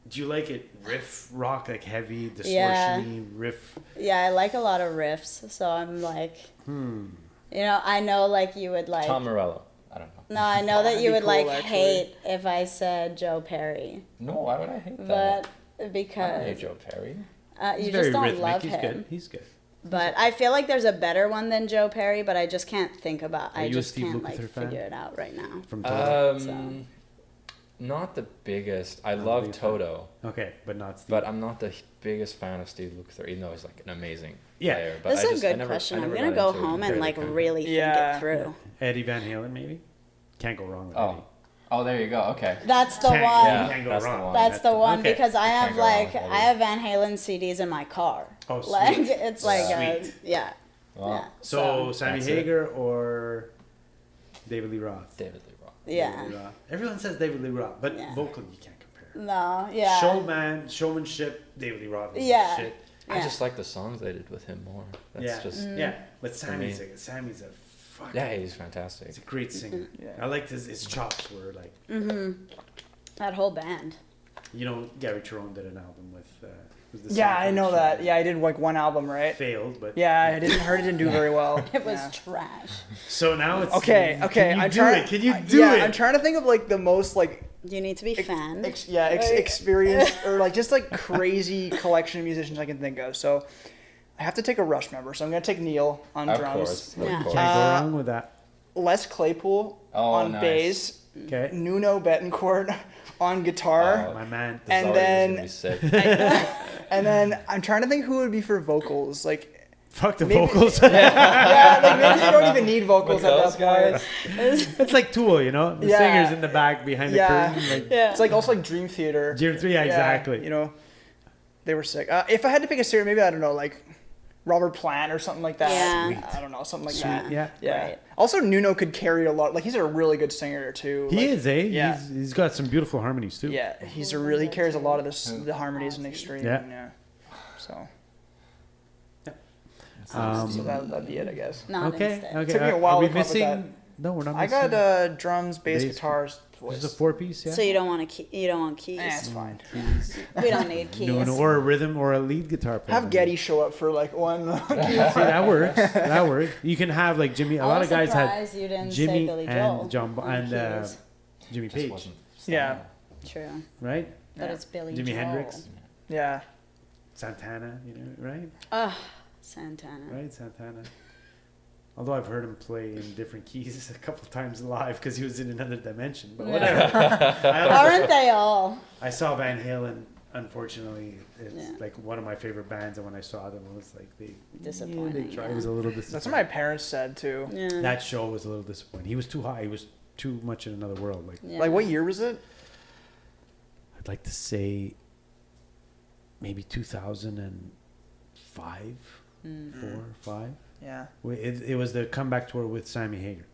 [SPEAKER 2] Do you like it riff rock, like heavy,
[SPEAKER 5] Yeah.
[SPEAKER 2] distortion riff?
[SPEAKER 5] yeah, I like a lot of riffs, so I'm like, you know, I know like you would like.
[SPEAKER 3] Tom Morello. I don't know.
[SPEAKER 5] No, I know that
[SPEAKER 4] That'd
[SPEAKER 5] you
[SPEAKER 4] be
[SPEAKER 5] would
[SPEAKER 4] cool,
[SPEAKER 5] like
[SPEAKER 4] actually.
[SPEAKER 5] hate if I said Joe Perry,
[SPEAKER 3] No, why would I hate that?
[SPEAKER 5] but
[SPEAKER 3] I don't
[SPEAKER 5] because
[SPEAKER 3] hate Joe Perry.
[SPEAKER 2] He's
[SPEAKER 5] you
[SPEAKER 2] very
[SPEAKER 5] just don't
[SPEAKER 2] rhythmic.
[SPEAKER 5] love
[SPEAKER 2] He's
[SPEAKER 5] him.
[SPEAKER 2] good. He's good.
[SPEAKER 5] But I feel like there's a better one than Joe Perry, but I just can't think about.
[SPEAKER 2] Are
[SPEAKER 5] I
[SPEAKER 2] you a
[SPEAKER 5] just
[SPEAKER 2] Steve
[SPEAKER 5] can't
[SPEAKER 2] Lukather
[SPEAKER 5] like
[SPEAKER 2] fan?
[SPEAKER 5] figure it out right now.
[SPEAKER 2] From Toto.
[SPEAKER 5] So.
[SPEAKER 3] Not the biggest. I
[SPEAKER 2] Not the
[SPEAKER 3] love
[SPEAKER 2] biggest fan.
[SPEAKER 3] Toto,
[SPEAKER 2] Okay, but not Steve.
[SPEAKER 3] but I'm not the biggest fan of Steve Lukather, even though he's like an amazing
[SPEAKER 2] Yeah.
[SPEAKER 3] player. But
[SPEAKER 5] This
[SPEAKER 3] I
[SPEAKER 5] is
[SPEAKER 3] just,
[SPEAKER 5] a
[SPEAKER 3] I
[SPEAKER 5] good
[SPEAKER 3] never,
[SPEAKER 5] question.
[SPEAKER 3] I
[SPEAKER 5] I'm
[SPEAKER 3] never
[SPEAKER 5] gonna
[SPEAKER 3] got
[SPEAKER 5] go
[SPEAKER 3] into it.
[SPEAKER 5] home and
[SPEAKER 3] Barely
[SPEAKER 5] like
[SPEAKER 3] kind of-
[SPEAKER 5] really think
[SPEAKER 4] Yeah.
[SPEAKER 5] it through.
[SPEAKER 2] Eddie Van Halen, maybe. Can't go wrong with Eddie.
[SPEAKER 3] Oh, there you go. Okay.
[SPEAKER 5] That's the
[SPEAKER 2] Can't-
[SPEAKER 5] one.
[SPEAKER 3] Yeah,
[SPEAKER 2] Can't go
[SPEAKER 3] that's the
[SPEAKER 2] wrong.
[SPEAKER 3] one.
[SPEAKER 5] That's the one
[SPEAKER 2] Okay.
[SPEAKER 5] because I have
[SPEAKER 3] Can't go wrong
[SPEAKER 5] like
[SPEAKER 3] with Eddie.
[SPEAKER 5] I have Van Halen CDs in my car.
[SPEAKER 2] Oh,
[SPEAKER 5] Like
[SPEAKER 2] sweet.
[SPEAKER 5] it's like
[SPEAKER 2] Sweet.
[SPEAKER 5] yeah.
[SPEAKER 3] Well,
[SPEAKER 5] Yeah.
[SPEAKER 2] So Sammy
[SPEAKER 3] That's it.
[SPEAKER 2] Hagar or David Lee Roth?
[SPEAKER 3] David Lee Roth.
[SPEAKER 5] Yeah.
[SPEAKER 2] David Lee Roth. Everyone says David Lee Roth, but
[SPEAKER 5] Yeah.
[SPEAKER 2] vocally you can't compare.
[SPEAKER 5] No, yeah.
[SPEAKER 2] Showmanship, David Lee Roth is
[SPEAKER 5] Yeah.
[SPEAKER 2] shit.
[SPEAKER 3] I
[SPEAKER 5] Yeah.
[SPEAKER 3] just like the songs they did with him more. That's
[SPEAKER 2] Yeah,
[SPEAKER 3] just
[SPEAKER 5] Mm.
[SPEAKER 2] yeah. But Sammy's
[SPEAKER 3] me.
[SPEAKER 2] Sammy's a fucking.
[SPEAKER 3] yeah, he's fantastic.
[SPEAKER 2] He's a great singer.
[SPEAKER 4] Yeah.
[SPEAKER 2] I liked his chops were like,
[SPEAKER 5] That whole band.
[SPEAKER 2] you know, Gary Cherone did an album with. Was the
[SPEAKER 4] Yeah,
[SPEAKER 2] song
[SPEAKER 4] I know
[SPEAKER 2] for-
[SPEAKER 4] that. Yeah, I did like one album, right?
[SPEAKER 2] Failed, but
[SPEAKER 4] Yeah, I didn't heard it didn't do very well.
[SPEAKER 5] It was
[SPEAKER 4] Yeah.
[SPEAKER 5] trash.
[SPEAKER 2] So now it's
[SPEAKER 4] Okay, okay.
[SPEAKER 2] Can you
[SPEAKER 4] I'm
[SPEAKER 2] do
[SPEAKER 4] trying.
[SPEAKER 2] it? Can you do
[SPEAKER 4] yeah,
[SPEAKER 2] it?
[SPEAKER 4] I'm trying to think of like the most like
[SPEAKER 5] You need to be fan.
[SPEAKER 4] experience or like just like crazy collection of musicians I can think of. So I have to take a Rush member. So I'm gonna take Neil on
[SPEAKER 3] Of
[SPEAKER 4] drums,
[SPEAKER 3] course. Of
[SPEAKER 5] Yeah.
[SPEAKER 3] course.
[SPEAKER 2] Can't go wrong with that.
[SPEAKER 4] Les Claypool
[SPEAKER 3] Oh,
[SPEAKER 4] on
[SPEAKER 3] nice.
[SPEAKER 4] bass,
[SPEAKER 2] Okay,
[SPEAKER 4] Nuno Betancourt on guitar,
[SPEAKER 3] Oh,
[SPEAKER 2] my man.
[SPEAKER 3] This
[SPEAKER 4] And
[SPEAKER 3] already is
[SPEAKER 4] then-
[SPEAKER 3] gonna be sick.
[SPEAKER 4] and then I'm trying to think who would be for vocals. Like
[SPEAKER 2] Fuck the
[SPEAKER 4] maybe-
[SPEAKER 2] vocals.
[SPEAKER 4] yeah, like maybe you don't even need vocals
[SPEAKER 3] With
[SPEAKER 4] at
[SPEAKER 3] those
[SPEAKER 4] that
[SPEAKER 3] guys?
[SPEAKER 4] point.
[SPEAKER 2] It's like Tool, you know. The
[SPEAKER 4] Yeah.
[SPEAKER 2] singer's in the back behind the
[SPEAKER 4] Yeah.
[SPEAKER 2] curtain. Like,
[SPEAKER 5] Yeah.
[SPEAKER 4] It's like also like Dream Theater.
[SPEAKER 2] Jim 3, yeah, exactly.
[SPEAKER 4] You know, they were sick. If I had to pick a singer, maybe I don't know, like Robert Plant or something like that.
[SPEAKER 5] Yeah.
[SPEAKER 4] I don't know, something like
[SPEAKER 2] Sweet,
[SPEAKER 4] that.
[SPEAKER 2] yeah.
[SPEAKER 4] Yeah.
[SPEAKER 5] Right.
[SPEAKER 4] Also, Nuno could carry a lot. Like he's a really good singer too.
[SPEAKER 2] He
[SPEAKER 4] Like,
[SPEAKER 2] is, eh?
[SPEAKER 4] Yeah.
[SPEAKER 2] He's got some beautiful harmonies too.
[SPEAKER 4] Yeah, he carries a lot of the harmonies in extreme.
[SPEAKER 2] Yeah.
[SPEAKER 4] Yeah. So
[SPEAKER 2] Um,
[SPEAKER 4] so that'd be it, I guess.
[SPEAKER 5] Not
[SPEAKER 2] okay.
[SPEAKER 5] instead.
[SPEAKER 2] Okay.
[SPEAKER 4] Took me a
[SPEAKER 2] Are
[SPEAKER 4] while
[SPEAKER 2] we
[SPEAKER 4] to come up with
[SPEAKER 2] missing? No, we're not
[SPEAKER 4] I
[SPEAKER 2] missing.
[SPEAKER 4] got drums, bass,
[SPEAKER 2] Bass.
[SPEAKER 4] guitars, voice.
[SPEAKER 2] Just a 4-piece, yeah.
[SPEAKER 5] So you don't want keys.
[SPEAKER 4] It's fine.
[SPEAKER 2] Keys.
[SPEAKER 5] We don't need keys.
[SPEAKER 2] No, or a rhythm or a lead guitar player.
[SPEAKER 4] Have Getty show up for like one.
[SPEAKER 2] See, that works. That works. You can have like Jimmy. A lot of guys had
[SPEAKER 5] you didn't say
[SPEAKER 2] Jimmy
[SPEAKER 5] Billy Joel
[SPEAKER 2] and John
[SPEAKER 5] on keys.
[SPEAKER 2] Jimmy
[SPEAKER 3] Just
[SPEAKER 2] Page,
[SPEAKER 3] wasn't
[SPEAKER 4] Yeah.
[SPEAKER 5] True,
[SPEAKER 2] right?
[SPEAKER 5] but it's Billy
[SPEAKER 2] Jimi
[SPEAKER 5] Joel.
[SPEAKER 2] Hendrix.
[SPEAKER 4] Yeah.
[SPEAKER 2] Santana, right?
[SPEAKER 5] Santana.
[SPEAKER 2] Right, Santana. Although I've heard him play in different keys a couple times live because he was in another dimension. But whatever.
[SPEAKER 5] Aren't they all?
[SPEAKER 2] I saw Van Halen. Unfortunately, it's
[SPEAKER 5] Yeah.
[SPEAKER 2] like one of my favorite bands, and when I saw them, it was like
[SPEAKER 5] Disappointing,
[SPEAKER 2] they tried.
[SPEAKER 5] yeah.
[SPEAKER 2] It was a little disappointing.
[SPEAKER 4] That's what my parents said too.
[SPEAKER 5] Yeah.
[SPEAKER 2] That show was a little disappointing. He was too high. He was too much in another world. Like
[SPEAKER 5] Yeah.
[SPEAKER 4] Like what year was it?
[SPEAKER 2] I'd like to say maybe 2005, 5.
[SPEAKER 4] Yeah.
[SPEAKER 2] It was the comeback tour with Sammy Hagar.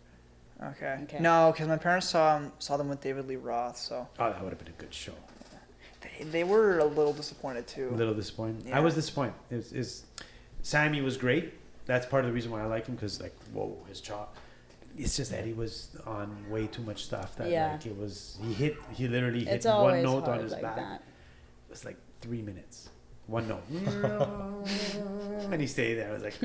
[SPEAKER 4] Okay.
[SPEAKER 5] Okay.
[SPEAKER 4] No, because my parents saw them with David Lee Roth, so
[SPEAKER 2] Oh, that would have been a good show.
[SPEAKER 4] they were a little disappointed
[SPEAKER 2] A
[SPEAKER 4] too.
[SPEAKER 2] little disappointed.
[SPEAKER 4] Yeah.
[SPEAKER 2] I was disappointed. Sammy was great. That's part of the reason why I like him because like whoa, his chop. It's just that he was on way too much stuff. That
[SPEAKER 5] Yeah.
[SPEAKER 2] like he literally hit
[SPEAKER 5] It's
[SPEAKER 2] one
[SPEAKER 5] always
[SPEAKER 2] note
[SPEAKER 5] hard
[SPEAKER 2] on his
[SPEAKER 5] like
[SPEAKER 2] back.
[SPEAKER 5] that.
[SPEAKER 2] It was like 3 minutes. One note. And he stayed there. It was like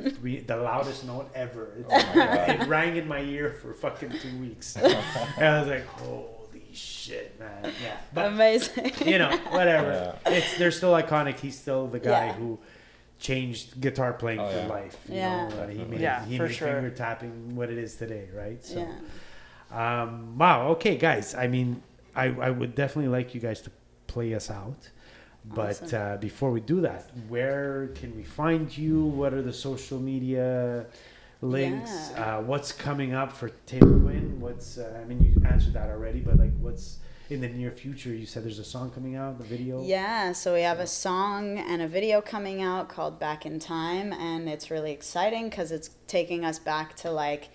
[SPEAKER 2] the loudest note ever. It rang in my ear for fucking 2 weeks. And I was like, holy shit, man. Yeah. But,
[SPEAKER 5] Amazing.
[SPEAKER 2] whatever. They're still iconic. He's still the guy
[SPEAKER 5] Yeah.
[SPEAKER 2] who changed guitar playing
[SPEAKER 3] Oh,
[SPEAKER 2] for
[SPEAKER 3] yeah.
[SPEAKER 2] life. You
[SPEAKER 5] Yeah.
[SPEAKER 2] know? He made,
[SPEAKER 4] Yeah,
[SPEAKER 2] he
[SPEAKER 4] for
[SPEAKER 2] made
[SPEAKER 4] sure.
[SPEAKER 2] finger tapping what it is today, right? So,
[SPEAKER 5] Yeah.
[SPEAKER 2] wow. Okay, guys. I mean, I would definitely like you guys to play us out. But
[SPEAKER 5] Awesome.
[SPEAKER 2] before we do that, where can we find you? What are the social media links?
[SPEAKER 5] Yeah.
[SPEAKER 2] What's coming up for Tatum Quinn? I mean, you answered that already, but like what's in the near future? You said there's a song coming out, the video?
[SPEAKER 5] Yeah, so we have a song and a video coming out called Back in Time, and it's really exciting because it's taking us back to like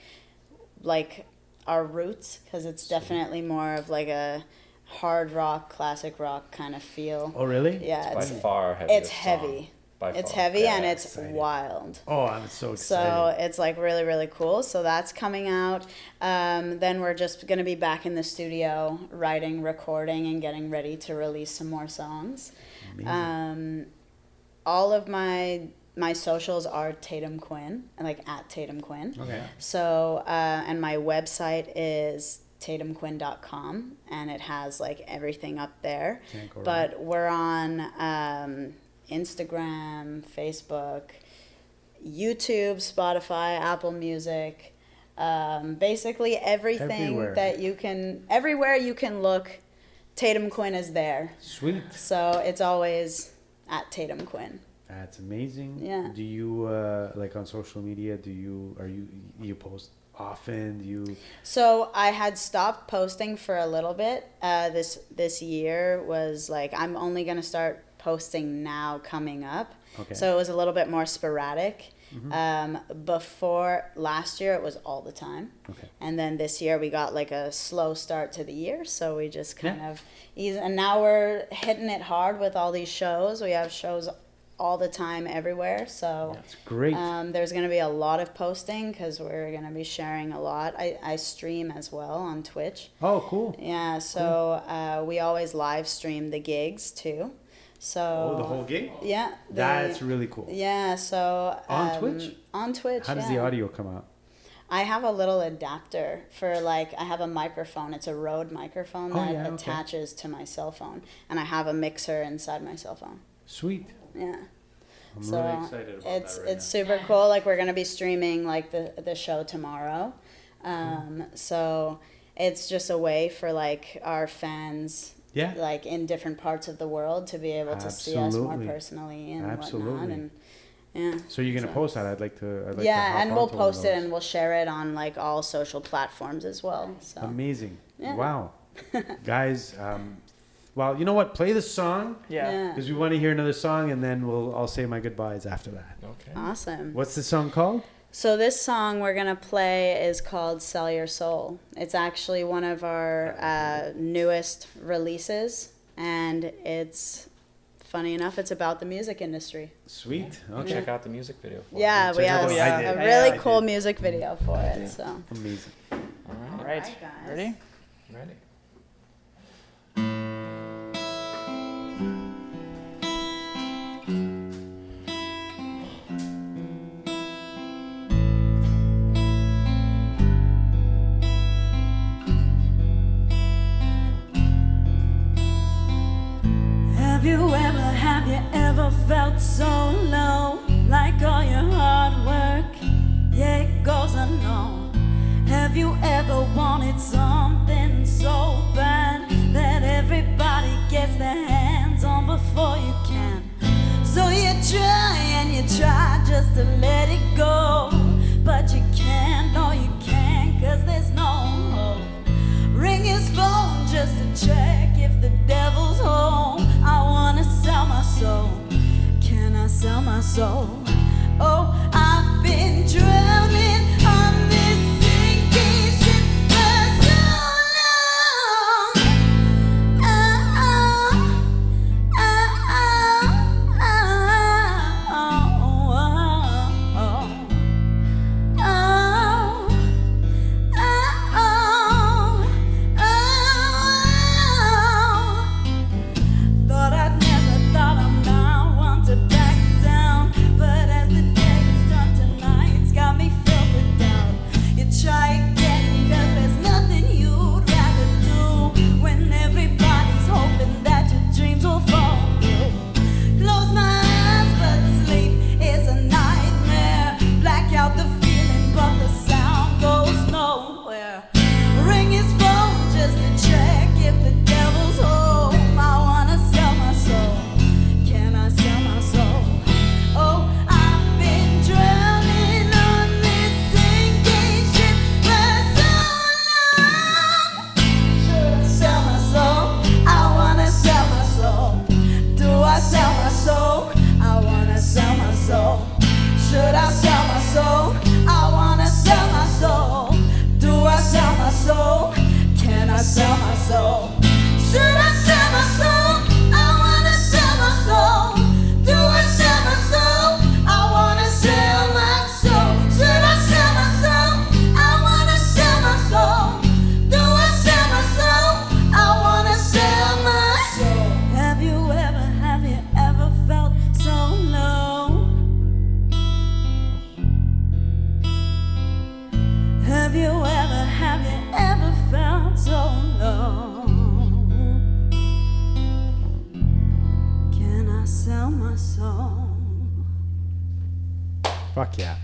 [SPEAKER 5] our roots, because it's definitely more of like a hard rock, classic rock kind of feel.
[SPEAKER 2] Oh, really?
[SPEAKER 5] Yeah,
[SPEAKER 3] By
[SPEAKER 5] it's
[SPEAKER 3] far heaviest
[SPEAKER 5] it's
[SPEAKER 3] song.
[SPEAKER 5] heavy.
[SPEAKER 3] By
[SPEAKER 5] It's
[SPEAKER 3] far.
[SPEAKER 5] heavy
[SPEAKER 2] Yeah,
[SPEAKER 5] and it's
[SPEAKER 2] exciting.
[SPEAKER 5] wild.
[SPEAKER 2] Oh, I'm so
[SPEAKER 5] So
[SPEAKER 2] excited.
[SPEAKER 5] it's like really, really cool. So that's coming out. Then we're just going to be back in the studio writing, recording, and getting ready to release some more songs. All of my socials are Tatum Quinn, like at Tatum Quinn.
[SPEAKER 2] Okay.
[SPEAKER 5] So, and my website is tatumquinn.com, and it has like everything up there.
[SPEAKER 2] Can't go wrong.
[SPEAKER 5] But we're on Instagram, Facebook, YouTube, Spotify, Apple Music, basically everything
[SPEAKER 2] Everywhere.
[SPEAKER 5] that everywhere you can look, Tatum Quinn is there.
[SPEAKER 2] Sweet.
[SPEAKER 5] So it's always at Tatum Quinn.
[SPEAKER 2] That's amazing.
[SPEAKER 5] Yeah.
[SPEAKER 2] Do you like on social media? You post often? Do you?
[SPEAKER 5] So I had stopped posting for a little bit. This year was like, I'm only gonna start posting now coming up.
[SPEAKER 2] Okay.
[SPEAKER 5] So it was a little bit more sporadic. Before last year, it was all the time.
[SPEAKER 2] Okay.
[SPEAKER 5] And then this year we got like a slow start to the year, so we just kind
[SPEAKER 2] Yeah.
[SPEAKER 5] of ease. And now we're hitting it hard with all these shows. We have shows all the time everywhere. So
[SPEAKER 2] That's great.
[SPEAKER 5] there's going to be a lot of posting because we're going to be sharing a lot. I stream as well on Twitch.
[SPEAKER 2] Oh, cool.
[SPEAKER 5] Yeah, so we always live stream the gigs too. So
[SPEAKER 2] Oh, the whole gig?
[SPEAKER 5] Yeah.
[SPEAKER 2] That's really cool.
[SPEAKER 5] Yeah, so
[SPEAKER 2] On Twitch?
[SPEAKER 5] On Twitch.
[SPEAKER 2] How does the
[SPEAKER 5] yeah.
[SPEAKER 2] audio come out?
[SPEAKER 5] I have a little adapter for I have a microphone. It's a Rode microphone
[SPEAKER 2] Oh,
[SPEAKER 5] that
[SPEAKER 2] yeah, okay.
[SPEAKER 5] attaches to my cell phone, and I have a mixer inside my cell phone.
[SPEAKER 2] Sweet.
[SPEAKER 5] Yeah.
[SPEAKER 2] I'm
[SPEAKER 5] So
[SPEAKER 2] really excited about
[SPEAKER 5] it's
[SPEAKER 2] that right
[SPEAKER 5] it's super cool. Like we're gonna be streaming like the show tomorrow, so it's just a way for like our fans,
[SPEAKER 2] Yeah.
[SPEAKER 5] like in different parts of the world, to be able to see us more
[SPEAKER 2] Absolutely.
[SPEAKER 5] personally and
[SPEAKER 2] Absolutely.
[SPEAKER 5] whatnot. And yeah.
[SPEAKER 2] So you're gonna
[SPEAKER 5] So-
[SPEAKER 2] post that? I'd like to hop
[SPEAKER 5] and we'll
[SPEAKER 2] onto one of
[SPEAKER 5] post it
[SPEAKER 2] those.
[SPEAKER 5] and we'll share it on like all social platforms as well. So
[SPEAKER 2] Amazing.
[SPEAKER 5] Yeah.
[SPEAKER 2] Wow. Guys, well, you know what? Play the song
[SPEAKER 4] Yeah.
[SPEAKER 2] because we want to hear another song, and then I'll say my goodbyes after that.
[SPEAKER 3] Okay.
[SPEAKER 5] Awesome.
[SPEAKER 2] What's the song called?
[SPEAKER 5] So this song we're gonna play is called "Sell Your Soul." It's actually one of our newest releases, and it's funny enough, it's about the music industry.
[SPEAKER 2] Sweet.
[SPEAKER 3] I'll
[SPEAKER 2] Okay.
[SPEAKER 3] check out the music video. For
[SPEAKER 5] Yeah,
[SPEAKER 3] it.
[SPEAKER 5] we
[SPEAKER 2] Check out
[SPEAKER 5] have
[SPEAKER 2] the-
[SPEAKER 4] yeah.
[SPEAKER 2] I
[SPEAKER 5] a
[SPEAKER 2] did.
[SPEAKER 5] really
[SPEAKER 2] I
[SPEAKER 5] cool
[SPEAKER 2] did.
[SPEAKER 5] music video for it. So
[SPEAKER 2] Amazing.
[SPEAKER 3] All right.
[SPEAKER 4] All right.
[SPEAKER 5] Alright, guys.
[SPEAKER 4] Ready?
[SPEAKER 3] Ready.
[SPEAKER 7] have you ever felt so low? Like all your hard work, yeah, it goes unknown. Have you ever wanted something so bad that everybody gets their hands on before you can? So you try and you try just to let it go, but you can't, no you can't, 'cause there's no hope. Ring his phone just to check if the devil's home. I wanna sell my soul. Can I sell my soul? Oh, I've been drowning on this sinking ship for so long. Oh, oh, oh, oh, oh, oh, oh, Thought I'd never thought I'm not one to back down, but as the day is done tonight, it's got me filled with doubt. You try again, 'cause there's nothing you'd rather do when everybody's hoping that your dreams will fall through. Close my eyes, but sleep is a nightmare. Black out the feeling, but the sound goes nowhere. Ring his phone just to check if the devil's home. I wanna sell my soul. Can I sell my soul? Oh, I've been drowning on this sinking ship for so long. Should I sell my soul? I wanna sell my soul. Do I sell my soul? I wanna sell my soul. Should I sell my soul? I wanna sell my soul. Do I sell my soul? Can I sell my soul? Should I sell my soul? I wanna sell my soul. Do I sell my soul? I wanna sell my soul. Should I sell my soul? I wanna sell my soul. Do I sell my soul? I wanna sell my soul. Have you ever felt so low? Have you ever felt so low? Can I sell my soul?
[SPEAKER 2] Fuck yeah.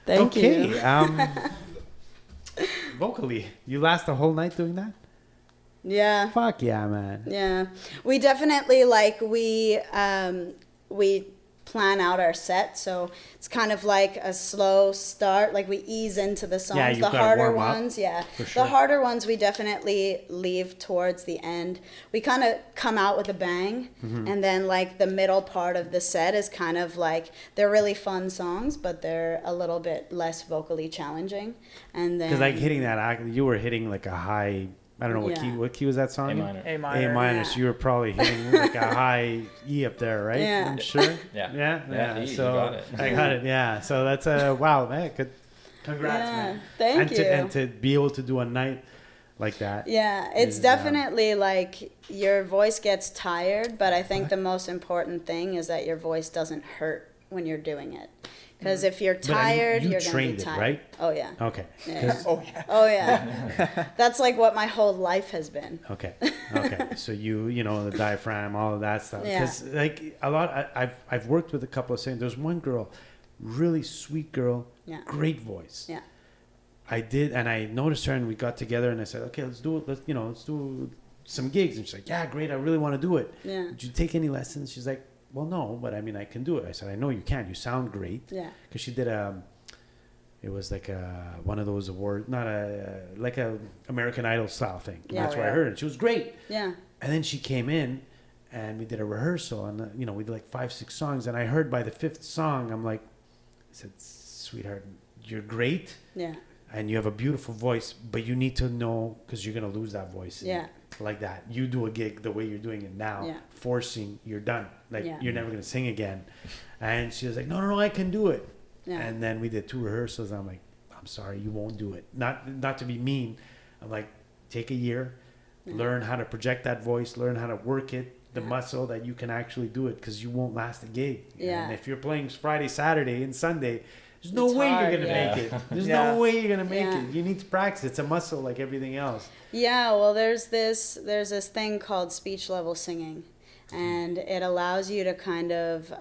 [SPEAKER 5] Thank
[SPEAKER 2] Okay.
[SPEAKER 5] you.
[SPEAKER 2] Vocally, you last the whole night doing that?
[SPEAKER 5] Yeah.
[SPEAKER 2] Fuck yeah, man.
[SPEAKER 5] Yeah, we definitely we plan out our set, so it's kind of like a slow start. Like we ease into the songs.
[SPEAKER 2] Yeah, you've
[SPEAKER 5] the
[SPEAKER 2] gotta
[SPEAKER 5] harder
[SPEAKER 2] warm up,
[SPEAKER 5] ones, yeah.
[SPEAKER 2] for sure.
[SPEAKER 5] The harder ones we definitely leave towards the end. We kind of come out with a bang,
[SPEAKER 2] Mm-hmm.
[SPEAKER 5] and then like the middle part of the set is kind of like they're really fun songs, but they're a little bit less vocally challenging. And then
[SPEAKER 2] Because like hitting that, you were hitting like a high. I don't know what
[SPEAKER 5] Yeah.
[SPEAKER 2] key. What key was that song?
[SPEAKER 3] A
[SPEAKER 2] in?
[SPEAKER 3] minor.
[SPEAKER 4] A
[SPEAKER 2] A
[SPEAKER 4] minor.
[SPEAKER 2] minor.
[SPEAKER 5] Yeah.
[SPEAKER 2] So you were probably hitting like a high E up there, right?
[SPEAKER 5] Yeah.
[SPEAKER 2] I'm sure.
[SPEAKER 3] Yeah.
[SPEAKER 2] Yeah.
[SPEAKER 3] Yeah, you
[SPEAKER 2] So
[SPEAKER 3] got it.
[SPEAKER 2] I got it. Yeah. So that's a wow, man. Good. Congrats,
[SPEAKER 5] Yeah,
[SPEAKER 2] man.
[SPEAKER 5] thank
[SPEAKER 2] and
[SPEAKER 5] you.
[SPEAKER 2] And to be able to do a night like that.
[SPEAKER 5] Yeah, it's
[SPEAKER 2] is,
[SPEAKER 5] definitely like your voice gets tired, but I think the most important thing is that your voice doesn't hurt when you're doing it. Because if you're
[SPEAKER 2] But I mean,
[SPEAKER 5] tired,
[SPEAKER 2] you
[SPEAKER 5] you're going to
[SPEAKER 2] trained
[SPEAKER 5] be
[SPEAKER 2] it,
[SPEAKER 5] tired.
[SPEAKER 2] right?
[SPEAKER 5] Oh, yeah.
[SPEAKER 2] Okay.
[SPEAKER 5] Yeah.
[SPEAKER 2] 'Cause-
[SPEAKER 4] Oh yeah.
[SPEAKER 5] Oh, yeah. That's like what my whole life has been.
[SPEAKER 2] Okay. Okay. So you know the diaphragm, all of that stuff.
[SPEAKER 5] Yeah.
[SPEAKER 2] Because like a lot, I've worked with a couple of singers. There's one girl, really sweet girl,
[SPEAKER 5] Yeah.
[SPEAKER 2] great voice.
[SPEAKER 5] Yeah.
[SPEAKER 2] I did, and I noticed her, and we got together, and I said, okay, let's do it. Let's do some gigs. And she's like, yeah, great. I really want to do it.
[SPEAKER 5] Yeah.
[SPEAKER 2] Did you take any lessons? She's like, well, no, but I mean, I can do it. I said, I know you can. You sound great.
[SPEAKER 5] Yeah.
[SPEAKER 2] Because she did it was like one of those awards, not like a American Idol style thing. And
[SPEAKER 5] Yeah.
[SPEAKER 2] that's
[SPEAKER 4] Oh,
[SPEAKER 2] where I
[SPEAKER 4] yeah.
[SPEAKER 2] heard it. She was great.
[SPEAKER 5] Yeah.
[SPEAKER 2] And then she came in, and we did a rehearsal, and we did like 5-6 songs, and I heard by the 5th song, I'm like, I said, sweetheart, you're great,
[SPEAKER 5] Yeah.
[SPEAKER 2] and you have a beautiful voice, but you need to know, because you're gonna lose that voice.
[SPEAKER 5] Yeah.
[SPEAKER 2] Like that. You do a gig the way you're doing it now,
[SPEAKER 5] Yeah.
[SPEAKER 2] forcing, you're done. Like
[SPEAKER 5] Yeah.
[SPEAKER 2] you're never gonna sing again. And she was like, no, I can do it.
[SPEAKER 5] Yeah.
[SPEAKER 2] And then we did 2 rehearsals. I'm like, I'm sorry, you won't do it. Not to be mean. I'm like, take a year, learn how to project that voice, learn how to work it, the muscle that you can actually do it, because you won't last a gig.
[SPEAKER 5] Yeah.
[SPEAKER 2] And if you're playing Friday, Saturday, and Sunday, There's no
[SPEAKER 4] It's
[SPEAKER 2] way
[SPEAKER 4] hard,
[SPEAKER 2] you're gonna
[SPEAKER 3] yeah.
[SPEAKER 2] make it. There's
[SPEAKER 4] Yeah.
[SPEAKER 2] no way you're gonna make
[SPEAKER 5] Yeah.
[SPEAKER 2] it. You need to practice. It's a muscle like everything else.
[SPEAKER 5] Yeah, well, there's this thing called speech level singing, and it allows you to kind of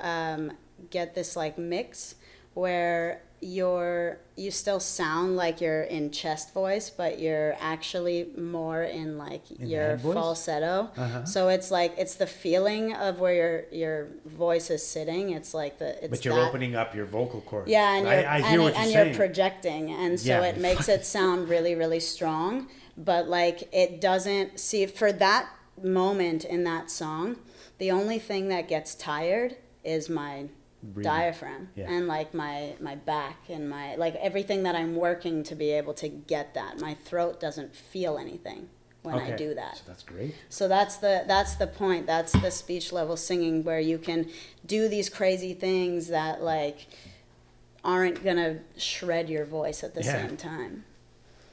[SPEAKER 5] get this like mix where you still sound like you're in chest voice, but you're actually more in like
[SPEAKER 2] In
[SPEAKER 5] your
[SPEAKER 2] head voice?
[SPEAKER 5] falsetto.
[SPEAKER 2] Uh-huh.
[SPEAKER 5] So it's like it's the feeling of where your voice is sitting. It's like
[SPEAKER 2] But you're
[SPEAKER 5] that,
[SPEAKER 2] opening up your vocal cords.
[SPEAKER 5] yeah, and you're,
[SPEAKER 2] I hear what you're
[SPEAKER 5] and
[SPEAKER 2] saying.
[SPEAKER 5] you're projecting, and so
[SPEAKER 2] Yeah.
[SPEAKER 5] it makes it sound really, really strong. But like it doesn't see for that moment in that song, the only thing that gets tired is my
[SPEAKER 2] Breathing.
[SPEAKER 5] diaphragm
[SPEAKER 2] Yeah.
[SPEAKER 5] and like my back and my like everything that I'm working to be able to get that. My throat doesn't feel anything when I
[SPEAKER 2] Okay.
[SPEAKER 5] do that.
[SPEAKER 2] So that's great.
[SPEAKER 5] So that's the point. That's the speech level singing where you can do these crazy things that like aren't gonna shred your voice at the
[SPEAKER 2] Yeah.
[SPEAKER 5] same time.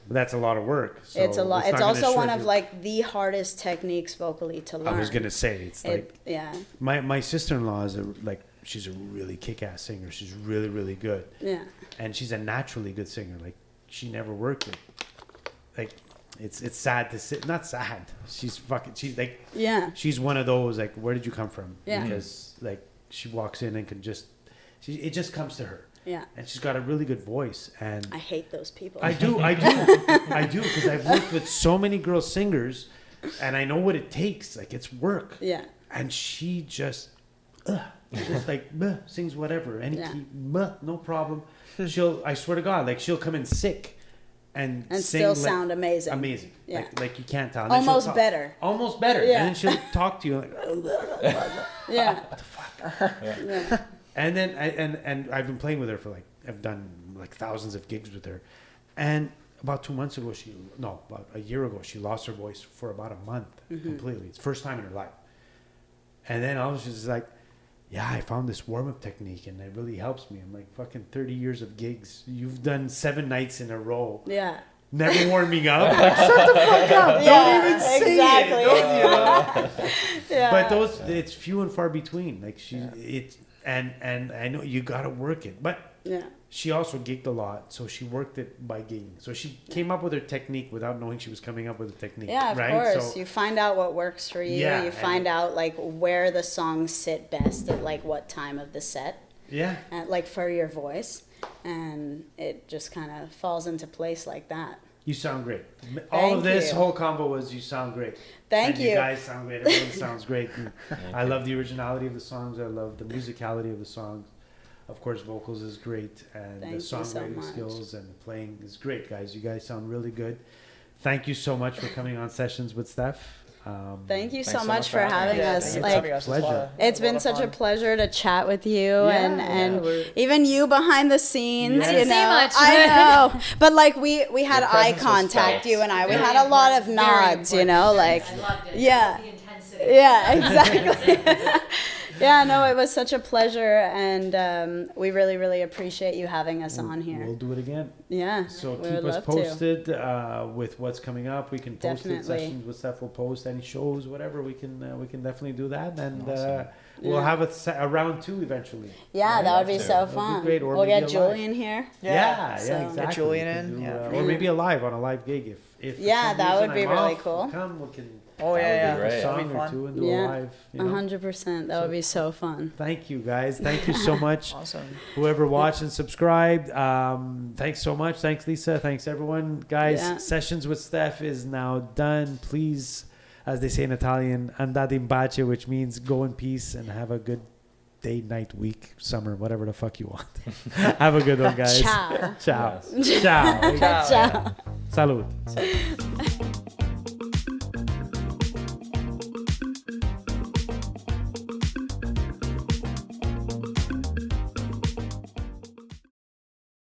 [SPEAKER 2] But that's a lot of work. So
[SPEAKER 5] It's a lot. It's
[SPEAKER 2] not gonna
[SPEAKER 5] also one
[SPEAKER 2] shred
[SPEAKER 5] of
[SPEAKER 2] your-
[SPEAKER 5] like the hardest techniques vocally to learn.
[SPEAKER 2] I was gonna say it's like
[SPEAKER 5] yeah,
[SPEAKER 2] my sister-in-law is she's a really kick-ass singer. She's really, really good,
[SPEAKER 5] yeah,
[SPEAKER 2] and she's a naturally good singer. Like she never worked it. Like it's sad to say. Not sad. She's like
[SPEAKER 5] yeah,
[SPEAKER 2] she's one of those like where did you come from?
[SPEAKER 5] Yeah.
[SPEAKER 2] Because like she walks in and can just it just comes to her,
[SPEAKER 5] yeah.
[SPEAKER 2] and she's got a really good voice. And
[SPEAKER 5] I hate those people.
[SPEAKER 2] I do because I've worked with so many girl singers, and I know what it takes. Like it's work.
[SPEAKER 5] Yeah,
[SPEAKER 2] And she just like sings whatever any
[SPEAKER 5] Yeah.
[SPEAKER 2] key, no problem. I swear to God, like she'll come in sick and
[SPEAKER 5] and
[SPEAKER 2] sing
[SPEAKER 5] still
[SPEAKER 2] like,
[SPEAKER 5] sound amazing.
[SPEAKER 2] amazing.
[SPEAKER 5] Yeah.
[SPEAKER 2] Like you can't tell. And then she'll
[SPEAKER 5] Almost
[SPEAKER 2] talk-
[SPEAKER 5] better.
[SPEAKER 2] Almost better.
[SPEAKER 5] Yeah.
[SPEAKER 2] And then she'll talk to you like,
[SPEAKER 5] Yeah,
[SPEAKER 2] what the fuck?
[SPEAKER 5] yeah,
[SPEAKER 2] And then and I've been playing with her for like I've done like thousands of gigs with her, and about 2 months ago about a year ago she lost her voice for about a month completely. It's the first time in her life. And then I was just like, yeah, I found this warm-up technique and it really helps me. I'm like, fucking 30 years of gigs. You've done 7 nights in a row.
[SPEAKER 5] yeah.
[SPEAKER 2] Never warming up. Like, shut the fuck up.
[SPEAKER 5] Yeah,
[SPEAKER 2] Don't even sing
[SPEAKER 5] exactly.
[SPEAKER 2] it. Don't, you know?
[SPEAKER 5] Yeah.
[SPEAKER 2] But it's few and far between. Like it's and I know you got to work it. But
[SPEAKER 5] Yeah,
[SPEAKER 2] she also gigged a lot, so she worked it by gigging. So she came up with her technique without knowing she was coming up with a technique.
[SPEAKER 5] yeah, of
[SPEAKER 2] right?
[SPEAKER 5] course.
[SPEAKER 2] So,
[SPEAKER 5] You find out what works for you.
[SPEAKER 2] Yeah,
[SPEAKER 5] You
[SPEAKER 2] and-
[SPEAKER 5] find out like where the songs sit best at like what time of the set,
[SPEAKER 2] yeah.
[SPEAKER 5] like for your voice, and it just kind of falls into place like that.
[SPEAKER 2] You sound great. All of
[SPEAKER 5] Thank
[SPEAKER 2] this
[SPEAKER 5] you.
[SPEAKER 2] whole combo was you sound great.
[SPEAKER 5] Thank
[SPEAKER 2] And
[SPEAKER 5] you.
[SPEAKER 2] You guys sound great. Everyone sounds great. And I love the originality of the songs. I love the musicality of the songs. Of course, vocals is great, and
[SPEAKER 5] Thank
[SPEAKER 2] the
[SPEAKER 5] you so
[SPEAKER 2] songwriting
[SPEAKER 5] much.
[SPEAKER 2] skills and playing is great, guys. You guys sound really good. Thank you so much for coming on Sessions with Stef.
[SPEAKER 5] Thank you
[SPEAKER 3] Thanks
[SPEAKER 5] so much for having
[SPEAKER 4] Yeah,
[SPEAKER 5] us.
[SPEAKER 4] thank you for
[SPEAKER 5] Like,
[SPEAKER 4] having us.
[SPEAKER 2] Pleasure.
[SPEAKER 5] it's been such a pleasure to chat with you, and
[SPEAKER 2] we're-
[SPEAKER 5] even you behind the scenes.
[SPEAKER 2] Yes.
[SPEAKER 5] You
[SPEAKER 2] Didn't
[SPEAKER 5] know,
[SPEAKER 6] see much.
[SPEAKER 5] I know, but like we had
[SPEAKER 3] Your
[SPEAKER 5] eye
[SPEAKER 3] presence was
[SPEAKER 5] contact,
[SPEAKER 3] felt.
[SPEAKER 5] you and I. We
[SPEAKER 6] Very
[SPEAKER 5] had a lot of
[SPEAKER 6] important, very
[SPEAKER 5] nods, you know, like
[SPEAKER 6] I loved it.
[SPEAKER 5] yeah.
[SPEAKER 6] The intensity.
[SPEAKER 5] yeah, exactly. Yeah, no, it was such a pleasure, and we really, really appreciate you having us on here.
[SPEAKER 2] We'll do it again.
[SPEAKER 5] Yeah,
[SPEAKER 2] So
[SPEAKER 5] we
[SPEAKER 2] keep
[SPEAKER 5] would
[SPEAKER 2] us
[SPEAKER 5] love to.
[SPEAKER 2] posted with what's coming up. We can post it.
[SPEAKER 5] Definitely.
[SPEAKER 2] Sessions with Stef will post any shows, whatever. We can definitely do that, and
[SPEAKER 3] Awesome.
[SPEAKER 2] we'll
[SPEAKER 5] Yeah.
[SPEAKER 2] have a round 2 eventually.
[SPEAKER 5] Yeah,
[SPEAKER 2] Right?
[SPEAKER 5] that would be
[SPEAKER 3] to.
[SPEAKER 5] so
[SPEAKER 2] That'd be
[SPEAKER 5] fun.
[SPEAKER 2] great, or
[SPEAKER 5] We'll
[SPEAKER 2] maybe
[SPEAKER 5] get
[SPEAKER 2] a live.
[SPEAKER 5] Julian here.
[SPEAKER 2] Yeah,
[SPEAKER 5] So- Get
[SPEAKER 2] exactly.
[SPEAKER 4] Julian
[SPEAKER 2] We can
[SPEAKER 4] in, yeah.
[SPEAKER 2] or maybe a live on a live gig if for
[SPEAKER 5] Yeah,
[SPEAKER 2] some
[SPEAKER 5] that
[SPEAKER 2] reason
[SPEAKER 5] would be
[SPEAKER 2] I'm
[SPEAKER 5] really
[SPEAKER 2] off,
[SPEAKER 5] cool.
[SPEAKER 2] we'll come, we can
[SPEAKER 4] Oh,
[SPEAKER 3] That
[SPEAKER 4] yeah,
[SPEAKER 3] would be
[SPEAKER 4] yeah.
[SPEAKER 3] great.
[SPEAKER 2] a
[SPEAKER 4] That'd
[SPEAKER 2] song
[SPEAKER 4] be
[SPEAKER 2] or
[SPEAKER 4] fun.
[SPEAKER 2] two and do
[SPEAKER 5] Yeah.
[SPEAKER 2] a live. You know?
[SPEAKER 5] 100%. That would be so fun.
[SPEAKER 2] Thank you guys. Thank you so much.
[SPEAKER 4] Awesome.
[SPEAKER 2] Whoever watched and subscribed, thanks so much. Thanks, Lisa. Thanks, everyone. Guys,
[SPEAKER 5] Yeah.
[SPEAKER 2] Sessions with Stef is now done. Please, as they say in Italian, andate in pace, which means go in peace and have a good day, night, week, summer, whatever the fuck you want. Have a good one, guys.
[SPEAKER 5] Ciao.
[SPEAKER 2] Ciao.
[SPEAKER 3] Yes.
[SPEAKER 2] Ciao.
[SPEAKER 4] Ciao.
[SPEAKER 5] Ciao.
[SPEAKER 2] Salud.